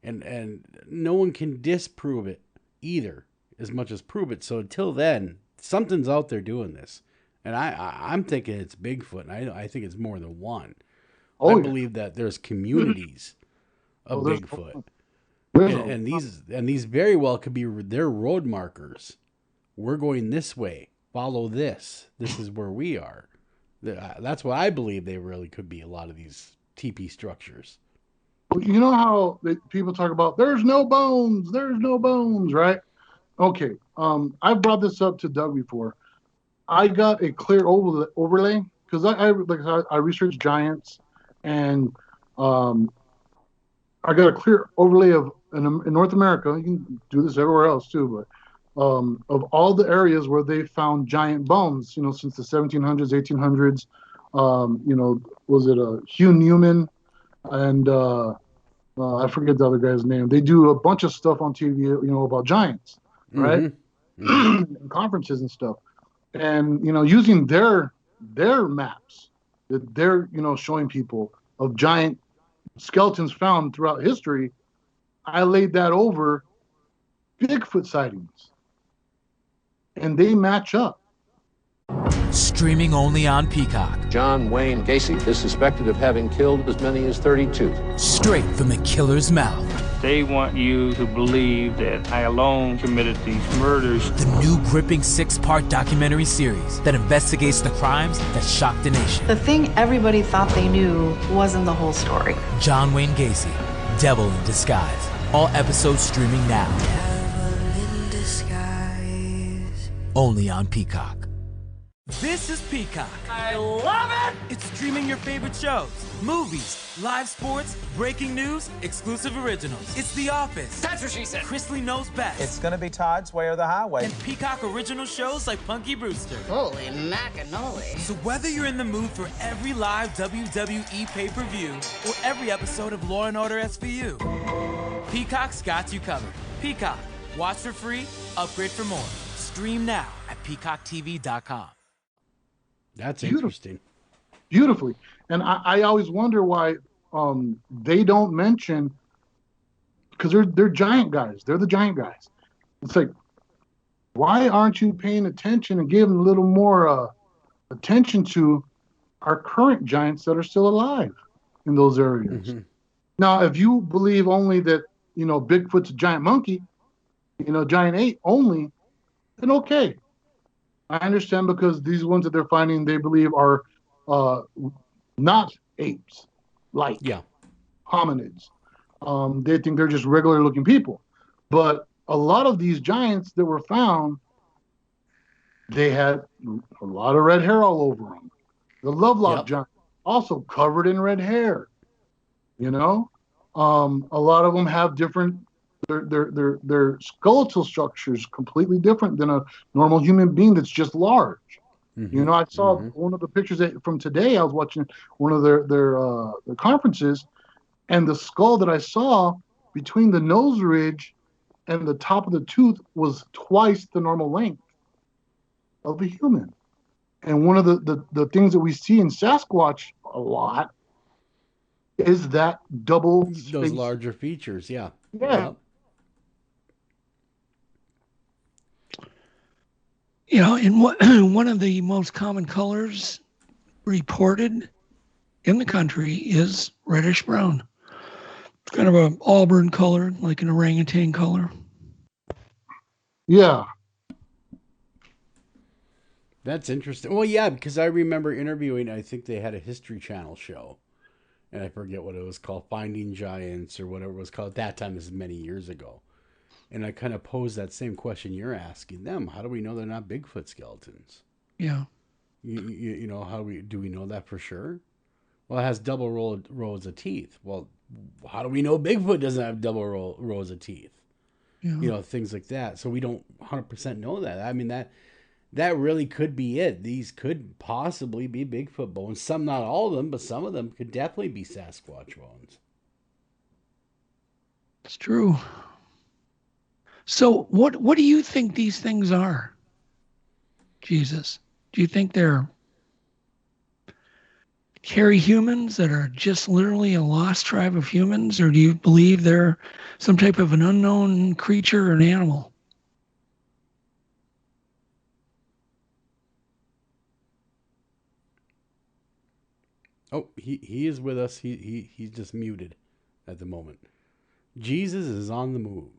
S3: And no one can disprove it either as much as prove it. So until then, something's out there doing this. And I'm thinking it's Bigfoot, and I think it's more than one. I believe that there's communities of Bigfoot. And these very well could be their road markers. We're going this way. Follow this. This is where we are. That's what I believe they really could be, a lot of these teepee structures.
S18: You know how people talk about there's no bones, right? Okay. I brought this up to Doug before. I got a clear overlay because I researched giants, and I got a clear overlay of in North America. You can do this everywhere else too, but of all the areas where they found giant bones, since the 1700s, 1800s. Was it Hugh Newman and I forget the other guy's name. They do a bunch of stuff on TV, about giants, right? Mm-hmm. Conferences and stuff. And, using their maps that they're, showing people of giant skeletons found throughout history, I laid that over Bigfoot sightings. And they match up.
S1: Streaming only on Peacock.
S8: John Wayne Gacy is suspected of having killed as many as 32.
S1: Straight from the killer's mouth.
S2: They want you to believe that I alone committed these murders.
S1: The new gripping 6-part documentary series that investigates the crimes that shocked the nation.
S5: The thing everybody thought they knew wasn't the whole story.
S1: John Wayne Gacy, Devil in Disguise. All episodes streaming now. Devil in Disguise. Only on Peacock.
S7: This is Peacock. I love it! It's streaming your favorite shows, movies, live sports, breaking news, exclusive originals. It's The Office.
S9: That's what she said.
S7: Chrisley Knows Best.
S9: It's gonna be Todd's Way or the Highway.
S7: And Peacock original shows like Punky Brewster.
S9: Holy macanoli.
S7: So whether you're in the mood for every live WWE pay-per-view or every episode of Law & Order SVU, Peacock's got you covered. Peacock. Watch for free, upgrade for more. Stream now at peacocktv.com.
S3: That's interesting.
S18: Beautifully. And I always wonder why they don't mention, because they're giant guys. They're the giant guys. It's like, why aren't you paying attention and giving a little more attention to our current giants that are still alive in those areas? Mm-hmm. Now, if you believe only that, Bigfoot's a giant monkey, giant ape only, then okay. I understand, because these ones that they're finding, they believe are not apes, like hominids. They think they're just regular looking people. But a lot of these giants that were found, they had a lot of red hair all over them. The Lovelock giant, also covered in red hair. A lot of them have different. Their skeletal structure is completely different than a normal human being that's just large. Mm-hmm. I saw one of the pictures from today. I was watching one of their conferences, and the skull that I saw between the nose ridge and the top of the tooth was twice the normal length of a human. And one of the things that we see in Sasquatch a lot is that double
S3: those larger features. Yeah.
S4: In one of the most common colors reported in the country is reddish brown. It's kind of an auburn color, like an orangutan color.
S18: Yeah.
S3: That's interesting. Well, yeah, because I remember interviewing, I think they had a History Channel show, and I forget what it was called, Finding Giants or whatever it was called. At that time, this is many years ago. And I kind of posed that same question you're asking them. How do we know they're not Bigfoot skeletons?
S4: Yeah.
S3: How do we know that for sure? Well, it has double rows of teeth. Well, how do we know Bigfoot doesn't have double rows of teeth? things like that. So we don't 100% know that. I mean, that really could be it. These could possibly be Bigfoot bones. Some, not all of them, but some of them could definitely be Sasquatch bones.
S4: It's true. So what do you think these things are, Jesus? Do you think they're hairy humans that are just literally a lost tribe of humans, or do you believe they're some type of an unknown creature or an animal?
S3: Oh, he is with us. He's just muted at the moment. Jesus is on the move.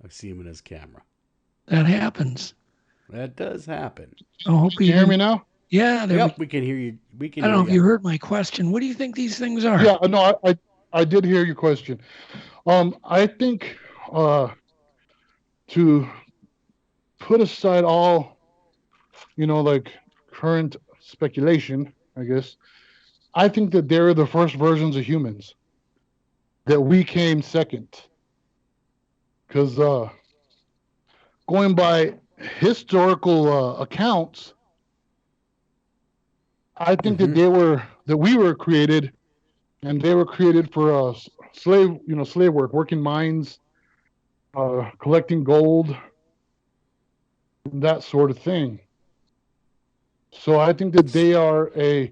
S3: I see him in his camera.
S4: That happens.
S3: That does happen.
S4: I hope
S18: you hear me now?
S4: Yeah.
S3: Yep, we can hear you. We can.
S4: I don't know if you heard my question. What do you think these things are?
S18: Yeah, no, I did hear your question. I think to put aside all, like current speculation, I guess, I think that they're the first versions of humans, that we came second. Because going by historical accounts, I think that we were created, and they were created for slave work, working mines, collecting gold, and that sort of thing. So I think that they are the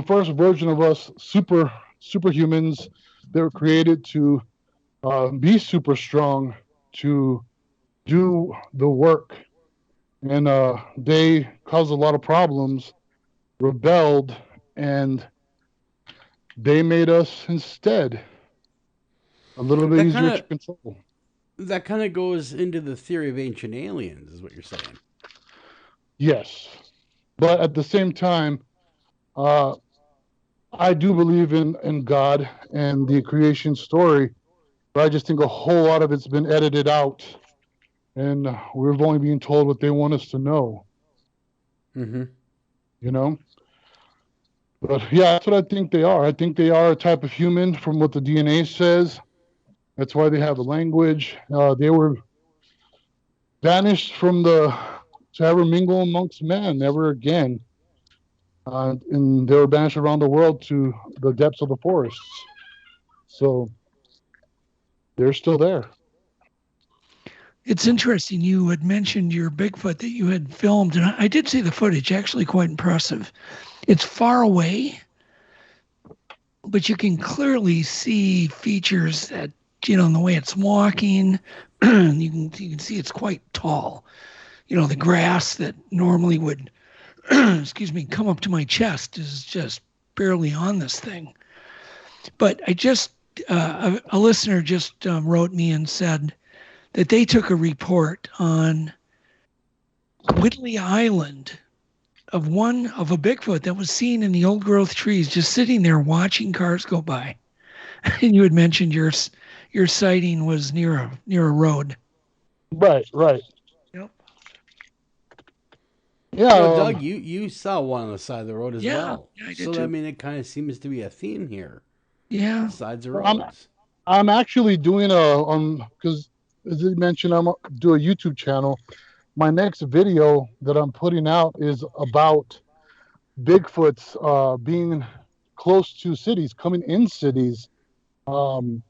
S18: first version of us, superhumans. They were created to be super strong, to do the work, and they caused a lot of problems, rebelled, and they made us instead a little bit easier to control.
S3: That kind of goes into the theory of ancient aliens, is what you're saying.
S18: Yes, but at the same time, I do believe in God and the creation story, but I just think a whole lot of it's been edited out, and we're only being told what they want us to know.
S3: Mm-hmm.
S18: But yeah, that's what I think they are. I think they are a type of human from what the DNA says. That's why they have a language. They were banished from to ever mingle amongst men, never again. And they were banished around the world to the depths of the forests. So they're still there.
S4: It's interesting. You had mentioned your Bigfoot that you had filmed, and I did see the footage, actually quite impressive. It's far away, but you can clearly see features that, in the way it's walking. you can see it's quite tall. The grass that normally would, come up to my chest is just barely on this thing. But I just, a listener just wrote me and said that they took a report on Whitley Island of a Bigfoot that was seen in the old growth trees, just sitting there watching cars go by. And you had mentioned your sighting was near a road.
S18: Right.
S4: Yep.
S18: Yeah.
S3: Doug, you saw one on the side of the road as well.
S4: Yeah, I did
S3: so
S4: too.
S3: I mean, it kind of seems to be a theme here.
S4: Yeah.
S3: Sides of roads.
S18: I'm actually doing because as you mentioned, I'm do a YouTube channel. My next video that I'm putting out is about Bigfoots being close to cities, coming in cities, and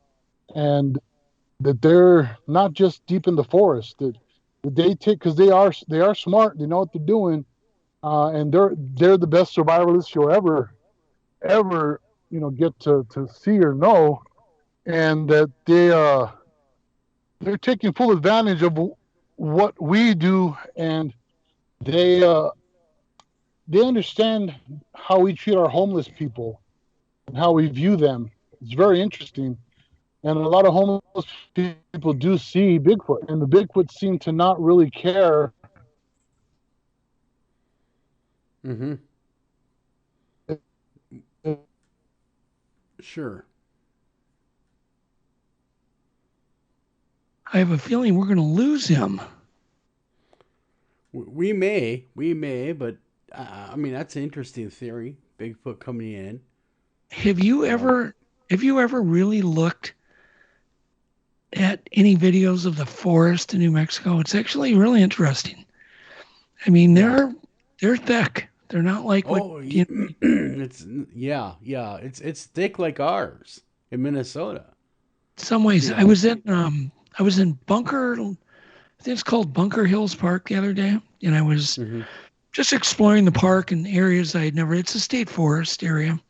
S18: that they're not just deep in the forest. That they take, because they are smart. They know what they're doing, and they're the best survivalists you'll ever get to see or know, and that they're taking full advantage of what we do, and they understand how we treat our homeless people and how we view them. It's very interesting. And a lot of homeless people do see Bigfoot, and the Bigfoot seem to not really care.
S3: Mm-hmm. Sure.
S4: I have a feeling we're going to lose him.
S3: We may, but I mean, that's an interesting theory. Bigfoot coming in.
S4: Have you ever really looked at any videos of the forest in New Mexico, it's actually really interesting. I mean, they're thick. They're not like
S3: it's it's thick like ours in Minnesota.
S4: Some ways.
S3: Yeah.
S4: I was in Bunker, I think it's called Bunker Hills Park the other day, and I was just exploring the park and areas I had never. It's a state forest area,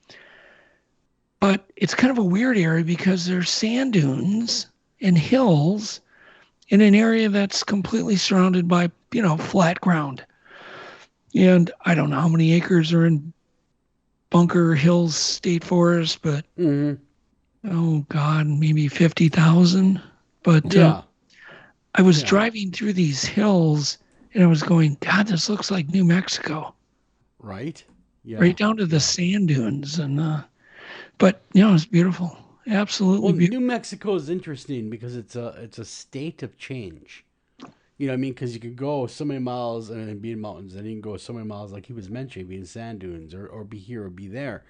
S4: but it's kind of a weird area because there's sand dunes and hills in an area that's completely surrounded by flat ground. And I don't know how many acres are in Bunker Hills State Forest, but oh God, maybe 50,000. But I was driving through these hills and I was going, God, this looks like New Mexico.
S3: Right? Yeah.
S4: Right down to the sand dunes. And but it's beautiful. Absolutely beautiful.
S3: New Mexico is interesting because it's a state of change. You know what I mean? Because you could go so many miles and be in mountains, and you can go so many miles, like he was mentioning, be in sand dunes or be here or be there.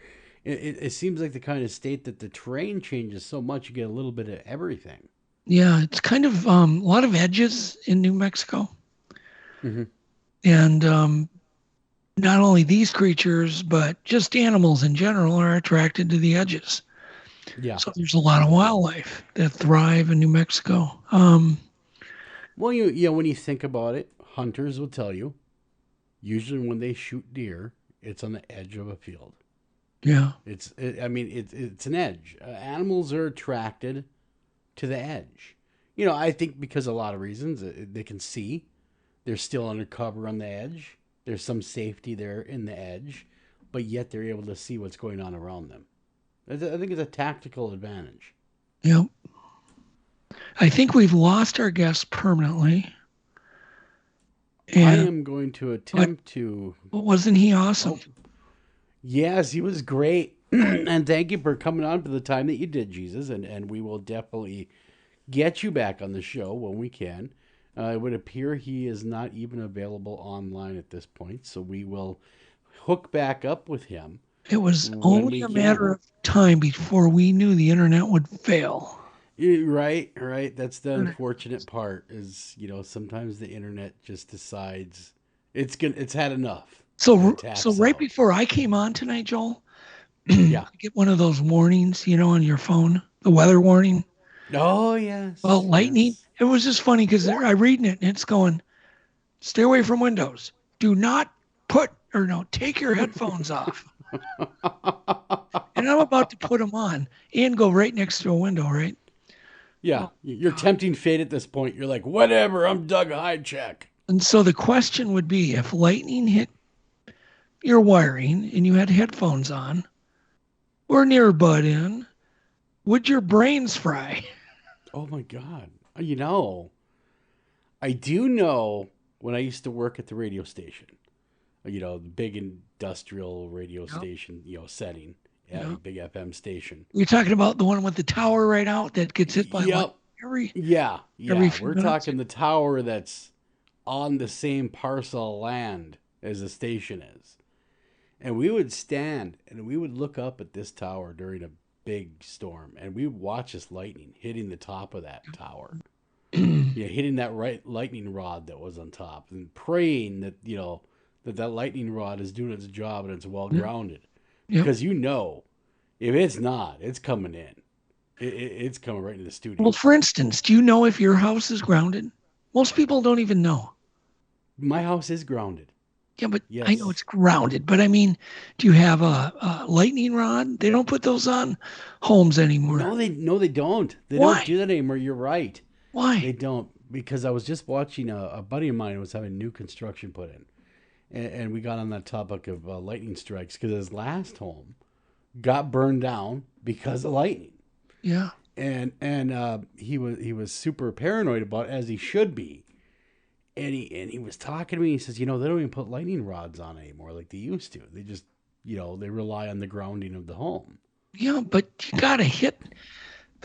S3: It seems like the kind of state that the terrain changes so much, you get a little bit of everything.
S4: Yeah, it's kind of a lot of edges in New Mexico. And not only these creatures, but just animals in general are attracted to the edges.
S3: Yeah.
S4: So there's a lot of wildlife that thrive in New Mexico.
S3: Well, when you think about it, hunters will tell you, usually when they shoot deer, it's on the edge of a field.
S4: Yeah.
S3: It's an edge. Animals are attracted to the edge. I think because of a lot of reasons. They can see. They're still under cover on the edge. There's some safety there in the edge, but yet they're able to see what's going on around them. I think it's a tactical advantage.
S4: Yep. I think we've lost our guest permanently.
S3: I am going to attempt to...
S4: Wasn't he awesome?
S3: Yes, he was great. And thank you for coming on for the time that you did, Jesus. And we will definitely get you back on the show when we can. It would appear he is not even available online at this point. So we will hook back up with him.
S4: It was only a matter of time before we knew the internet would fail.
S3: Right. That's the unfortunate part is, sometimes the internet just decides it's had enough.
S4: So right before I came on tonight, Joel,
S3: yeah,
S4: you get one of those warnings, on your phone, the weather warning.
S3: Oh, yes.
S4: Well, lightning. Yes. It was just funny because I'm reading it and it's going, stay away from windows. Do not take your headphones off. And I'm about to put them on and go right next to a window, right?
S3: Yeah, you're tempting fate at this point. You're like, whatever, I'm Doug Hijack.
S4: And so the question would be, if lightning hit your wiring and you had headphones on or an earbud in, would your brains fry?
S3: Oh, my God. I do know when I used to work at the radio station, the big industrial radio station, setting. Yeah, big FM station.
S4: You're talking about the one with the tower right out that gets hit by every
S3: We're talking the tower that's on the same parcel of land as the station is. And we would stand and we would look up at this tower during a big storm and we would watch this lightning hitting the top of that tower. Hitting that lightning rod that was on top and praying that, that lightning rod is doing its job and it's well grounded.
S4: Yep.
S3: Because if it's not, it's coming in. It's coming right into the studio.
S4: Well, for instance, do you know if your house is grounded? Most people don't even know.
S3: My house is grounded.
S4: Yeah, but
S3: yes.
S4: I know it's grounded. But I mean, do you have a lightning rod? They don't put those on homes anymore.
S3: No, they don't. They
S4: Why?
S3: don't do that anymore. You're right.
S4: Why?
S3: They don't. Because I was just watching a buddy of mine was having new construction put in. And we got on that topic of lightning strikes because his last home got burned down because of lightning.
S4: Yeah.
S3: And he was super paranoid about it, as he should be. And he was talking to me. He says, they don't even put lightning rods on anymore like they used to. They just, they rely on the grounding of the home.
S4: Yeah, but you gotta hit.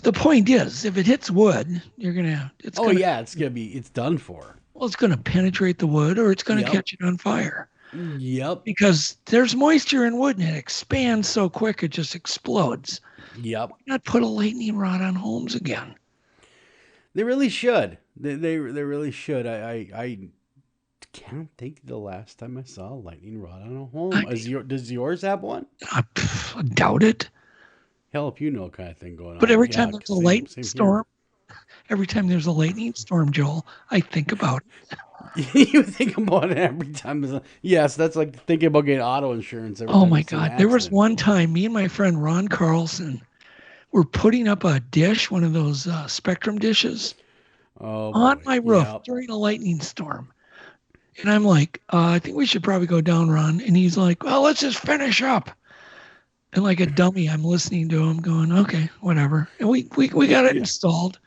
S4: The point is, if it hits wood,
S3: it's done for.
S4: Well, it's gonna penetrate the wood, or it's gonna catch it on fire.
S3: Yep.
S4: Because there's moisture in wood, and it expands so quick it just explodes.
S3: Yep.
S4: Why not put a lightning rod on homes again?
S3: They really should. They really should. I can't think the last time I saw a lightning rod on a home. Does yours have one?
S4: I doubt it.
S3: Hell, if you know kind of thing going on.
S4: But every time there's a lightning storm, Joel, I think about
S3: it. You think about it every time. Yes, that's like thinking about getting auto insurance.
S4: Oh my God. There was one time me and my friend Ron Carlson were putting up a dish, one of those Spectrum dishes, on my roof during a lightning storm. And I'm like, I think we should probably go down, Ron. And he's like, well, let's just finish up. And like a dummy, I'm listening to him going, okay, whatever. And we got it installed.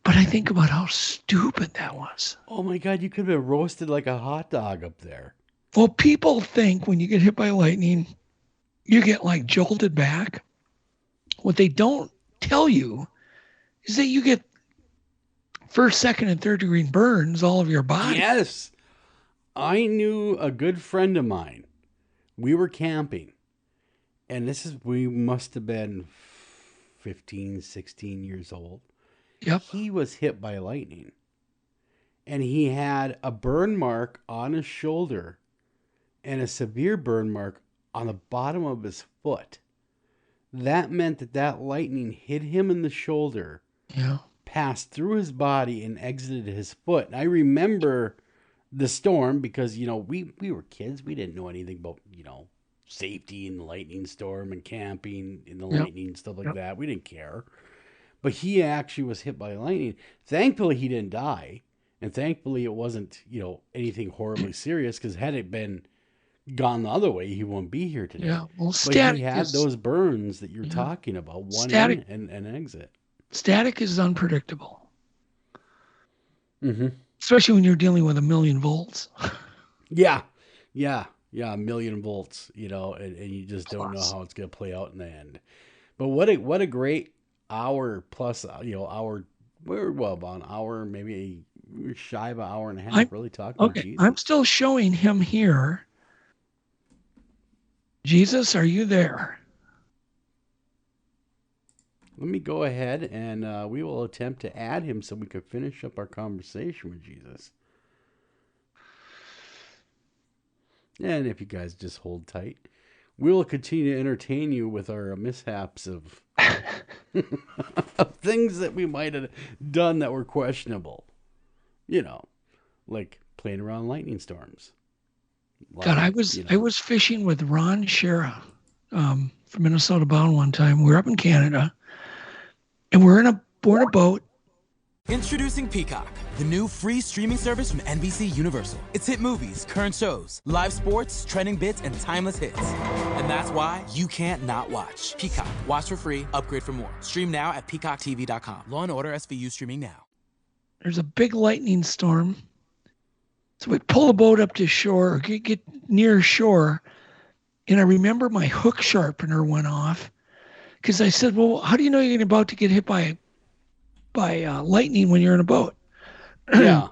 S4: But I think about how stupid that was.
S3: Oh my God, you could have been roasted like a hot dog up there.
S4: Well, people think when you get hit by lightning, you get like jolted back. What they don't tell you is that you get first, second, and third degree burns all over your body.
S3: Yes. I knew a good friend of mine. We were camping. And we must have been 15, 16 years old.
S4: Yep.
S3: He was hit by lightning. And he had a burn mark on his shoulder and a severe burn mark on the bottom of his foot. That meant that lightning hit him in the shoulder, passed through his body, and exited his foot. And I remember the storm because, we were kids. We didn't know anything about, safety in the lightning storm and camping in the lightning, stuff like that. We didn't care. But he actually was hit by lightning. Thankfully, he didn't die. And thankfully, it wasn't, anything horribly serious, because had it been gone the other way, he wouldn't be here today.
S4: Yeah, well,
S3: but he had those burns that you're talking about, one in and exit.
S4: Static is unpredictable.
S3: Mm-hmm.
S4: Especially when you're dealing with 1,000,000 volts.
S3: Yeah, 1,000,000 volts, and you just don't know how it's going to play out in the end. But what a great hour plus, hour, we're about an hour, maybe we're shy of an hour and a half, really talking about Jesus.
S4: I'm still showing him here. Jesus, are you there?
S3: Let me go ahead and we will attempt to add him so we could finish up our conversation with Jesus. And if you guys just hold tight, we will continue to entertain you with our mishaps of, of things that we might have done that were questionable. Like playing around lightning storms.
S4: God, I was fishing with Ron Shera from Minnesota Bound one time. We were up in Canada, and we're in a boat.
S7: Introducing Peacock, the new free streaming service from NBC Universal. It's hit movies, current shows, live sports, trending bits, and timeless hits. And that's why you can't not watch. Peacock. Watch for free, upgrade for more. Stream now at peacocktv.com. Law & Order SVU streaming now.
S4: There's a big lightning storm. So we pull the boat up to shore, or get near shore, and I remember my hook sharpener went off because I said, well, how do you know you're about to get hit by lightning when you're in a boat?
S3: Yeah.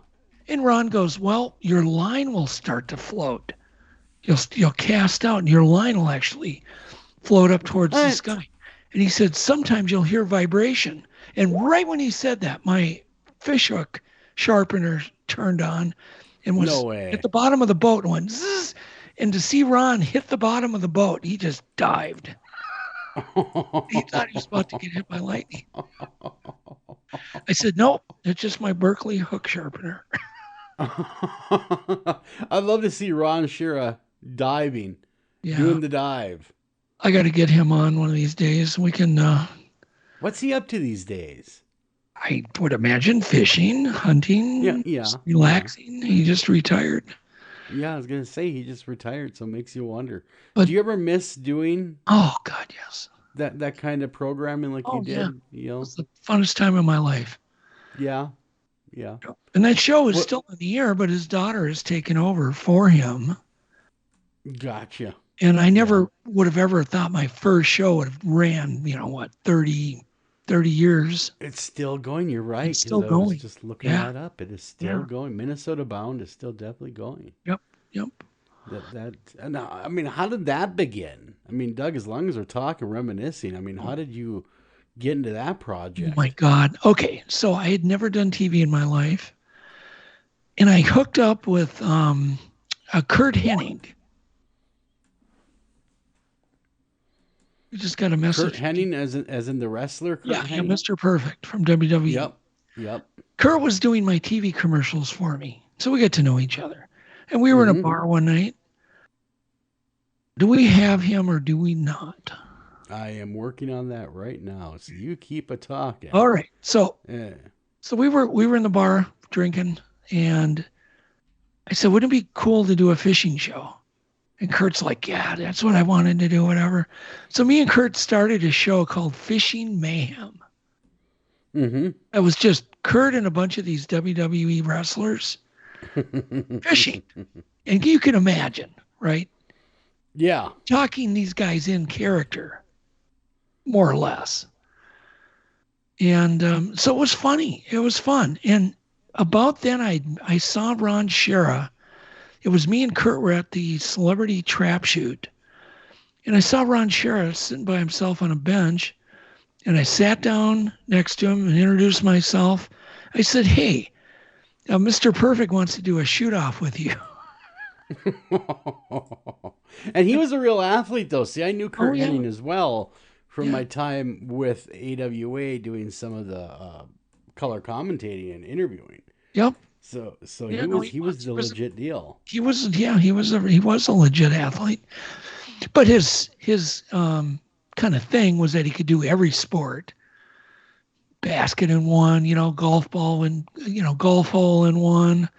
S4: And Ron goes, well, your line will start to float. You'll cast out, and your line will actually float up towards the sky. And he said, sometimes you'll hear vibration. And right when he said that, my fish hook sharpener turned on and was at the bottom of the boat and went zzz. And to see Ron hit the bottom of the boat, he just dived. He thought he was about to get hit by lightning. I said, nope, it's just my Berkeley hook sharpener.
S3: I'd love to see Ron Shera diving, doing the dive.
S4: I got to get him on one of these days. We can.
S3: What's he up to these days?
S4: I would imagine fishing, hunting, relaxing. He just retired.
S3: Yeah, I was going to say he just retired, so it makes you wonder. But do you ever miss doing...
S4: Oh, God, yes.
S3: That kind of programming like you did?
S4: Yeah. It was the funnest time of my life.
S3: Yeah.
S4: And that show is still on the air, but his daughter has taken over for him.
S3: Gotcha.
S4: And I never would have ever thought my first show would have ran, 30 years.
S3: It's still going. You're right.
S4: It's still going.
S3: I was just looking that up. It is still going. Minnesota Bound is still definitely going.
S4: Yep.
S3: I mean, how did that begin? I mean, Doug, as long as we're talking, reminiscing, I mean, how did you get into that project?
S4: Oh my God. Okay, so I had never done TV in my life, and I hooked up with a Kurt Hennig. We just got a message.
S3: Kurt Hennig, as in the wrestler? Kurt Hennig?
S4: Mr. Perfect from WWE.
S3: Yep.
S4: Kurt was doing my TV commercials for me, so we got to know each other. And we were in a bar one night. Do we have him or do we not?
S3: I am working on that right now, so you keep a talking.
S4: All right. So we were in the bar drinking, and I said, wouldn't it be cool to do a fishing show? And Kurt's like, yeah, that's what I wanted to do, whatever. So me and Kurt started a show called Fishing Mayhem.
S3: Mm-hmm.
S4: It was just Kurt and a bunch of these WWE wrestlers fishing. And you can imagine, right?
S3: Yeah.
S4: Talking these guys in character, more or less. And so it was funny. It was fun. And about then, I saw Ron Shera. It was me and Kurt were at the celebrity trap shoot. And I saw Ron Shera sitting by himself on a bench. And I sat down next to him and introduced myself. I said, hey, Mr. Perfect wants to do a shoot-off with you.
S3: And he was a real athlete, though. See, I knew Kurt Hennig as well from my time with AWA doing some of the color commentating and interviewing.
S4: Yep.
S3: So he was the legit deal.
S4: He was a legit athlete. But his kind of thing was that he could do every sport. Basket in one, golf ball and golf hole in one.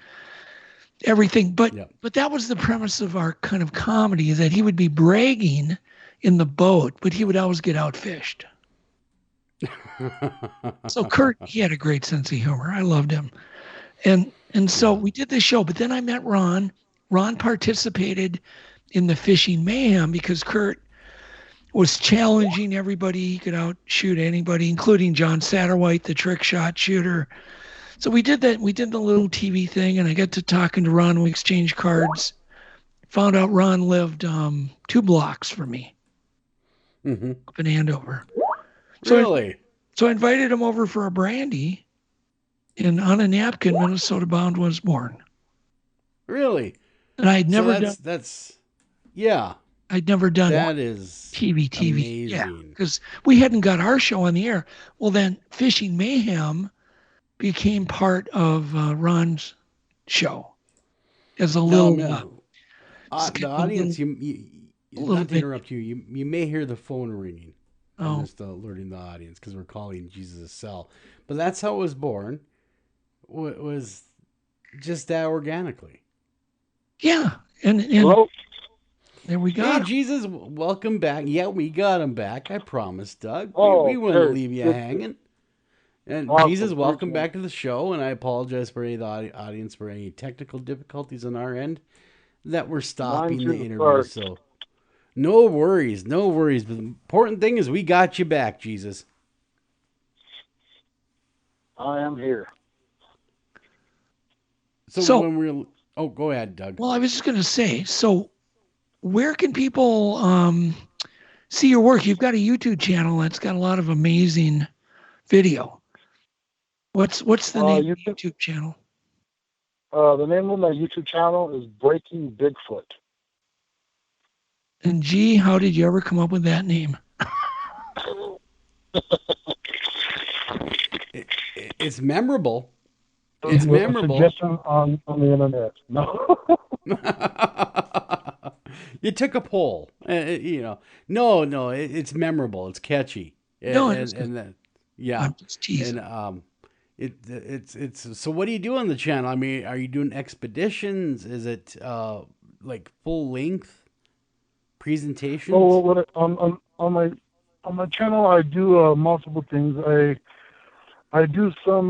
S4: Everything. But that was the premise of our kind of comedy, that he would be bragging in the boat, but he would always get outfished. So Kurt, he had a great sense of humor. I loved him. And so we did this show, but then I met Ron. Ron participated in the Fishing Mayhem because Kurt was challenging everybody. He could outshoot anybody, including John Satterwhite, the trick shot shooter. So we did that. We did the little TV thing, and I got to talking to Ron. We exchanged cards. Found out Ron lived 2 blocks from me, up in Andover.
S3: Really?
S4: So I invited him over for a brandy, and on a napkin, Minnesota Bound was born.
S3: Really?
S4: And I'd never done. I'd never done
S3: that. Is
S4: TV.
S3: Amazing.
S4: Yeah, because we hadn't got our show on the air. Well, then Fishing Mayhem became part of Ron's show as a little.
S3: The audience, not to interrupt you, you may hear the phone ringing. I'm just alerting the audience because we're calling Jesus a cell. But that's how it was born. It was just that organically.
S4: Yeah, and there we go.
S3: Hey, Jesus, welcome back. Yeah, we got him back. I promise, Doug. We wouldn't leave you hanging. And Jesus, welcome back to the show. And I apologize for any of the audience for any technical difficulties on our end that we're stopping the interview. So no worries. But the important thing is we got you back, Jesus.
S18: I am here.
S3: So when we're... Oh, go ahead, Doug.
S4: Well, I was just going to say, so where can people see your work? You've got a YouTube channel that's got a lot of amazing video. What's the name of the YouTube channel?
S18: The name of my YouTube channel is Breaking Bigfoot.
S4: And gee, how did you ever come up with that name?
S3: It's memorable. It's memorable.
S18: Suggestion on the internet. No.
S3: You took a poll. No. It's memorable. It's catchy.
S4: No,
S3: I'm just teasing. And it's. So what do you do on the channel? I mean, are you doing expeditions? Is it like full length presentations?
S18: Oh, on my channel, I do multiple things. I do some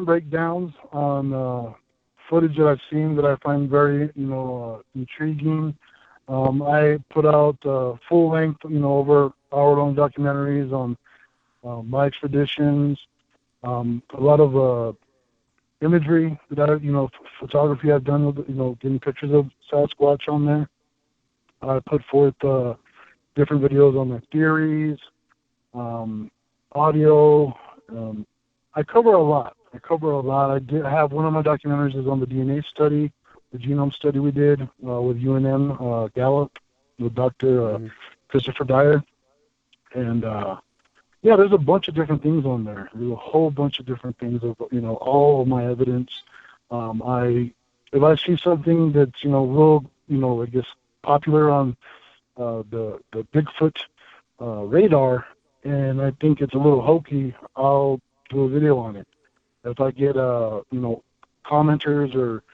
S18: breakdowns on footage that I've seen that I find very intriguing. I put out full length over hour-long documentaries on my expeditions. A lot of imagery that I photography I've done with getting pictures of Sasquatch on there. I put forth different videos on my theories. audio. I cover a lot. I did have one of my documentaries is on the DNA study, the genome study we did with UNM Gallup with Dr. Christopher Dyer. And yeah, there's a bunch of different things on there. There's a whole bunch of different things of, all of my evidence. If I see something that's, real, I guess popular on the Bigfoot radar, and I think it's a little hokey, I'll do a video on it. If I get, commenters or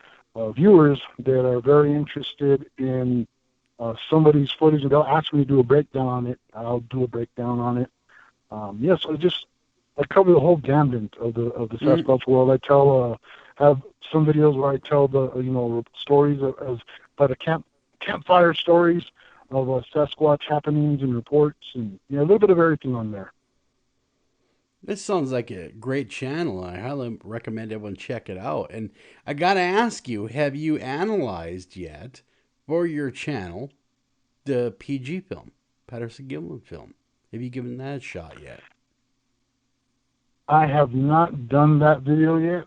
S18: viewers that are very interested in somebody's footage and they'll ask me to do a breakdown on it, I'll do a breakdown on it. So I cover the whole gambit of the Sasquatch world. I have some videos where I tell the, stories by the campfire stories of Sasquatch happenings and reports, and a little bit of everything on there.
S3: This sounds like a great channel. I highly recommend everyone check it out. And I got to ask you, have you analyzed yet for your channel the PG film, Patterson-Gimlin film? Have you given that a shot yet?
S18: I have not done that video yet,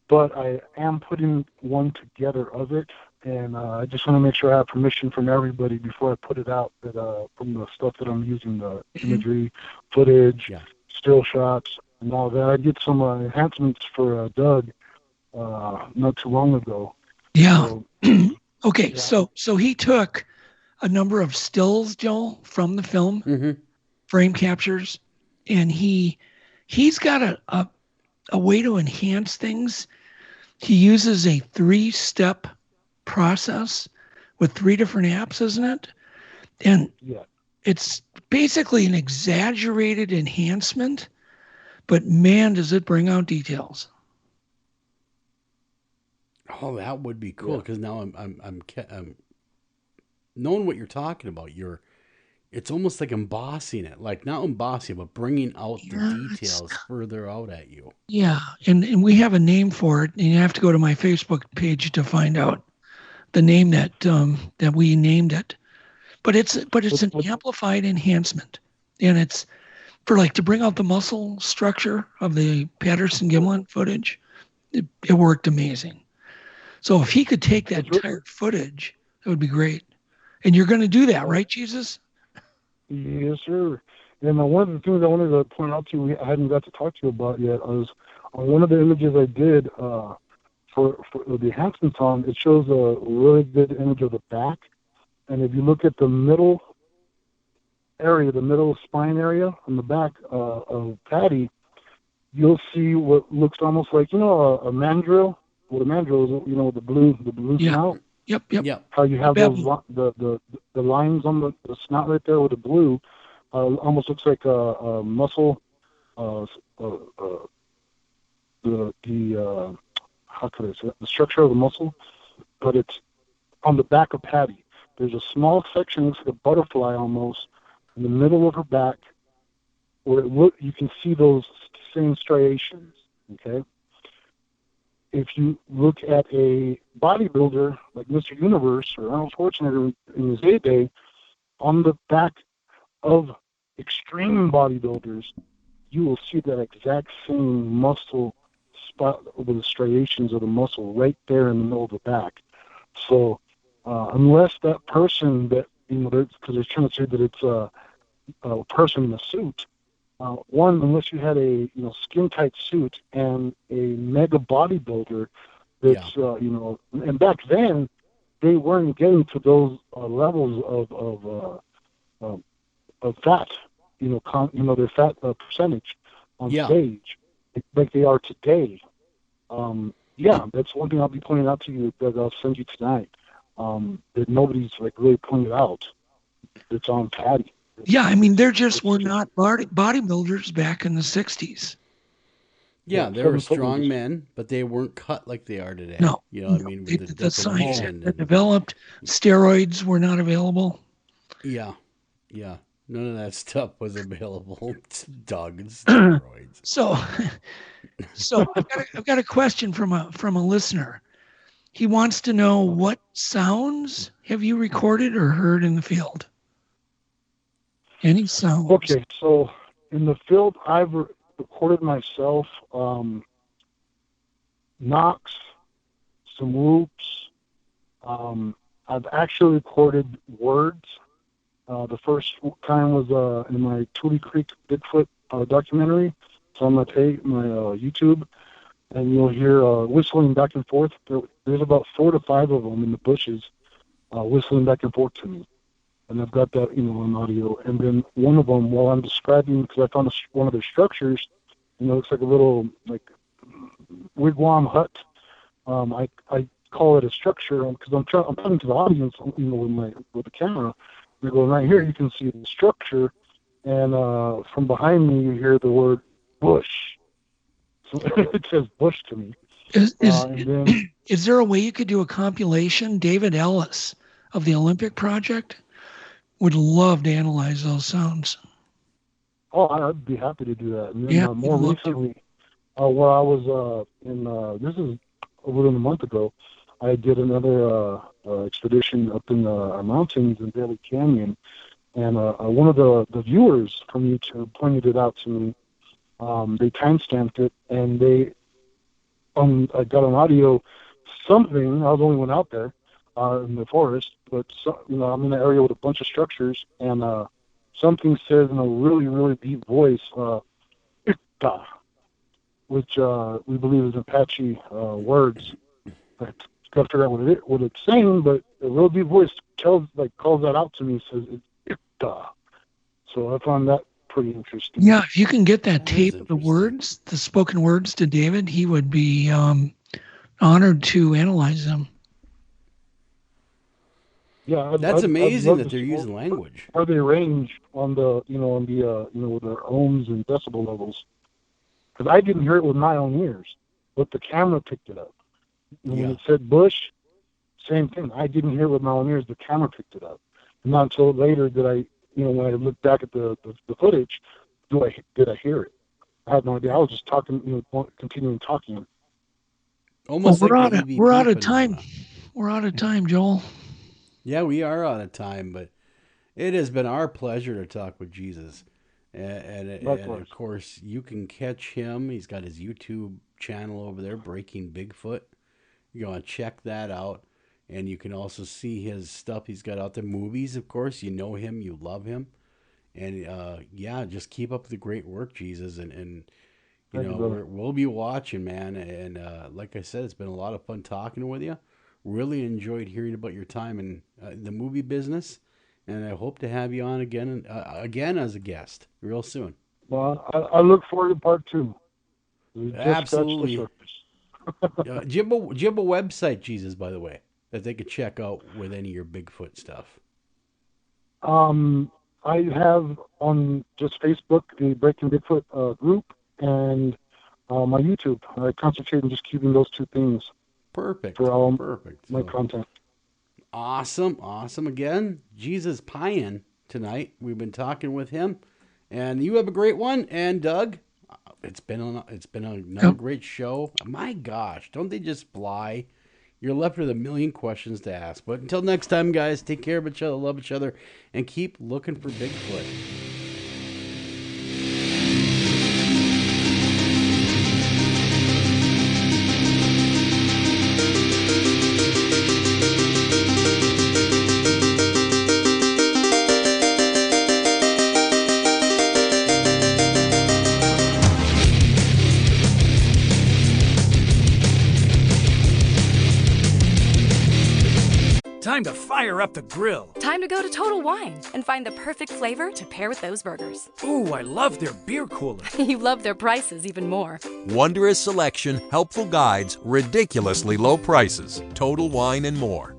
S18: but I am putting one together of it. And I just want to make sure I have permission from everybody before I put it out, that from the stuff that I'm using, the imagery, footage, still shots, and all that. I did some enhancements for Doug not too long ago.
S4: Yeah. So, okay, so he took a number of stills, Joel, from the film, frame captures, and he's got a way to enhance things. He uses a 3-step process with 3 different apps, isn't it? And it's basically an exaggerated enhancement, but man, does it bring out details.
S3: Oh, that would be cool, because now I'm knowing what you're talking about. It's almost like embossing it, like not embossing, but bringing out the details further out at you.
S4: Yeah, and we have a name for it, and you have to go to my Facebook page to find out the name that we named it. But it's an amplified enhancement, and it's for to bring out the muscle structure of the Patterson-Gimlin footage. It worked amazing. So if he could take that entire footage, that would be great. And you're going to do that, right, Jesus?
S18: Yes, sir. And one of the things I wanted to point out to you, I hadn't got to talk to you about yet, was on one of the images I did for the enhancements on, it shows a really good image of the back. And if you look at the middle area, the middle spine area on the back of Patty, you'll see what looks almost like, a mandrill. What a mandrill is, with the blue snout.
S4: Yep.
S18: How you have those the lines on the snout right there with the blue, almost looks like a muscle. How could I say it? The structure of the muscle, but it's on the back of Patty. There's a small section, looks like a butterfly almost, in the middle of her back, where you can see those same striations. Okay. If you look at a bodybuilder like Mr. Universe or Arnold Schwarzenegger in his heyday, on the back of extreme bodybuilders, you will see that exact same muscle spot with the striations of the muscle right there in the middle of the back. So unless that person because they're trying to say that it's a person in a suit, unless you had a skin tight suit and a mega bodybuilder that's and back then they weren't getting to those levels of fat, their fat percentage on stage like they are today. That's one thing I'll be pointing out to you that I'll send you tonight. That nobody's really pointed out. It's on Patty.
S4: Yeah, I mean, there just were not bodybuilders back in the 60s.
S3: Yeah, they were strong men, but they weren't cut like they are today.
S4: No.
S3: What I mean? With
S4: the science had been developed. Steroids were not available.
S3: Yeah. None of that stuff was available. Doug, steroids.
S4: So I've got a question from a listener. He wants to know, what sounds have you recorded or heard in the field? Any sounds?
S18: Okay, so in the field, I've recorded myself, knocks, some whoops. I've actually recorded words. The first time was in my Tule Creek Bigfoot documentary. It's on my YouTube, and you'll hear whistling back and forth. There's about 4 to 5 of them in the bushes, whistling back and forth to me. And I've got that, on audio. And then one of them, while I'm describing, because I found one of their structures, it looks like a little wigwam hut. I call it a structure because I'm talking to the audience, with the camera. They go, right here you can see the structure, and from behind me you hear the word bush. So it says bush to me.
S4: Is there a way you could do a compilation? David Ellis of the Olympic Project would love to analyze those sounds.
S18: Oh, I'd be happy to do that. And then, more recently, where I was this is a little a month ago, I did another expedition up in our mountains in Bailey Canyon, and one of the viewers from YouTube pointed it out to me. They timestamped it, and I got an audio something. I was the only one out there in the forest, but I'm in an area with a bunch of structures, and something says in a really, really deep voice, "Ikta," which we believe is Apache words. I got to figure out what it's saying, but a real deep voice calls that out to me, says "Ikta." So I found that pretty interesting.
S4: Yeah, if you can get that tape of the words, the spoken words to David, he would be honored to analyze them.
S18: Yeah,
S3: that's amazing that they're using language.
S18: How they range on the with their ohms and decibel levels. Because I didn't hear it with my own ears, but the camera picked it up. When it said bush, same thing. I didn't hear it with my own ears. The camera picked it up. And not until later did I, when I looked back at the footage, did I hear it? I had no idea. I was just talking, continuing talking.
S3: Almost
S4: we're out of time. We're out of time, Joel.
S3: Yeah, we are out of time, but it has been our pleasure to talk with Jesus. And of course, you can catch him. He's got his YouTube channel over there, Breaking Bigfoot. You want to check that out. And you can also see his stuff he's got out there. Movies, of course. You know him. You love him. And, just keep up the great work, Jesus. And we'll be watching, man. And like I said, it's been a lot of fun talking with you. Really enjoyed hearing about your time in the movie business. And I hope to have you on again as a guest real soon.
S18: Well, I look forward to part 2.
S3: Absolutely. Do you have a website, Jesus, by the way, that they could check out with any of your Bigfoot stuff?
S18: I have on just Facebook, the Breaking Bigfoot group, and my YouTube. I concentrate on just keeping those 2 things.
S3: Perfect.
S18: For all
S3: my
S18: content.
S3: Awesome. Again, Jesus Payan tonight. We've been talking with him, and you have a great one. And Doug, it's been another great show. My gosh, don't they just fly? You're left with a million questions to ask. But until next time, guys, take care of each other, love each other, and keep looking for Bigfoot.
S11: Time to fire up the grill.
S21: Time to go to Total Wine and find the perfect flavor to pair with those burgers.
S11: Ooh, I love their beer cooler.
S21: You love their prices even more.
S23: Wondrous selection, helpful guides, ridiculously low prices. Total Wine and more.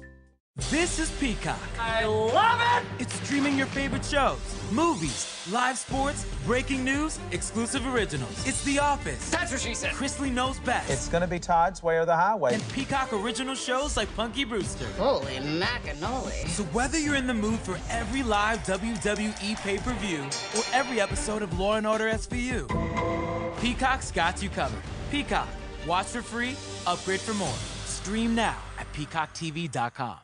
S7: This is Peacock.
S11: I love it!
S7: It's streaming your favorite shows, movies, live sports, breaking news, exclusive originals. It's The Office.
S11: That's what she said.
S7: Chrisley Knows Best.
S9: It's gonna be Todd's Way or the Highway.
S7: And Peacock original shows like Punky Brewster.
S9: Holy macanoli.
S7: So whether you're in the mood for every live WWE pay-per-view or every episode of Law & Order SVU, Peacock's got you covered. Peacock. Watch for free, upgrade for more. Stream now at peacocktv.com.